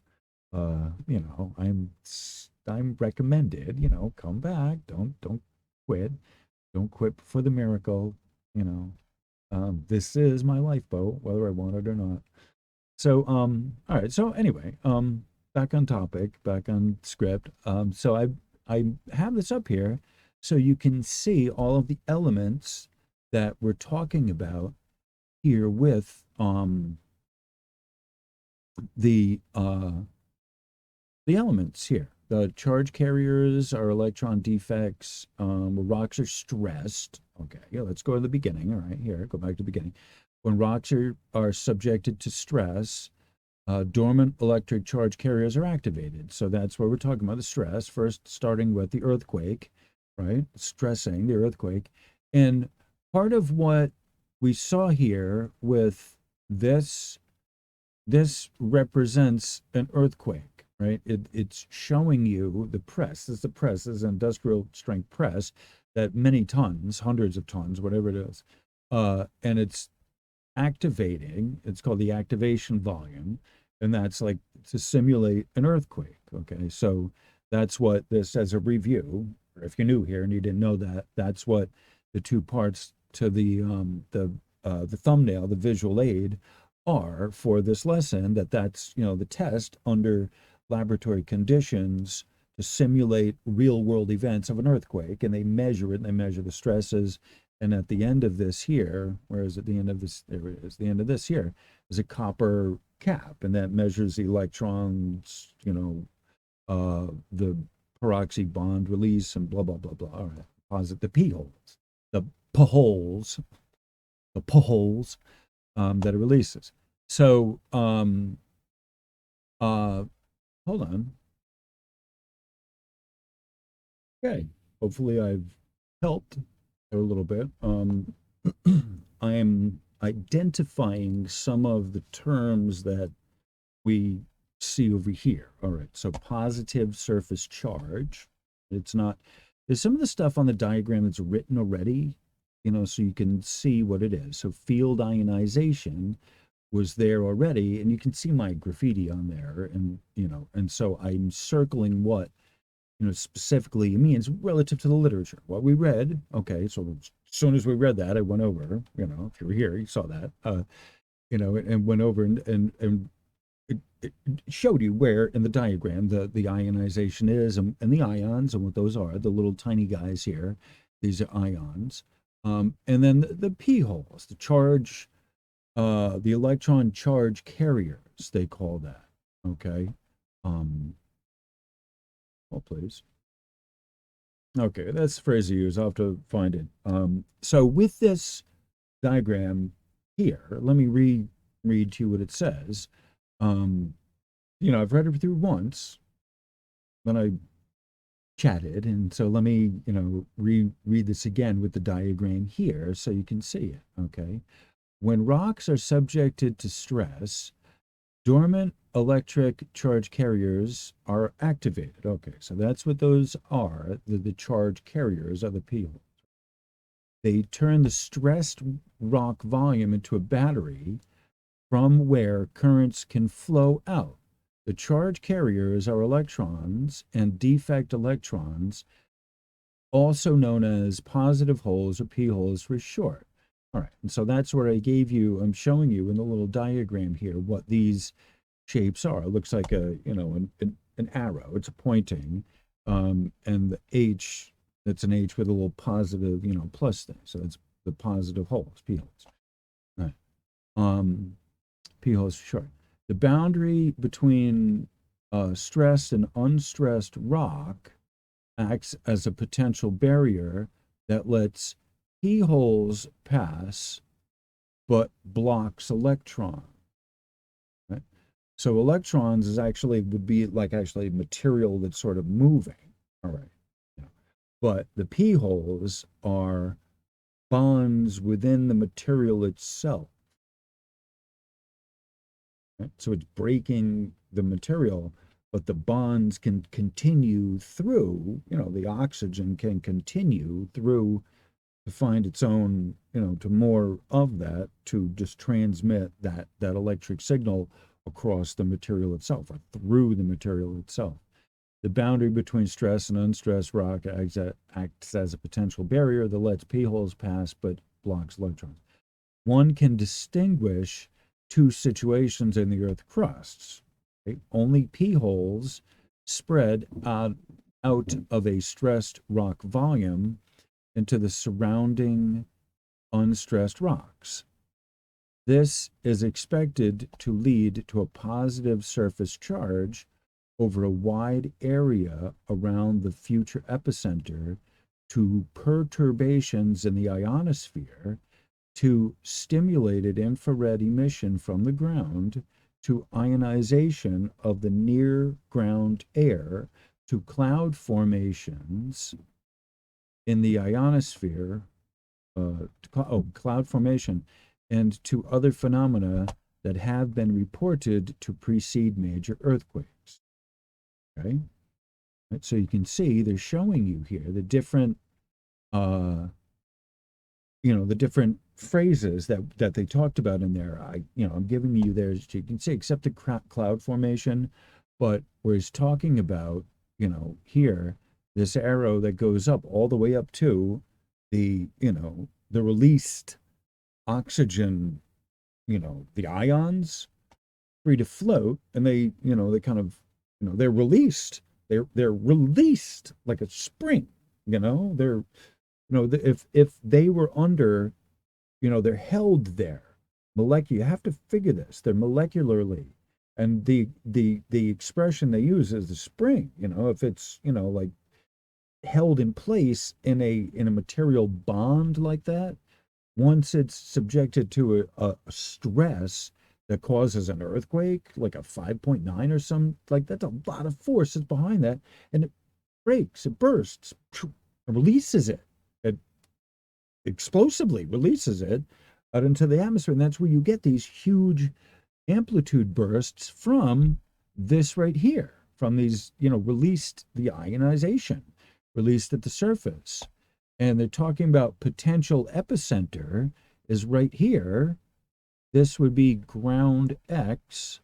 I'm recommended, come back, don't quit, don't quit before the miracle, you know. This is my lifeboat, whether I want it or not. So, all right. So anyway, back on topic, back on script. So I have this up here so you can see all of the elements that we're talking about here with the elements here. The charge carriers are electron defects. Rocks are stressed. Okay, yeah, let's go to the beginning. All right, here, go back to the beginning. When rocks are subjected to stress, dormant electric charge carriers are activated. So that's what we're talking about, the stress. First, starting with the earthquake, right? Stressing the earthquake. And part of what we saw here with this represents an earthquake, right? It's showing you the press. This is the press. This is an industrial strength press that many tons, hundreds of tons, whatever it is, and it's activating. It's called the activation volume, and that's like to simulate an earthquake. Okay, so that's what this, as a review, or if you're new here and you didn't know that, that's what the two parts to the thumbnail, the visual aid, are for this lesson. That's the test under laboratory conditions to simulate real world events of an earthquake, and they measure it, and they measure the stresses. And at the end of this here, where is it, the end of this, there it is, the end of this here is a copper cap, and that measures the electrons, the peroxy bond release, and blah blah blah blah. All right, posit the p holes, the p holes, that it releases. So hold on. Okay, hopefully I've helped a little bit. I am identifying some of the terms that we see over here. All right, so positive surface charge. It's not, there's some of the stuff on the diagram that's written already, so you can see what it is. So field ionization was there already, and you can see my graffiti on there, and so I'm circling what specifically it means relative to the literature, what we read. Okay, so as soon as we read that, I went over, if you were here, you saw that, and went over and it showed you where in the diagram the ionization is, and the ions, and what those are, the little tiny guys here. These are ions. And then the p holes, the charge, the electron charge carriers, they call that. Okay. Well, please. Okay, that's the phrase I use. I'll have to find it. So with this diagram here, let me read to you what it says. I've read it through once, then I chatted, and so let me, read this again with the diagram here so you can see it. Okay. When rocks are subjected to stress, dormant electric charge carriers are activated. Okay, so that's what those are. The charge carriers are the p holes. They turn the stressed rock volume into a battery from where currents can flow out. The charge carriers are electrons and defect electrons, also known as positive holes or p holes for short. All right, and so that's what I gave you. I'm showing you in the little diagram here what these shapes are. It looks like an arrow. It's a pointing, and the H That's an H with a little positive, plus thing. So it's the positive holes, p holes. All right. P holes for short. The boundary between stressed and unstressed rock acts as a potential barrier that lets p holes pass but blocks electrons. Right? So electrons would be like actually material that's sort of moving. All right. Yeah. But the p holes are bonds within the material itself. Right? So it's breaking the material, but the bonds can continue through, the oxygen can continue through to find its own, to more of that, to just transmit that electric signal across the material itself or through the material itself. The boundary between stress and unstressed rock acts as a potential barrier that lets p holes pass but blocks electrons. One can distinguish two situations in the Earth crusts. Okay? Only p holes spread out of a stressed rock volume into the surrounding unstressed rocks. This is expected to lead to a positive surface charge over a wide area around the future epicenter, to perturbations in the ionosphere, to stimulated infrared emission from the ground, to ionization of the near ground air, to cloud formations in the ionosphere, cloud formation, and to other phenomena that have been reported to precede major earthquakes. Okay? Right, so you can see they're showing you here the different the different phrases that they talked about in there. I'm giving you there so you can see, except the cloud formation, but where he's talking about, here, this arrow that goes up all the way up to the, the released oxygen, the ions free to float, and they kind of, they're released. They're released like a spring, they're, if they were under, they're held there. You have to figure this. They're molecularly, and the expression they use is the spring. If it's like held in place in a material bond like that, once it's subjected to a stress that causes an earthquake, like a 5.9 or some, like that's a lot of force is behind that, and it breaks, it bursts, releases it. It explosively releases it out into the atmosphere. And that's where you get these huge amplitude bursts from this right here, from these, released, the ionization released at the surface. And they're talking about potential epicenter is right here. This would be ground X.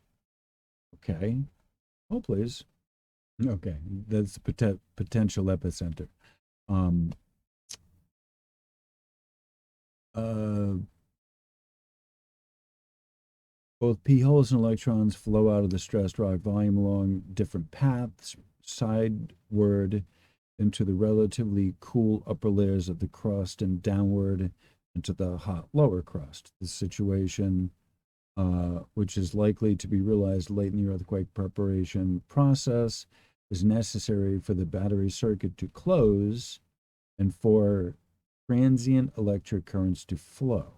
Okay. Oh, please. Okay. That's potential epicenter. Both p holes and electrons flow out of the stressed rock volume along different paths sideward into the relatively cool upper layers of the crust and downward into the hot lower crust. The situation, which is likely to be realized late in the earthquake preparation process, is necessary for the battery circuit to close and for transient electric currents to flow.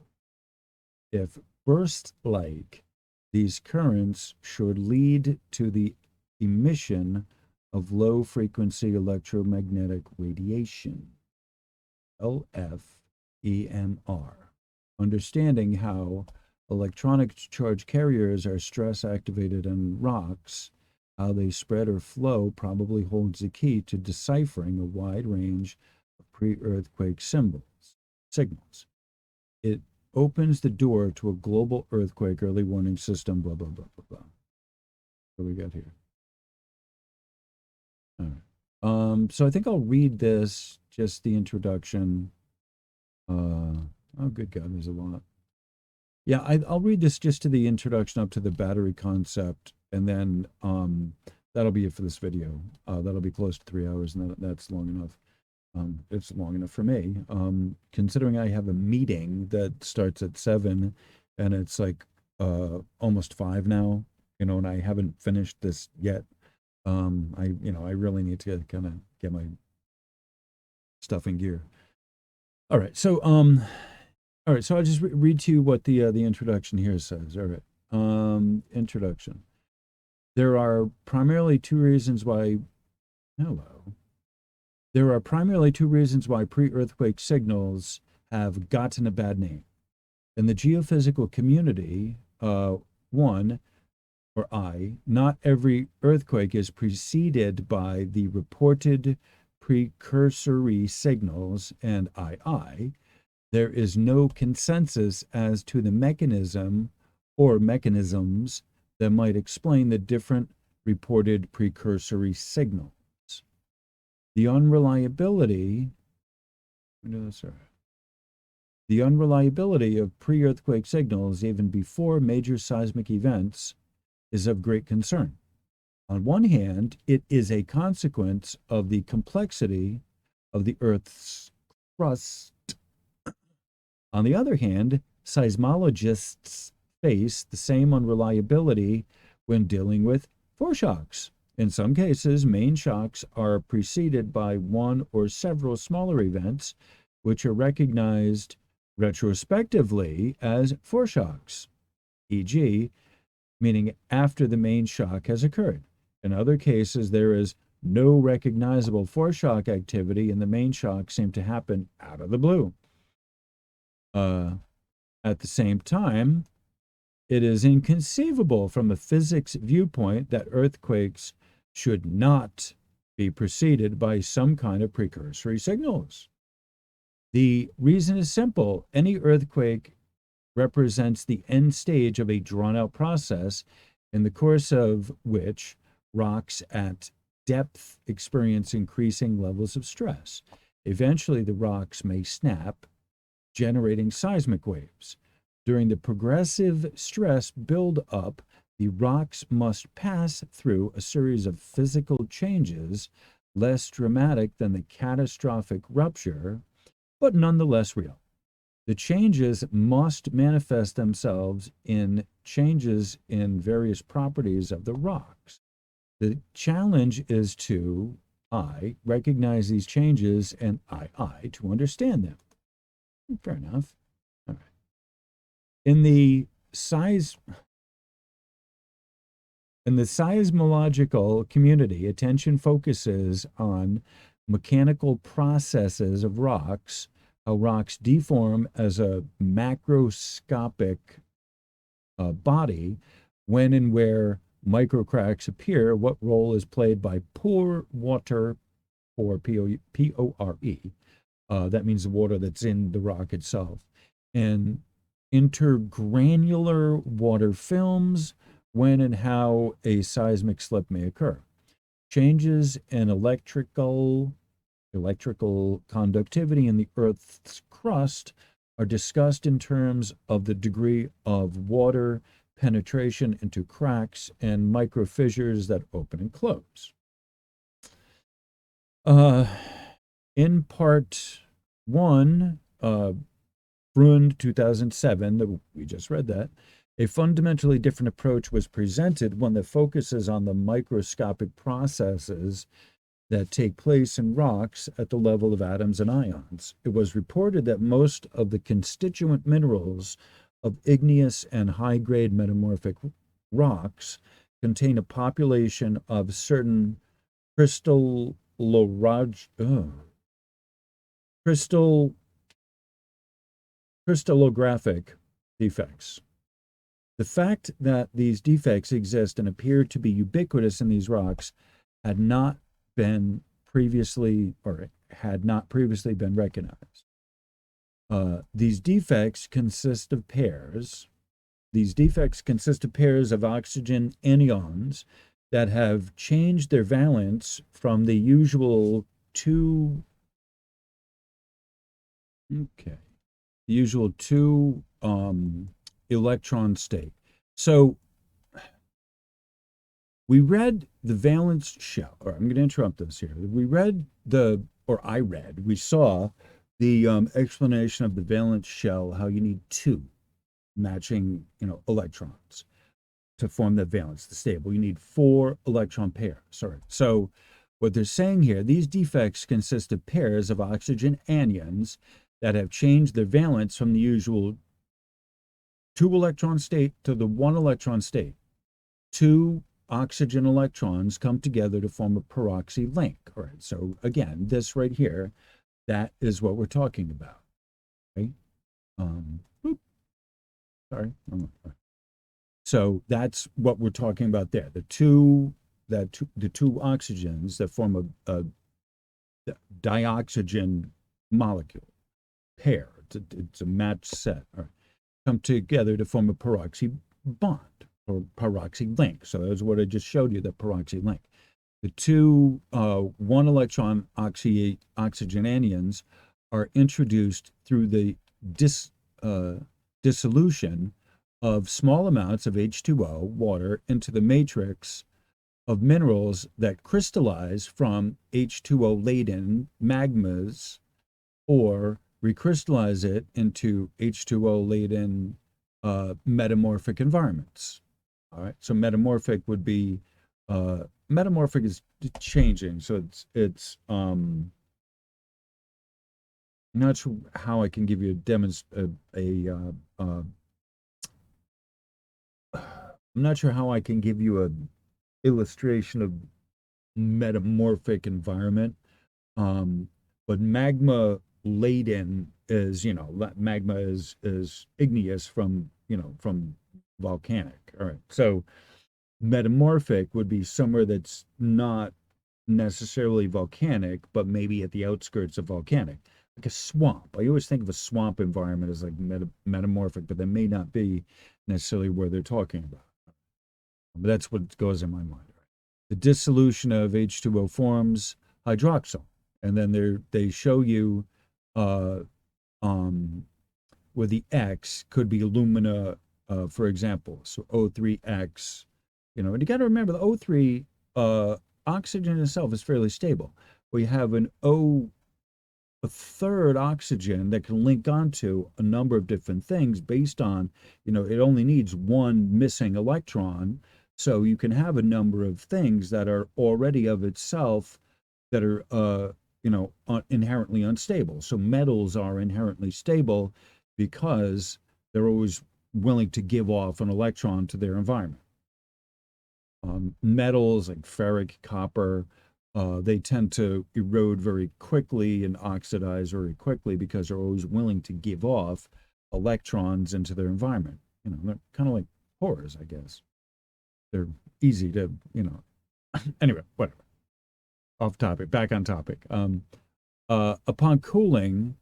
If burst-like, these currents should lead to the emission of low-frequency electromagnetic radiation, LFEMR. Understanding how electronic charge carriers are stress-activated in rocks, how they spread or flow probably holds the key to deciphering a wide range of pre-earthquake signals. It opens the door to a global earthquake early warning system, blah, blah, blah, blah, blah. What do we got here? All right. So I think I'll read this, just the introduction. Oh, good God, there's a lot. Yeah, I'll read this just to the introduction up to the battery concept, and then that'll be it for this video. That'll be close to 3 hours, and that's long enough. It's long enough for me. Considering I have a meeting that starts at 7 and it's like almost 5 now, and I haven't finished this yet. I really need to kind of get my stuff in gear. All right, so I'll just read to you what the introduction here says. All right. Introduction. There are primarily two reasons why hello. There are primarily two reasons why pre-earthquake signals have gotten a bad name. In the geophysical community, one, or I, not every earthquake is preceded by the reported precursory signals, and II, there is no consensus as to the mechanism or mechanisms that might explain the different reported precursory signals. The unreliability, the unreliability of pre-earthquake signals even before major seismic events is of great concern. On one hand, it is a consequence of the complexity of the Earth's crust. On the other hand, seismologists face the same unreliability when dealing with foreshocks. In some cases, main shocks are preceded by one or several smaller events, which are recognized retrospectively as foreshocks, e.g., meaning after the main shock has occurred. In other cases, there is no recognizable foreshock activity, and the main shock seemed to happen out of the blue. At the same time, it is inconceivable from a physics viewpoint that earthquakes should not be preceded by some kind of precursory signals. The reason is simple. Any earthquake represents the end stage of a drawn-out process in the course of which rocks at depth experience increasing levels of stress. Eventually, the rocks may snap, generating seismic waves. During the progressive stress build-up, the rocks must pass through a series of physical changes less dramatic than the catastrophic rupture, but nonetheless real. The changes must manifest themselves in changes in various properties of the rocks. The challenge is to recognize these changes, and to understand them. Fair enough. All right. In the seismological community, attention focuses on mechanical processes of rocks, how rocks deform as a macroscopic body, when and where microcracks appear, what role is played by pore water, or P-O-R-E. That means the water that's in the rock itself. And intergranular water films, when and how a seismic slip may occur. Changes in electrical conductivity in the Earth's crust are discussed in terms of the degree of water penetration into cracks and microfissures that open and close. In part one, Freund 2007, we just read that, a fundamentally different approach was presented, one that focuses on the microscopic processes that take place in rocks at the level of atoms and ions. It was reported that most of the constituent minerals of igneous and high-grade metamorphic rocks contain a population of certain crystallographic defects. The fact that these defects exist and appear to be ubiquitous in these rocks had not previously been recognized. These defects consist of pairs of oxygen anions that have changed their valence from the usual two electron state. So we read the valence shell, or I'm going to interrupt this here. We read the or I read, we saw the explanation of the valence shell, how you need two matching, electrons to form the valence, the stable. You need four electron pairs. Sorry. So what they're saying here, these defects consist of pairs of oxygen anions that have changed their valence from the usual two electron state to the one electron state. Two oxygen electrons come together to form a peroxy link. All right. So again, this right here, that is what we're talking about. Okay. Sorry. So that's what we're talking about there. The two oxygens that form a dioxygen molecule pair. It's a matched set. All right, come together to form a peroxy bond or peroxy link. So that's what I just showed you, the peroxy link. The two one electron oxygen anions are introduced through the dissolution of small amounts of H2O, water, into the matrix of minerals that crystallize from H2O-laden magmas or recrystallize it into H2O-laden metamorphic environments. All right, so metamorphic would be, metamorphic is changing, so it's I'm not sure how I can give you I'm not sure how I can give you a illustration of metamorphic environment. But magma laden is, magma is igneous from, from volcanic. All right. So metamorphic would be somewhere that's not necessarily volcanic, but maybe at the outskirts of volcanic, like a swamp. I always think of a swamp environment as like metamorphic, but that may not be necessarily where they're talking about. But that's what goes in my mind. The dissolution of H2O forms hydroxyl, and then they show you where the X could be alumina, for example. So O3X, and you got to remember the O3 oxygen itself is fairly stable. We have a third oxygen that can link onto a number of different things based on, it only needs one missing electron. So you can have a number of things that are already of itself that are, inherently unstable. So metals are inherently stable because they're always willing to give off an electron to their environment. Metals like ferric, copper, they tend to erode very quickly and oxidize very quickly because they're always willing to give off electrons into their environment. They're kind of like pores, I guess. They're easy to, anyway, whatever. Off topic, back on topic. Upon cooling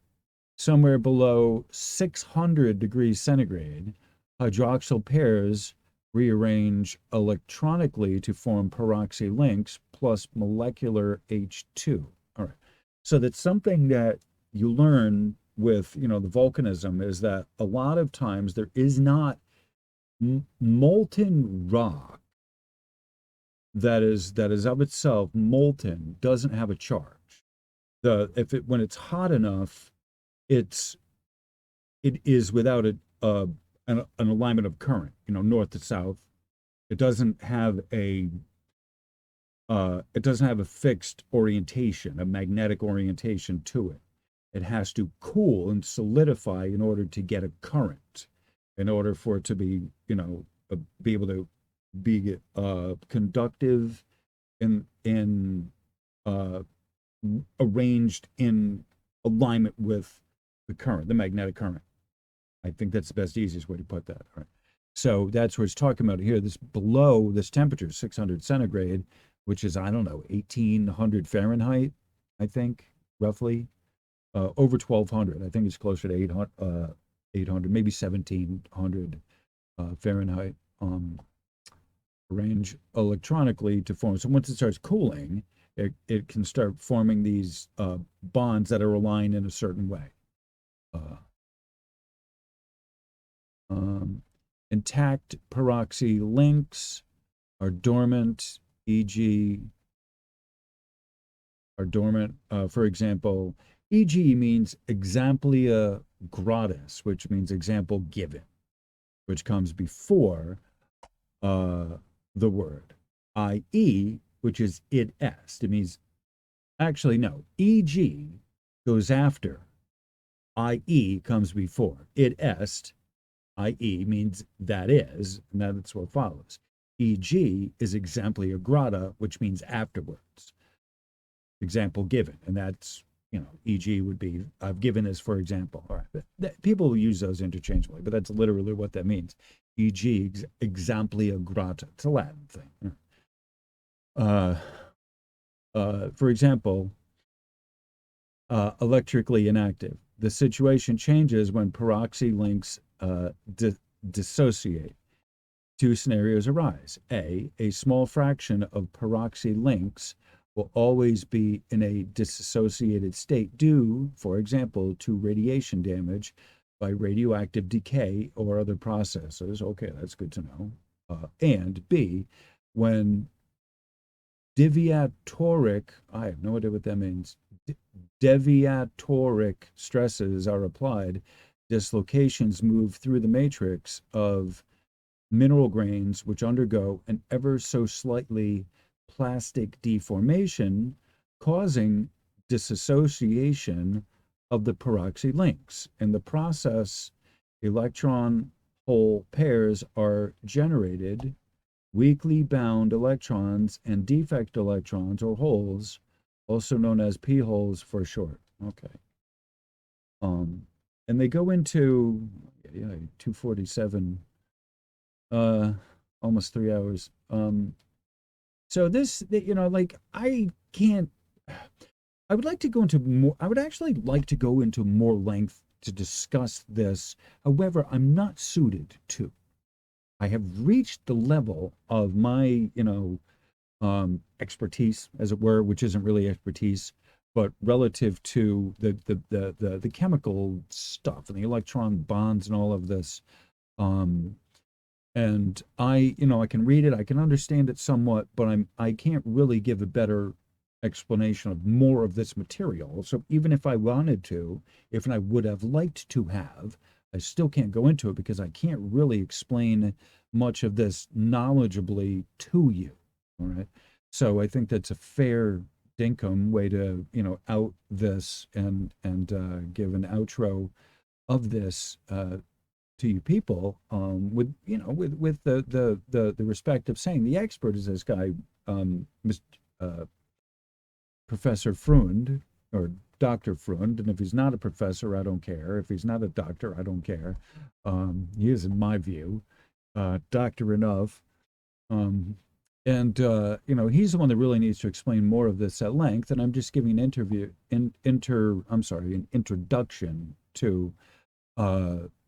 somewhere below 600 degrees centigrade, hydroxyl pairs rearrange electronically to form peroxy links plus molecular H2. All right. So that's something that you learn with, the volcanism, is that a lot of times there is not molten rock that is of itself molten, doesn't have a charge. When it's hot enough, it is without an alignment of current, north to south. It doesn't have a fixed orientation, a magnetic orientation to it. It has to cool and solidify in order to get a current, in order for it to be, be able to be conductive and arranged in alignment with the current, the magnetic current. I think that's the best, easiest way to put that. All right. So that's what it's talking about here. This below this temperature, 600 centigrade, which is, I don't know, 1800 Fahrenheit, I think, roughly. Over 1200. I think it's closer to 800, maybe 1700 Fahrenheit. Arrange electronically to form. So once it starts cooling, it can start forming these bonds that are aligned in a certain way. Intact peroxy links are dormant, e.g., are dormant. For example, e.g. means exemplia gratis, which means example given, which comes before uh, the word, i.e., which is id est. It means, actually, no, e.g. goes after, i.e. comes before. Id est, i.e. means that is, and that's what follows. E.g. is exemplia grata, which means afterwards. Example given, and that's, e.g. would be, I've given this for example. All right, people use those interchangeably, but that's literally what that means. E.g. exemplia grata. It's a Latin thing. Uh, for example, electrically inactive. The situation changes when peroxy links dissociate. Two scenarios arise. A small fraction of peroxy links will always be in a dissociated state due, for example, to radiation damage by radioactive decay or other processes. Okay, that's good to know. And B, when deviatoric, I have no idea what that means, deviatoric stresses are applied, dislocations move through the matrix of mineral grains which undergo an ever so slightly plastic deformation, causing disassociation of the peroxy links. In the process, electron hole pairs are generated, weakly bound electrons and defect electrons or holes, also known as p-holes for short. Okay. And they go into 247, almost 3 hours. So this, like I can't. I would like to go into more. I would actually like to go into more length to discuss this. However, I'm not suited to. I have reached the level of my, expertise, as it were, which isn't really expertise, but relative to the chemical stuff and the electron bonds and all of this. And I can read it, I can understand it somewhat, but I can't really give a better explanation of more of this material. So even if I wanted to, if I would have liked to have, I still can't go into it because I can't really explain much of this knowledgeably to you. All right. So I think that's a fair dinkum way to, out this and give an outro of this to you people, with the respect of saying the expert is this guy, Professor Freund, or Dr. Freund, and if he's not a professor, I don't care. If he's not a doctor, I don't care. He is, in my view, doctor enough. He's the one that really needs to explain more of this at length. And I'm just giving an introduction to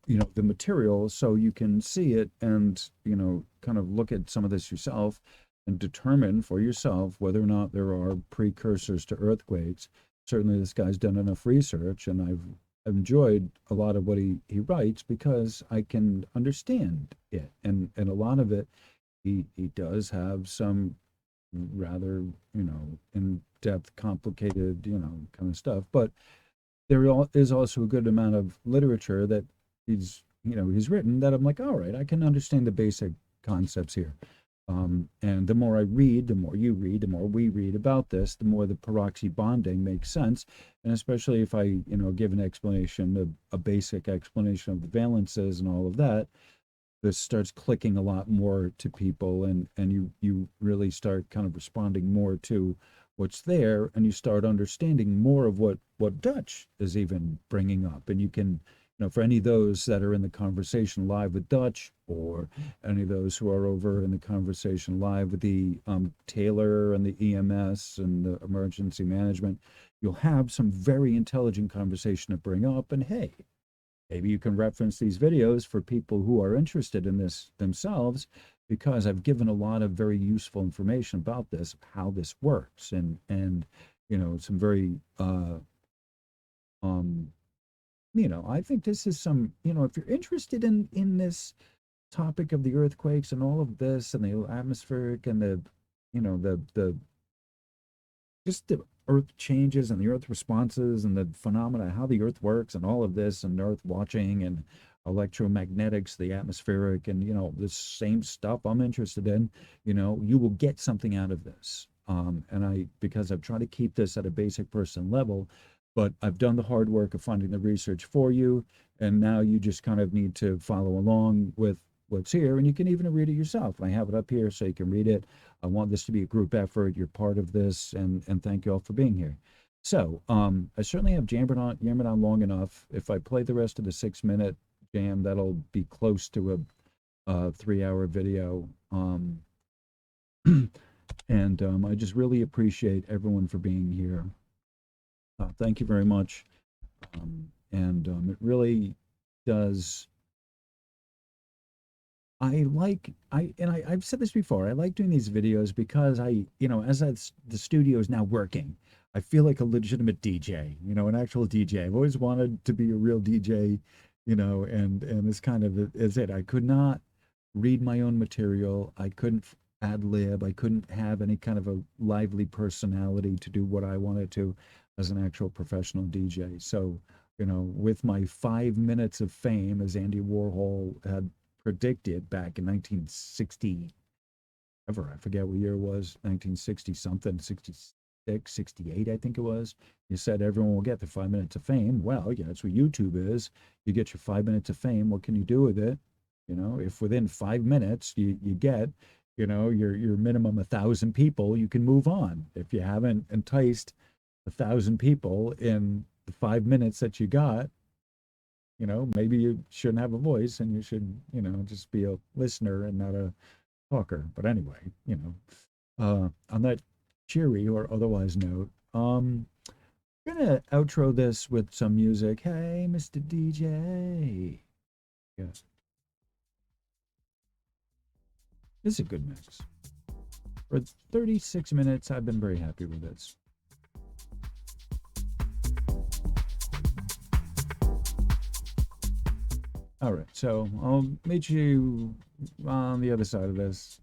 the material so you can see it and, kind of look at some of this yourself and determine for yourself whether or not there are precursors to earthquakes. Certainly this guy's done enough research, and I've enjoyed a lot of what he writes because I can understand it. And a lot of it, he does have some rather, in-depth, complicated, kind of stuff. But there is also a good amount of literature that he's written that I'm like, all right, I can understand the basic concepts here. And the more I read, the more you read, the more we read about this, the more the peroxy bonding makes sense. And especially if I, give an explanation, a basic explanation of the valences and all of that, this starts clicking a lot more to people, and you really start kind of responding more to what's there, and you start understanding more of what Dutch is even bringing up. And you can, for any of those that are in the conversation live with Dutch, or any of those who are over in the conversation live with the Taylor and the EMS and the emergency management, you'll have some very intelligent conversation to bring up. And hey, maybe you can reference these videos for people who are interested in this themselves, because I've given a lot of very useful information about this, how this works, and some very I think this is some, if you're interested in this topic of the earthquakes and all of this and the atmospheric and the just the Earth changes and the Earth responses and the phenomena, how the Earth works and all of this, and Earth watching and electromagnetics, the atmospheric, and the same stuff I'm interested in, you will get something out of this. And because I've tried to keep this at a basic person level, but I've done the hard work of finding the research for you, and now you just kind of need to follow along with what's here, and you can even read it yourself. I have it up here so you can read it. I want this to be a group effort. You're part of this, and thank you all for being here. So I certainly have yammered on long enough. If I play the rest of the 6-minute jam, that'll be close to a 3-hour video. And I just really appreciate everyone for being here. Thank you very much. It really does. I've said this before. I like doing these videos because the studio is now working, I feel like a legitimate DJ, an actual DJ. I've always wanted to be a real DJ, and this kind of is it. I could not read my own material. I couldn't ad lib. I couldn't have any kind of a lively personality to do what I wanted to as an actual professional DJ. So, with my 5 minutes of fame, as Andy Warhol had predicted back in 1960, I forget what year it was, 1960 something, 66, 68, I think it was. You said everyone will get the 5 minutes of fame. Well, yeah, that's what YouTube is. You get your 5 minutes of fame. What can you do with it? If within 5 minutes you get, your minimum 1,000 people, you can move on. If you haven't enticed 1,000 people in the 5 minutes that you got, maybe you shouldn't have a voice and you should, just be a listener and not a talker. But anyway, on that cheery or otherwise note, I'm gonna outro this with some music. Hey, Mr. DJ. Yes. This is a good mix. For 36 minutes, I've been very happy with this. All right, so I'll meet you on the other side of this.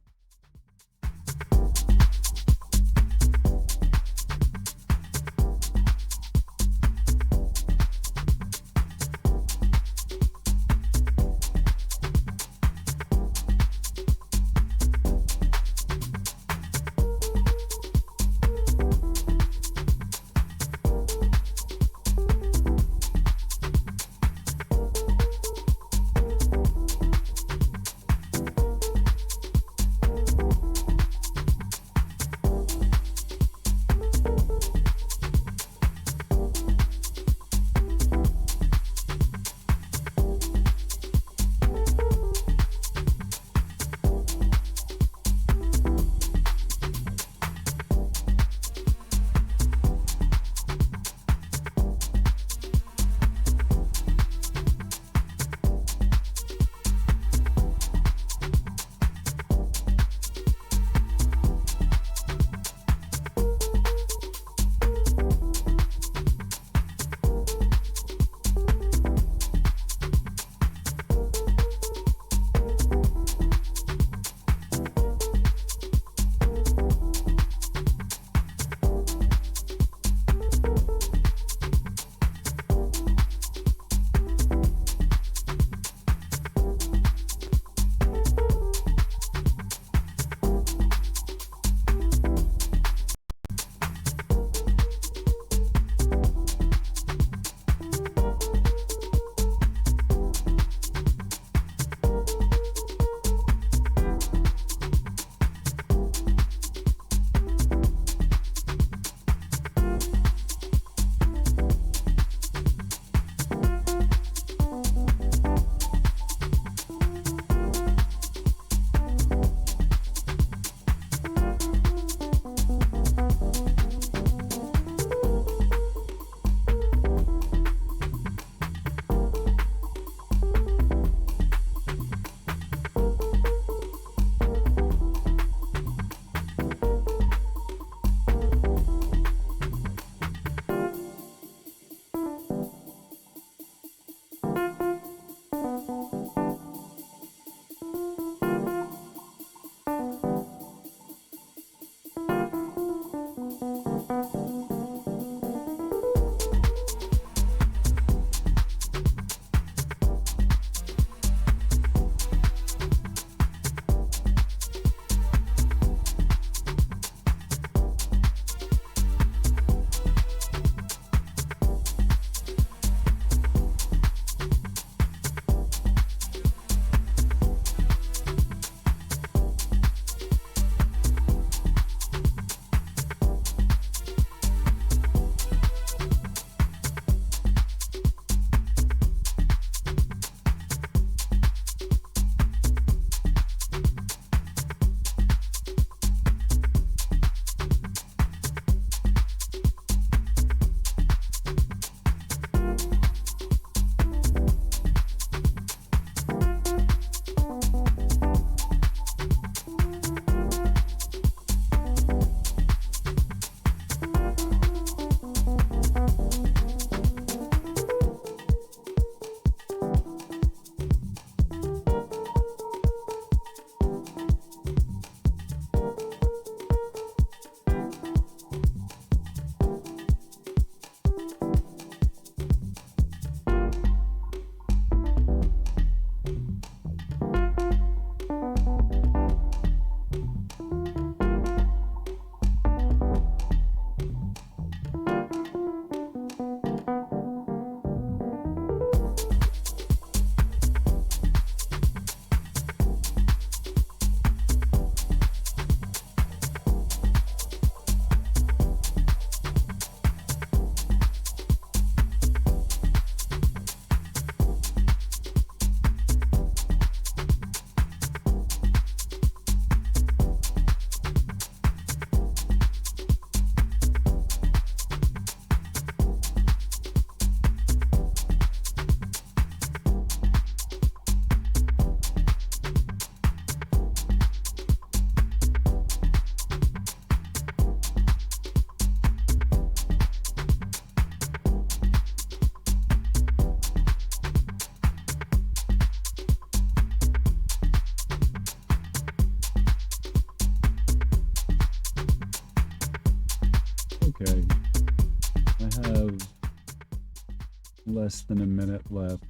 less than a minute left.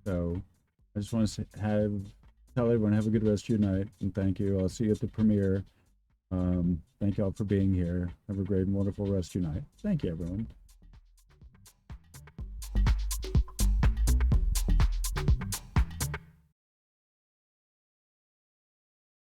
So I just want to tell everyone, have a good rest of your night, and thank you. I'll see you at the premiere. Thank you all for being here. Have a great and wonderful rest of your night. Thank you, everyone.